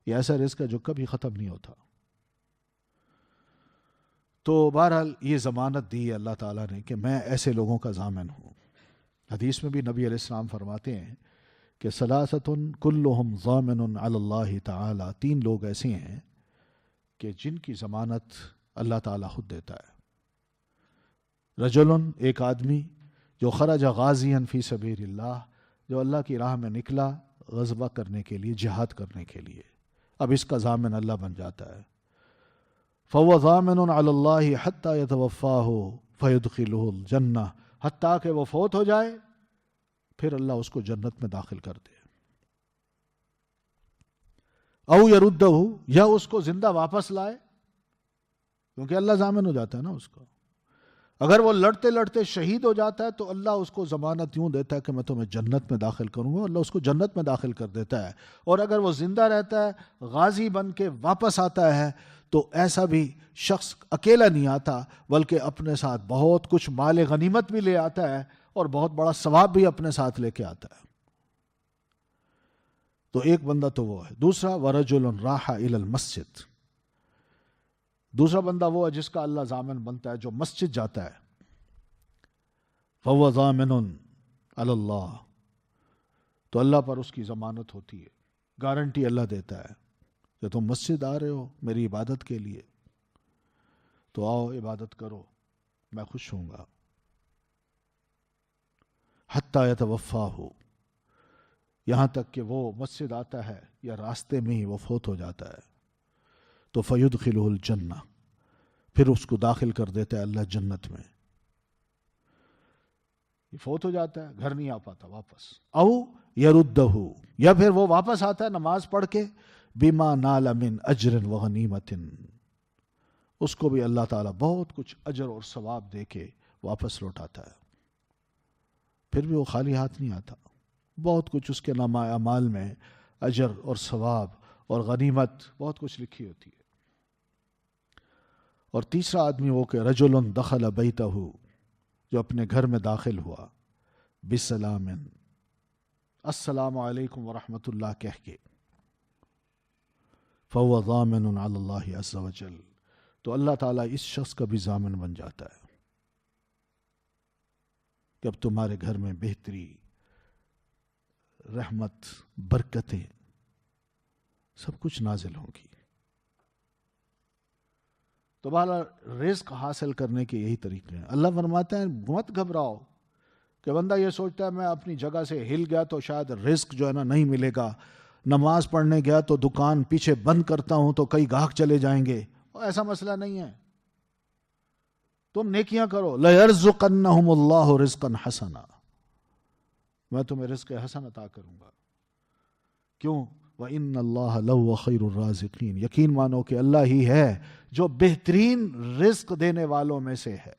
یہ ایسا رزق ہے جو کبھی ختم نہیں ہوتا. تو بہرحال یہ ضمانت دی ہے اللہ تعالیٰ نے کہ میں ایسے لوگوں کا ضامن ہوں. حدیث میں بھی نبی علیہ السلام فرماتے ہیں کہ ثلاثۃ کلہم ضامن علی اللہ تعالی، 3 لوگ ایسے ہیں کہ جن کی ضمانت اللہ تعالیٰ خود دیتا ہے. رجل، ایک آدمی، جو خرج غازیا فی سبیل اللہ، جو اللہ کی راہ میں نکلا غزوہ کرنے کے لیے، جہاد کرنے کے لیے، اب اس کا ضامن اللہ بن جاتا ہے. فَهُوَ ضَامِنٌ عَلَى اللَّهِ حَتَّى يَتَوَفَّاهُ فَيُدْخِلُهُ الْجَنَّةَ، حتیٰ کہ وہ فوت ہو جائے پھر اللہ اس کو جنت میں داخل کر دے. او يَرُدَّهُ، یا اس کو زندہ واپس لائے، کیونکہ اللہ ضامن ہو جاتا ہے نا اس کا. اگر وہ لڑتے لڑتے شہید ہو جاتا ہے تو اللہ اس کو ضمانت یوں دیتا ہے کہ میں تمہیں جنت میں داخل کروں گا، اللہ اس کو جنت میں داخل کر دیتا ہے. اور اگر وہ زندہ رہتا ہے، غازی بن کے واپس آتا ہے، تو ایسا بھی شخص اکیلا نہیں آتا، بلکہ اپنے ساتھ بہت کچھ مال غنیمت بھی لے آتا ہے، اور بہت بڑا ثواب بھی اپنے ساتھ لے کے آتا ہے. تو ایک بندہ تو وہ ہے. دوسرا وَرَجُلٌ رَاحَ إِلَى الْمَسْجِدِ، دوسرا بندہ وہ ہے جس کا اللہ ضامن بنتا ہے، جو مسجد جاتا ہے. فَهُوَ ضَامِنٌ عَلَى اللَّهِ، تو اللہ پر اس کی ضمانت ہوتی ہے، گارنٹی اللہ دیتا ہے کہ تم مسجد آ رہے ہو میری عبادت کے لیے، تو آؤ عبادت کرو، میں خوش ہوں گا. حَتَّى يَتَوَفَّاهُ، یہاں تک کہ وہ مسجد آتا ہے یا راستے میں ہی وہ فوت ہو جاتا ہے، تو فَيُدْخِلُهُ الْجَنَّةَ، پھر اس کو داخل کر دیتا ہے اللہ جنت میں. یہ فوت ہو جاتا ہے، گھر نہیں آ پاتا واپس. او يَرُدَّهُ، یا پھر وہ واپس آتا ہے نماز پڑھ کے، بِمَا نَالَ مِنْ أَجْرٍ وَغَنِیمَةٍ، اس کو بھی اللہ تعالیٰ بہت کچھ اجر اور ثواب دے کے واپس لوٹاتا ہے. پھر بھی وہ خالی ہاتھ نہیں آتا، بہت کچھ اس کے نامہ اعمال میں اجر اور ثواب اور غنیمت بہت کچھ لکھی ہوتی ہے. اور تیسرا آدمی وہ کہ رجل دخل بیتہ، جو اپنے گھر میں داخل ہوا، بسلام، السلام علیکم ورحمۃ اللہ کہہ کے، فَهُوَ ضَامِنٌ عَلَى اللَّهِ عَزَّ وَجَلَّ، تو اللہ تعالیٰ اس شخص کا بھی ضامن بن جاتا ہے کہ اب تمہارے گھر میں بہتری، رحمت، برکتیں سب کچھ نازل ہوں گی. تو بہرحال رزق حاصل کرنے کے یہی طریقے ہیں. اللہ فرماتے ہیں مت گھبراؤ کہ بندہ یہ سوچتا ہے میں اپنی جگہ سے ہل گیا تو شاید رزق جو ہے نا نہیں ملے گا، نماز پڑھنے گیا تو دکان پیچھے بند کرتا ہوں تو کئی گاہک چلے جائیں گے. ایسا مسئلہ نہیں ہے. تم نیکیاں کرو. لَيَرْزُقَنَّهُمُ اللَّهُ رِزْقًا حَسَنًا, میں تمہیں رزق حسن عطا کروں گا. کیوں؟ وَإِنَّ اللَّهَ لَهُوَ خَيْرُ الرَّازِقِينَ, یقین مانو کہ اللہ ہی ہے جو بہترین رزق دینے والوں میں سے ہے.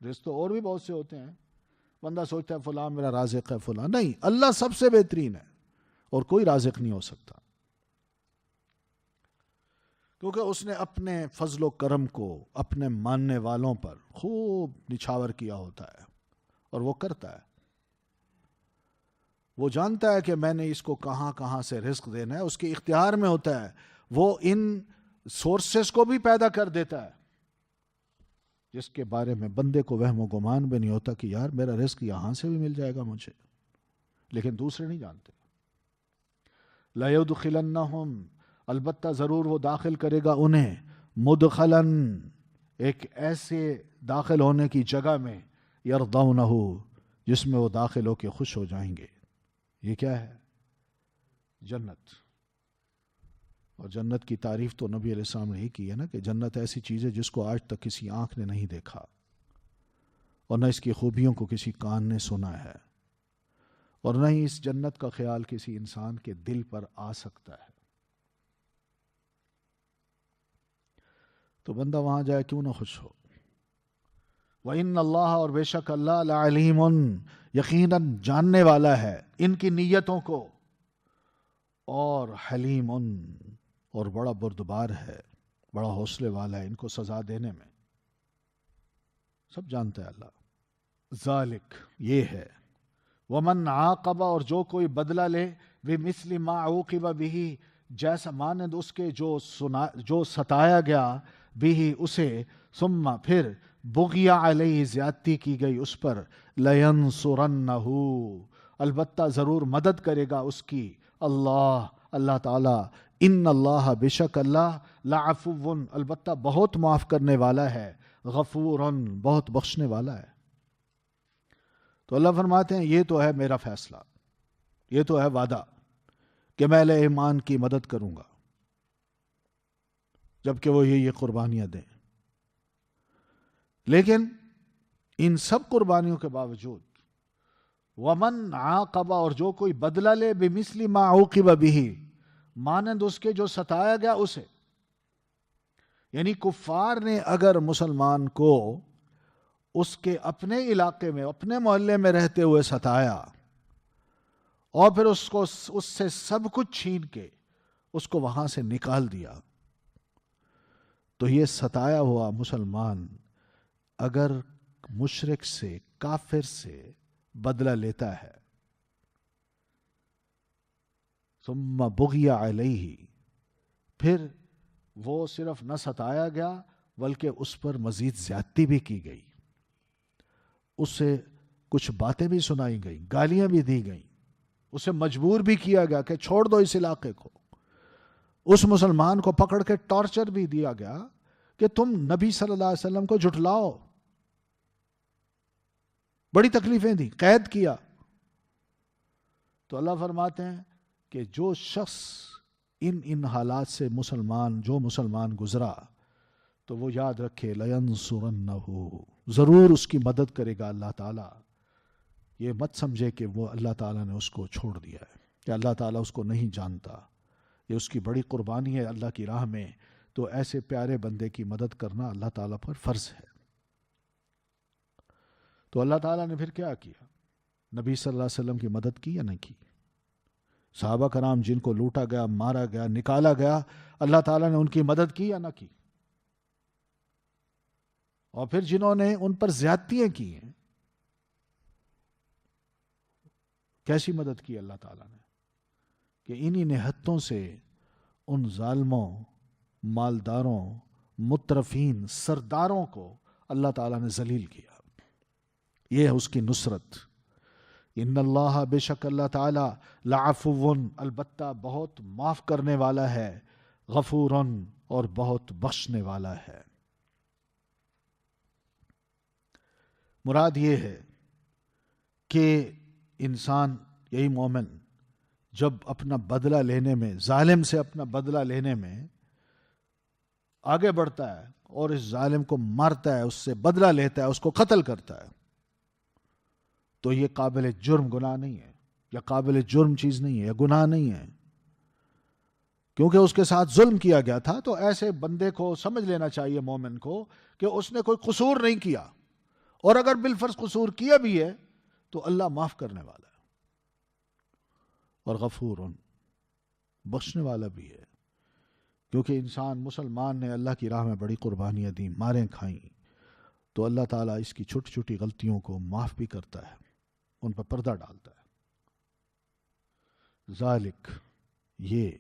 رزق تو اور بھی بہت سے ہوتے ہیں, بندہ سوچتا ہے فلاں میرا رازق ہے, فلاں نہیں, اللہ سب سے بہترین ہے اور کوئی رازق نہیں ہو سکتا, کیونکہ اس نے اپنے فضل و کرم کو اپنے ماننے والوں پر خوب نچھاور کیا ہوتا ہے, اور وہ کرتا ہے. وہ جانتا ہے کہ میں نے اس کو کہاں کہاں سے رزق دینا ہے, اس کے اختیار میں ہوتا ہے. وہ ان سورسز کو بھی پیدا کر دیتا ہے جس کے بارے میں بندے کو وہم و گمان بھی نہیں ہوتا کہ یار میرا رزق یہاں سے بھی مل جائے گا مجھے, لیکن دوسرے نہیں جانتے. لَيُدْخِلَنَّهُمْ, البتہ ضرور وہ داخل کرے گا انہیں, مدخلاً, ایک ایسے داخل ہونے کی جگہ میں, یرضونہ, جس میں وہ داخل ہو کے خوش ہو جائیں گے. یہ کیا ہے؟ جنت. اور جنت کی تعریف تو نبی علیہ السلام نے ہی کی ہے نا, کہ جنت ایسی چیز ہے جس کو آج تک کسی آنکھ نے نہیں دیکھا, اور نہ اس کی خوبیوں کو کسی کان نے سنا ہے, اور نہ ہی اس جنت کا خیال کسی انسان کے دل پر آ سکتا ہے. تو بندہ وہاں جائے کیوں نہ خوش ہو. وَإِنَّ اللَّهَ, اور بے شک اللہ, لَعَلِيمٌ, یقیناً جاننے والا ہے ان کی نیتوں کو, اور حلیم, اور بڑا بردبار ہے, بڑا حوصلے والا ہے ان کو سزا دینے میں. سب جانتا ہے اللہ. ذالک, یہ ہے. ومن عاقب, اور جو کوئی بدلہ لے, بمثل ما عوقب به, جیسا مانند اس کے جو ستایا گیا, بھی اسے, ثم پھر, بغی علیہ, زیادتی کی گئی اس پر, لینصرنہ, البتہ ضرور مدد کرے گا اس کی اللہ تعالی. ان اللہ, بے شک اللہ, لعفو, البتہ بہت معاف کرنے والا ہے, غفور, بہت بخشنے والا ہے. تو اللہ فرماتے ہیں یہ تو ہے میرا فیصلہ, یہ تو ہے وعدہ کہ میں اہل ایمان کی مدد کروں گا جبکہ وہ یہ قربانیاں دیں. لیکن ان سب قربانیوں کے باوجود, ومن عاقب, اور جو کوئی بدلہ لے, بمثل ما عوقب به, مانند اس کے جو ستایا گیا اسے. یعنی کفار نے اگر مسلمان کو اس کے اپنے علاقے میں, اپنے محلے میں رہتے ہوئے ستایا, اور پھر اس سے سب کچھ چھین کے اس کو وہاں سے نکال دیا, تو یہ ستایا ہوا مسلمان اگر مشرک سے, کافر سے بدلہ لیتا ہے, ثم بغی علیہ, پھر وہ صرف نہ ستایا گیا بلکہ اس پر مزید زیادتی بھی کی گئی, اسے کچھ باتیں بھی سنائی گئیں, گالیاں بھی دی گئیں, اسے مجبور بھی کیا گیا کہ چھوڑ دو اس علاقے کو. اس مسلمان کو پکڑ کے ٹارچر بھی دیا گیا کہ تم نبی صلی اللہ علیہ وسلم کو جھٹلاؤ, بڑی تکلیفیں دی, قید کیا. تو اللہ فرماتے ہیں کہ جو شخص ان حالات سے مسلمان گزرا, تو وہ یاد رکھے, لینصرنہ, ضرور اس کی مدد کرے گا اللہ تعالیٰ. یہ مت سمجھے کہ وہ اللہ تعالیٰ نے اس کو چھوڑ دیا ہے, کہ اللہ تعالیٰ اس کو نہیں جانتا. یہ اس کی بڑی قربانی ہے اللہ کی راہ میں, تو ایسے پیارے بندے کی مدد کرنا اللہ تعالیٰ پر فرض ہے. تو اللہ تعالیٰ نے پھر کیا کیا؟ نبی صلی اللہ علیہ وسلم کی مدد کی یا نہیں کی؟ صحابہ کرام جن کو لوٹا گیا, مارا گیا, نکالا گیا, اللہ تعالیٰ نے ان کی مدد کی یا نہ کی؟ اور پھر جنہوں نے ان پر زیادتیاں کی ہیں, کیسی مدد کی اللہ تعالیٰ نے؟ کہ انہی نہتوں سے ان ظالموں, مالداروں, مترفین, سرداروں کو اللہ تعالیٰ نے ذلیل کیا. یہ ہے اس کی نصرت. ان اللہ, بے شک اللہ تعالیٰ, لعفو, البتہ بہت معاف کرنے والا ہے, غفور, اور بہت بخشنے والا ہے. مراد یہ ہے کہ انسان, یہی مومن, جب اپنا بدلہ لینے میں, ظالم سے اپنا بدلہ لینے میں آگے بڑھتا ہے اور اس ظالم کو مارتا ہے، اس سے بدلہ لیتا ہے، اس کو قتل کرتا ہے، تو یہ قابل جرم گناہ نہیں ہے، یا قابل جرم چیز نہیں ہے، یا گناہ نہیں ہے، کیونکہ اس کے ساتھ ظلم کیا گیا تھا. تو ایسے بندے کو سمجھ لینا چاہیے، مومن کو، کہ اس نے کوئی قصور نہیں کیا، اور اگر بالفرض قصور کیا بھی ہے تو اللہ معاف کرنے والا ہے اور غفور، بخشنے والا بھی ہے. کیونکہ انسان مسلمان نے اللہ کی راہ میں بڑی قربانیاں دیں، ماریں کھائیں، تو اللہ تعالیٰ اس کی چھوٹی چھوٹی غلطیوں کو معاف بھی کرتا ہے، ان پر پردہ ڈالتا ہے. ذالک، یہ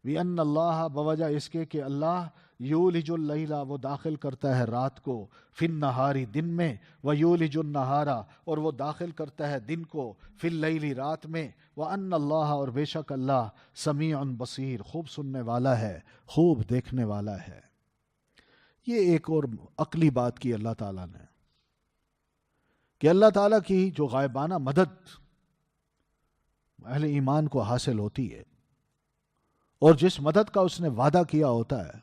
وَأَنَّ اللَّهَ، بوجہ اس کے کہ اللہ یولج اللیل، وہ داخل کرتا ہے رات کو، فی النہاری، دن میں، ویولج النہار، اور وہ داخل کرتا ہے دن کو، فی اللیل، رات میں، وَأَنَّ اللَّهَ، اور بے شک اللہ، سمیع بصیر، خوب سننے والا ہے، خوب دیکھنے والا ہے. یہ ایک اور عقلی بات کی اللہ تعالیٰ نے، کہ اللہ تعالیٰ کی جو غائبانہ مدد اہل ایمان کو حاصل ہوتی ہے، اور جس مدد کا اس نے وعدہ کیا ہوتا ہے،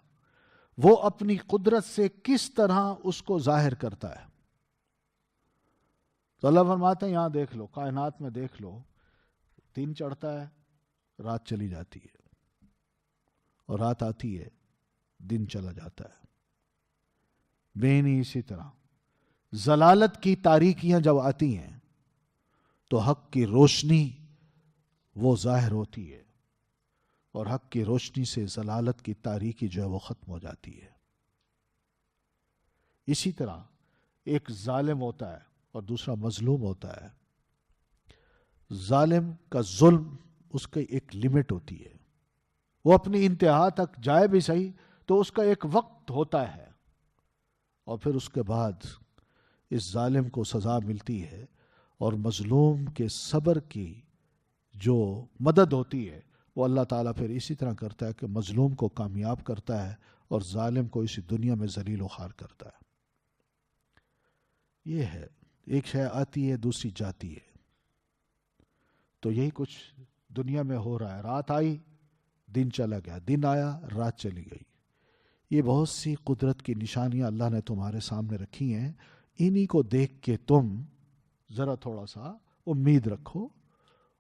وہ اپنی قدرت سے کس طرح اس کو ظاہر کرتا ہے. تو اللہ فرماتے ہیں یہاں دیکھ لو، کائنات میں دیکھ لو، دن چڑھتا ہے، رات چلی جاتی ہے، اور رات آتی ہے، دن چلا جاتا ہے. بینی اسی طرح ضلالت کی تاریکیاں جب آتی ہیں تو حق کی روشنی وہ ظاہر ہوتی ہے، اور حق کی روشنی سے ضلالت کی تاریکی جو ہے وہ ختم ہو جاتی ہے. اسی طرح ایک ظالم ہوتا ہے اور دوسرا مظلوم ہوتا ہے. ظالم کا ظلم، اس کی ایک لمٹ ہوتی ہے، وہ اپنی انتہا تک جائے بھی صحیح تو اس کا ایک وقت ہوتا ہے، اور پھر اس کے بعد اس ظالم کو سزا ملتی ہے. اور مظلوم کے صبر کی جو مدد ہوتی ہے وہ اللہ تعالیٰ پھر اسی طرح کرتا ہے کہ مظلوم کو کامیاب کرتا ہے اور ظالم کو اسی دنیا میں ذلیل و خوار کرتا ہے. یہ ہے، ایک شے آتی ہے، دوسری جاتی ہے. تو یہی کچھ دنیا میں ہو رہا ہے. رات آئی، دن چلا گیا، دن آیا، رات چلی گئی. یہ بہت سی قدرت کی نشانیاں اللہ نے تمہارے سامنے رکھی ہیں. انہی کو دیکھ کے تم ذرا تھوڑا سا امید رکھو،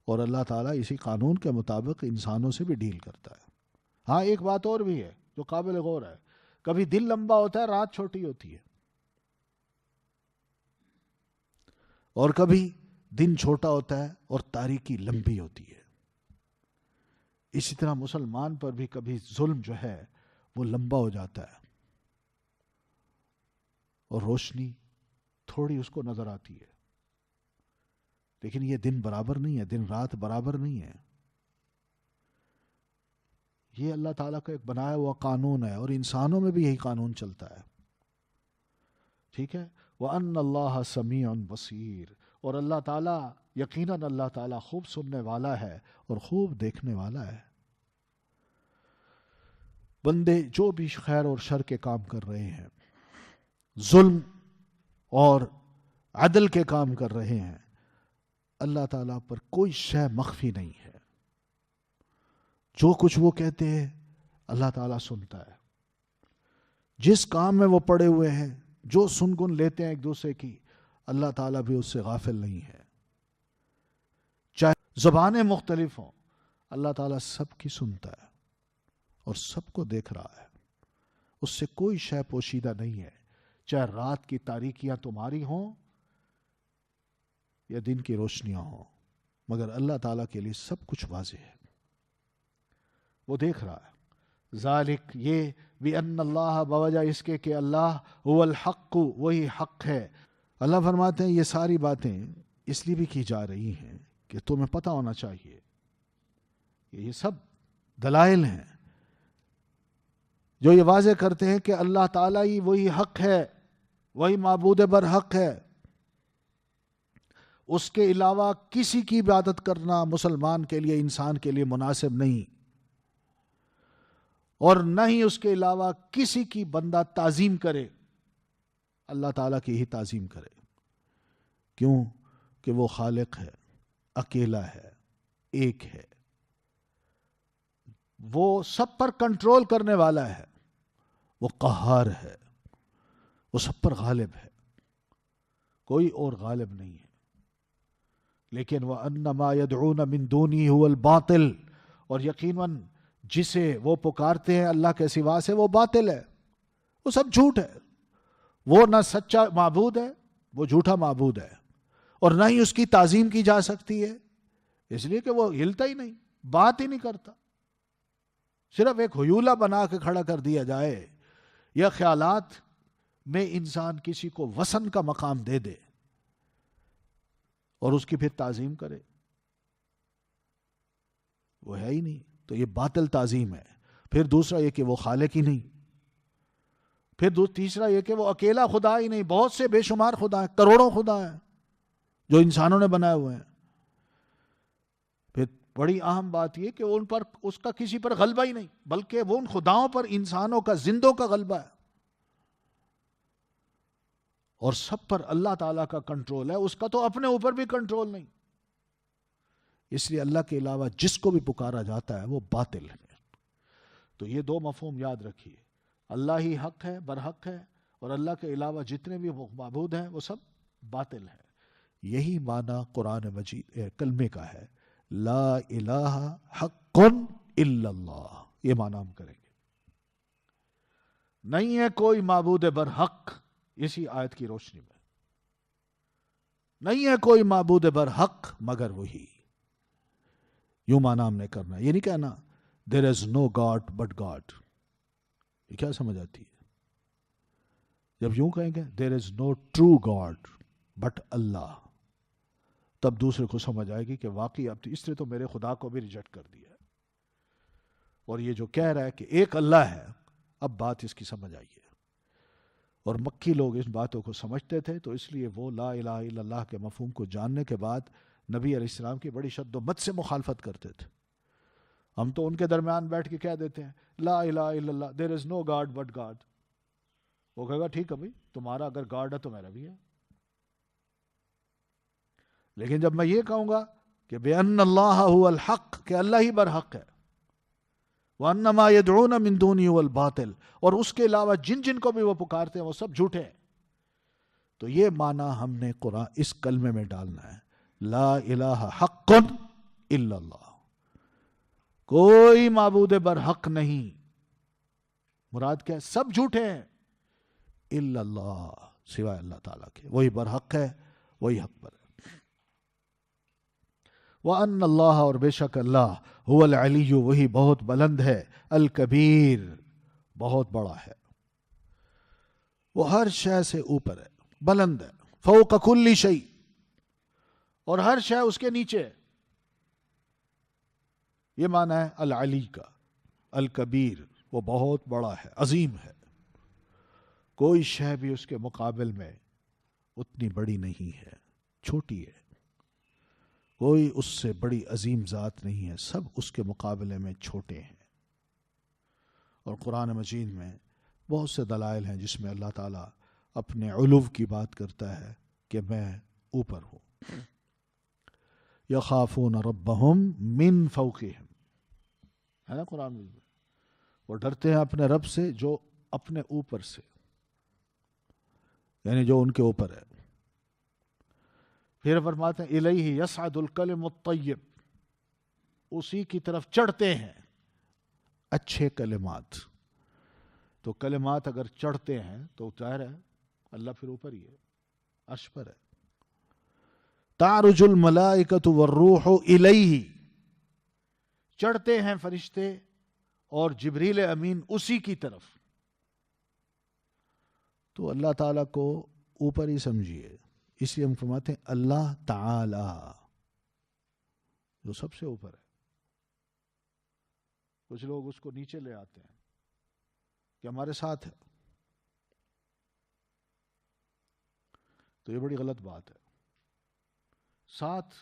اور اللہ تعالیٰ اسی قانون کے مطابق انسانوں سے بھی ڈیل کرتا ہے. ہاں، ایک بات اور بھی ہے جو قابل غور ہے، کبھی دن لمبا ہوتا ہے، رات چھوٹی ہوتی ہے، اور کبھی دن چھوٹا ہوتا ہے اور تاریکی لمبی ہوتی ہے. اسی طرح مسلمان پر بھی کبھی ظلم جو ہے وہ لمبا ہو جاتا ہے، اور روشنی تھوڑی اس کو نظر آتی ہے، لیکن یہ دن برابر نہیں ہے، دن رات برابر نہیں ہے. یہ اللہ تعالیٰ کا ایک بنایا ہوا قانون ہے، اور انسانوں میں بھی یہی قانون چلتا ہے. ٹھیک ہے. وَأَنَّ اللَّهَ سَمِيعٌ بَصِيرٌ، اور اللہ تعالیٰ، یقیناً اللہ تعالیٰ خوب سننے والا ہے اور خوب دیکھنے والا ہے. بندے جو بھی خیر اور شر کے کام کر رہے ہیں، ظلم اور عدل کے کام کر رہے ہیں، اللہ تعالیٰ پر کوئی شے مخفی نہیں ہے. جو کچھ وہ کہتے ہیں اللہ تعالیٰ سنتا ہے. جس کام میں وہ پڑے ہوئے ہیں، جو سنگن لیتے ہیں ایک دوسرے کی، اللہ تعالیٰ بھی اس سے غافل نہیں ہے. چاہے زبانیں مختلف ہوں، اللہ تعالیٰ سب کی سنتا ہے اور سب کو دیکھ رہا ہے. اس سے کوئی شے پوشیدہ نہیں ہے، چاہے رات کی تاریکیاں تمہاری ہوں یا دن کی روشنیاں ہوں، مگر اللہ تعالیٰ کے لیے سب کچھ واضح ہے، وہ دیکھ رہا ہے. ذالک، یہ بِأَنَّ اللَّهَ، بوجہ اس کے کہ اللہ هو الحق، وہی حق ہے. اللہ فرماتے ہیں یہ ساری باتیں اس لیے بھی کی جا رہی ہیں کہ تمہیں پتہ ہونا چاہیے کہ یہ سب دلائل ہیں جو یہ واضح کرتے ہیں کہ اللہ تعالیٰ ہی وہی حق ہے، وہی معبود برحق ہے. اس کے علاوہ کسی کی عبادت کرنا مسلمان کے لیے، انسان کے لیے مناسب نہیں، اور نہ ہی اس کے علاوہ کسی کی بندہ تعظیم کرے. اللہ تعالیٰ کی ہی تعظیم کرے. کیوں؟ کہ وہ خالق ہے، اکیلا ہے، ایک ہے، وہ سب پر کنٹرول کرنے والا ہے، وہ قہار ہے، وہ سب پر غالب ہے، کوئی اور غالب نہیں ہے. لیکن وَأَنَّ مَا يَدْعُونَ مِن دُونِهِ هُوَ الْبَاطِلُ، اور یقیناً جسے وہ پکارتے ہیں اللہ کے سوا سے وہ باطل ہے، وہ سب جھوٹ ہے. وہ نہ سچا معبود ہے، وہ جھوٹا معبود ہے، اور نہ ہی اس کی تعظیم کی جا سکتی ہے، اس لیے کہ وہ ہلتا ہی نہیں، بات ہی نہیں کرتا. صرف ایک ہیولہ بنا کے کھڑا کر دیا جائے یا خیالات میں انسان کسی کو وثن کا مقام دے دے اور اس کی پھر تعظیم کرے، وہ ہے ہی نہیں. تو یہ باطل تعظیم ہے. پھر دوسرا یہ کہ وہ خالق ہی نہیں. پھر تیسرا یہ کہ وہ اکیلا خدا ہی نہیں، بہت سے بے شمار خدا ہیں، کروڑوں خدا ہیں جو انسانوں نے بنائے ہوئے ہیں. پھر بڑی اہم بات یہ کہ ان پر اس کا کسی پر غلبہ ہی نہیں، بلکہ وہ ان خداؤں پر انسانوں کا، زندوں کا غلبہ ہے. اور سب پر اللہ تعالیٰ کا کنٹرول ہے، اس کا تو اپنے اوپر بھی کنٹرول نہیں. اس لیے اللہ کے علاوہ جس کو بھی پکارا جاتا ہے وہ باطل ہے. تو یہ دو مفہوم یاد رکھیے، اللہ ہی حق ہے، برحق ہے، اور اللہ کے علاوہ جتنے بھی معبود ہیں وہ سب باطل ہیں. یہی معنی قرآن مجید کلمے کا ہے، لا الہ حق الا اللہ. یہ معنی ہم کریں گے. نہیں ہے کوئی معبود برحق، اسی آیت کی روشنی میں نہیں ہے کوئی معبود برحق مگر وہی. یوں معنی ہم نے کرنا ہے. یہ نہیں کہنا there is no God but God. یہ کیا سمجھ آتی ہے جب یوں کہیں گے there is no true God but اللہ، تب دوسرے کو سمجھ آئے گی کہ واقعی اب اس نے تو میرے خدا کو بھی ریجیکٹ کر دیا ہے، اور یہ جو کہہ رہا ہے کہ ایک اللہ ہے، اب بات اس کی سمجھ آئی ہے. اور مکی لوگ اس باتوں کو سمجھتے تھے، تو اس لیے وہ لا الہ الا اللہ کے مفہوم کو جاننے کے بعد نبی علیہ السلام کی بڑی شد و مت سے مخالفت کرتے تھے. ہم تو ان کے درمیان بیٹھ کے کہہ دیتے ہیں لا الہ الا اللہ، there is no God but God. وہ کہے گا ٹھیک ہے بھائی، تمہارا اگر گاڈ ہے تو میرا بھی ہے. لیکن جب میں یہ کہوں گا کہ بِأَنَّ اللَّهَ هُوَ الْحَقِّ، کہ اللہ ہی برحق ہے، وَأَنَّ مَا يَدْعُونَ مِن دُونِهِ هُوَ الْبَاطِلُ، اور اس کے علاوہ جن جن کو بھی وہ پکارتے ہیں وہ سب جھوٹے ہیں. تو یہ معنی ہم نے قرآن اس کلمے میں ڈالنا ہے، لا الہ حق الا اللہ. کوئی معبود برحق نہیں، مراد کیا ہے؟ سب جھوٹے ہیں، الا اللہ، سوائے اللہ تعالیٰ کے، وہی برحق ہے، وہی حق پر ہے. وَأَنَّ اللَّهَ، اور بے شک اللہ، هُوَ الْعَلِيُّ، وہی بہت بلند ہے، الکبیر، بہت بڑا ہے. وہ ہر شے سے اوپر ہے، بلند ہے، فوق کل شیء، اور ہر شے اس کے نیچے ہے. یہ معنی ہے العلی کا. الکبیر، وہ بہت بڑا ہے، عظیم ہے، کوئی شے بھی اس کے مقابل میں اتنی بڑی نہیں ہے، چھوٹی ہے. کوئی اس سے بڑی عظیم ذات نہیں ہے، سب اس کے مقابلے میں چھوٹے ہیں. اور قرآن مجید میں بہت سے دلائل ہیں جس میں اللہ تعالیٰ اپنے علو کی بات کرتا ہے کہ میں اوپر ہوں. یخافون ربہم من فوقہم، ہے نا قرآن میں، وہ ڈرتے ہیں اپنے رب سے جو اپنے اوپر سے، یعنی جو ان کے اوپر ہے. پھر فرماتے ہیں الیہ یصعد الکلم الطیب، اسی کی طرف چڑھتے ہیں اچھے کلمات. تو کلمات اگر چڑھتے ہیں تو ظاہر ہے اللہ پھر اوپر ہی ہے، عرش پر ہے. تعرج الملائکۃ والروح الیہ، چڑھتے ہیں فرشتے اور جبریل امین اسی کی طرف. تو اللہ تعالیٰ کو اوپر ہی سمجھیے. اس لیے ہم فرماتے ہیں اللہ تعالی جو سب سے اوپر ہے. کچھ لوگ اس کو نیچے لے آتے ہیں کہ ہمارے ساتھ ہے، تو یہ بڑی غلط بات ہے. ساتھ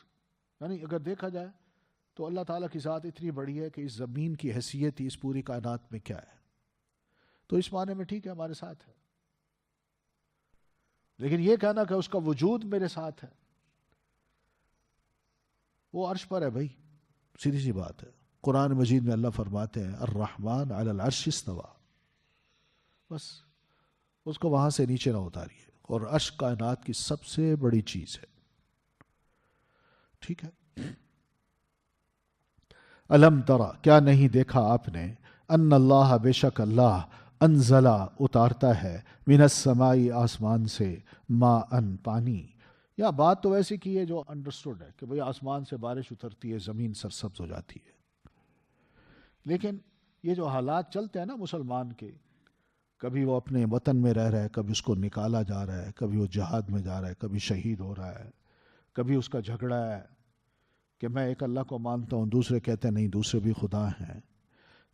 یعنی اگر دیکھا جائے تو اللہ تعالیٰ کی ذات اتنی بڑی ہے کہ اس زمین کی حیثیت ہی اس پوری کائنات میں کیا ہے. تو اس معنی میں ٹھیک ہے ہمارے ساتھ ہے، لیکن یہ کہنا کہ اس کا وجود میرے ساتھ ہے، وہ عرش پر ہے بھائی، سیدھی سی بات ہے. قرآن مجید میں اللہ فرماتے ہیں الرحمن علی العرش استوى، بس اس کو وہاں سے نیچے نہ اتاریے. اور عرش کائنات کی سب سے بڑی چیز ہے. ٹھیک ہے. الم ترا، کیا نہیں دیکھا آپ نے، ان اللہ، بے شک اللہ، انزلہ اتارتا ہے، من السماء آسمان سے، ما ان پانی. یا بات تو ویسی کی ہے جو انڈرسٹوڈ ہے کہ بھئی آسمان سے بارش اترتی ہے، زمین سرسبز ہو جاتی ہے. لیکن یہ جو حالات چلتے ہیں نا مسلمان کے، کبھی وہ اپنے وطن میں رہ رہا ہے، کبھی اس کو نکالا جا رہا ہے، کبھی وہ جہاد میں جا رہا ہے، کبھی شہید ہو رہا ہے، کبھی اس کا جھگڑا ہے کہ میں ایک اللہ کو مانتا ہوں، دوسرے کہتے ہیں نہیں دوسرے بھی خدا ہیں.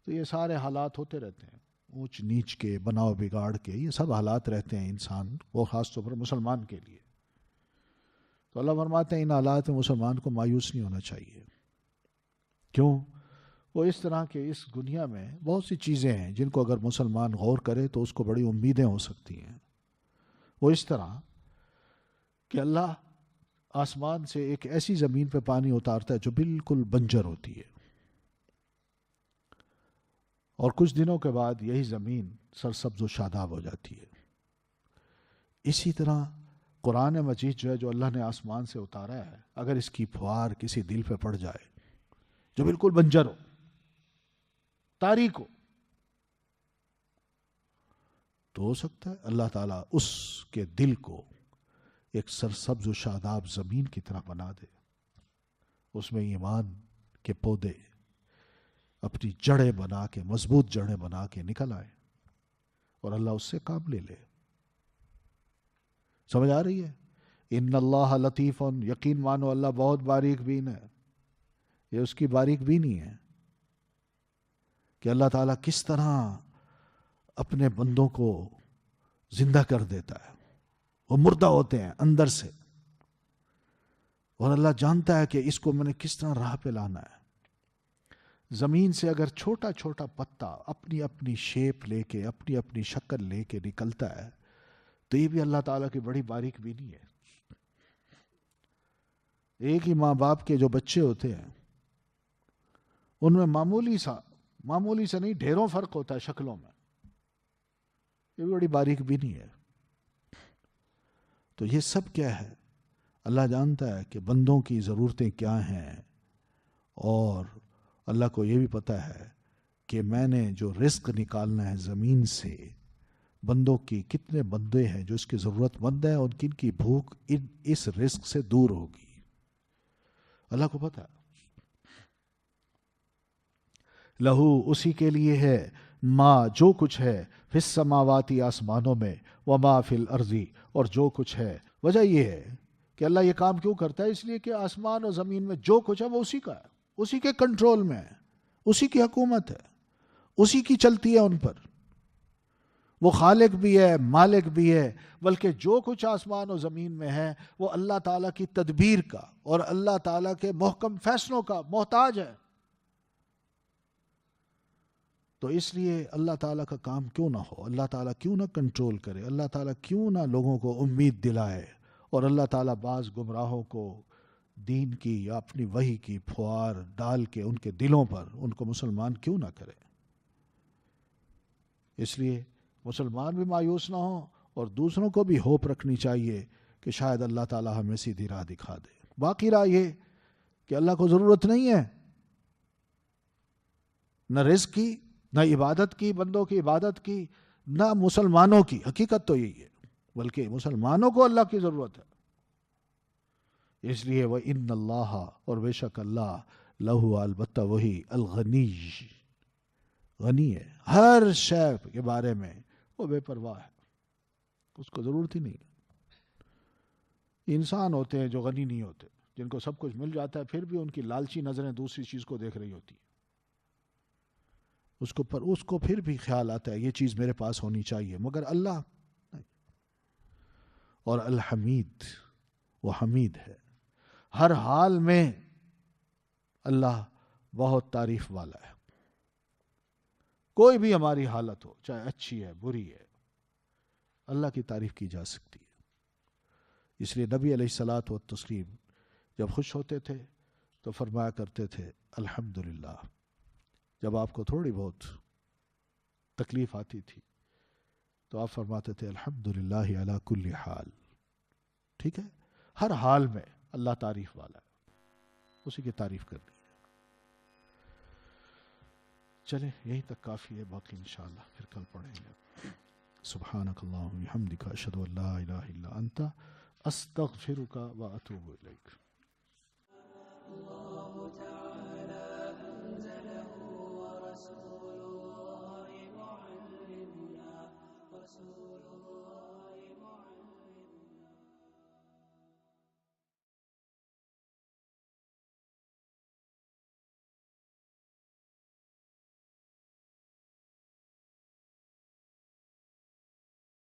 تو یہ سارے حالات ہوتے رہتے ہیں، اونچ نیچ کے، بناؤ بگاڑ کے، یہ سب حالات رہتے ہیں انسان، وہ خاص طور پر مسلمان کے لیے. تو اللہ فرماتے ہیں ان حالات میں مسلمان کو مایوس نہیں ہونا چاہیے. کیوں؟ وہ اس طرح کے اس دنیا میں بہت سی چیزیں ہیں جن کو اگر مسلمان غور کرے تو اس کو بڑی امیدیں ہو سکتی ہیں. وہ اس طرح کہ اللہ آسمان سے ایک ایسی زمین پہ پانی اتارتا ہے جو بالکل بنجر ہوتی ہے، اور کچھ دنوں کے بعد یہی زمین سرسبز و شاداب ہو جاتی ہے. اسی طرح قرآن مجید جو ہے، جو اللہ نے آسمان سے اتارا ہے، اگر اس کی پھوار کسی دل پہ پڑ جائے جو بالکل بنجر ہو، تاریک ہو، تو ہو سکتا ہے اللہ تعالیٰ اس کے دل کو ایک سرسبز و شاداب زمین کی طرح بنا دے، اس میں ایمان کے پودے اپنی جڑیں بنا کے، مضبوط جڑیں بنا کے نکل آئے، اور اللہ اس سے کام لے لے. سمجھ آ رہی ہے؟ ان اللہ لطیف، یقین مانو اللہ بہت باریک بین ہے. یہ اس کی باریک بینی ہے کہ اللہ تعالیٰ کس طرح اپنے بندوں کو زندہ کر دیتا ہے. وہ مردہ ہوتے ہیں اندر سے، اور اللہ جانتا ہے کہ اس کو میں نے کس طرح راہ پہ لانا ہے. زمین سے اگر چھوٹا چھوٹا پتا اپنی اپنی شیپ لے کے، اپنی اپنی شکل لے کے نکلتا ہے، تو یہ بھی اللہ تعالیٰ کی بڑی باریک بینی ہے. ایک ہی ماں باپ کے جو بچے ہوتے ہیں ان میں معمولی سا نہیں، ڈھیروں فرق ہوتا ہے شکلوں میں. یہ بھی بڑی باریک بینی ہے. تو یہ سب کیا ہے؟ اللہ جانتا ہے کہ بندوں کی ضرورتیں کیا ہیں، اور اللہ کو یہ بھی پتہ ہے کہ میں نے جو رزق نکالنا ہے زمین سے، بندوں کی کتنے بندے ہیں جو اس کی ضرورت مند ہیں، اور کن کی بھوک اس رزق سے دور ہوگی. اللہ کو پتہ ہے. لہو، اسی کے لیے ہے، ما، جو کچھ ہے، فی السماواتی، آسمانوں میں، وما فی الارض، اور جو کچھ ہے. وجہ یہ ہے کہ اللہ یہ کام کیوں کرتا ہے؟ اس لیے کہ آسمان اور زمین میں جو کچھ ہے وہ اسی کا ہے، اسی کے کنٹرول میں ہے، اسی کی حکومت ہے، اسی کی چلتی ہے ان پر. وہ خالق بھی ہے، مالک بھی ہے، بلکہ جو کچھ آسمان و زمین میں ہے وہ اللہ تعالیٰ کی تدبیر کا اور اللہ تعالیٰ کے محکم فیصلوں کا محتاج ہے. تو اس لیے اللہ تعالیٰ کا کام کیوں نہ ہو، اللہ تعالیٰ کیوں نہ کنٹرول کرے، اللہ تعالیٰ کیوں نہ لوگوں کو امید دلائے، اور اللہ تعالیٰ بعض گمراہوں کو دین کی یا اپنی وحی کی پھوار ڈال کے ان کے دلوں پر ان کو مسلمان کیوں نہ کرے. اس لیے مسلمان بھی مایوس نہ ہوں، اور دوسروں کو بھی ہوپ رکھنی چاہیے کہ شاید اللہ تعالیٰ ہمیں سیدھی راہ دکھا دے. باقی راہ یہ کہ اللہ کو ضرورت نہیں ہے نہ رزق کی، نہ عبادت کی، بندوں کی عبادت کی، نہ مسلمانوں کی. حقیقت تو یہی ہے، بلکہ مسلمانوں کو اللہ کی ضرورت ہے. اس لیے وَإِنَّ اللَّهَ، اور بے شک اللہ، لہو، البتہ وہی، الغنی، غنی ہے، ہر شے کے بارے میں وہ بے پرواہ ہے، اس کو ضرورت ہی نہیں ہے. انسان ہوتے ہیں جو غنی نہیں ہوتے، جن کو سب کچھ مل جاتا ہے پھر بھی ان کی لالچی نظریں دوسری چیز کو دیکھ رہی ہوتی ہیں. اس کو پھر بھی خیال آتا ہے یہ چیز میرے پاس ہونی چاہیے، مگر اللہ نہیں. اور الحمید، وہ حمید ہے، ہر حال میں اللہ بہت تعریف والا ہے. کوئی بھی ہماری حالت ہو، چاہے اچھی ہے بری ہے، اللہ کی تعریف کی جا سکتی ہے. اس لیے نبی علیہ الصلاۃ والتسلیم جب خوش ہوتے تھے تو فرمایا کرتے تھے الحمدللہ. جب آپ کو تھوڑی بہت تکلیف آتی تھی تو آپ فرماتے تھے الحمدللہ علی کل حال. ٹھیک ہے، ہر حال میں اللہ تعریف والا ہے، اسی کی تعریف کرنی ہے. چلیں یہیں تک کافی ہے، باقی انشاءاللہ پھر کل پڑھیں گے. سبحانک اللہم و بحمدک اشہد ان لا الہ الا انت استغفرک و اتوب الیک.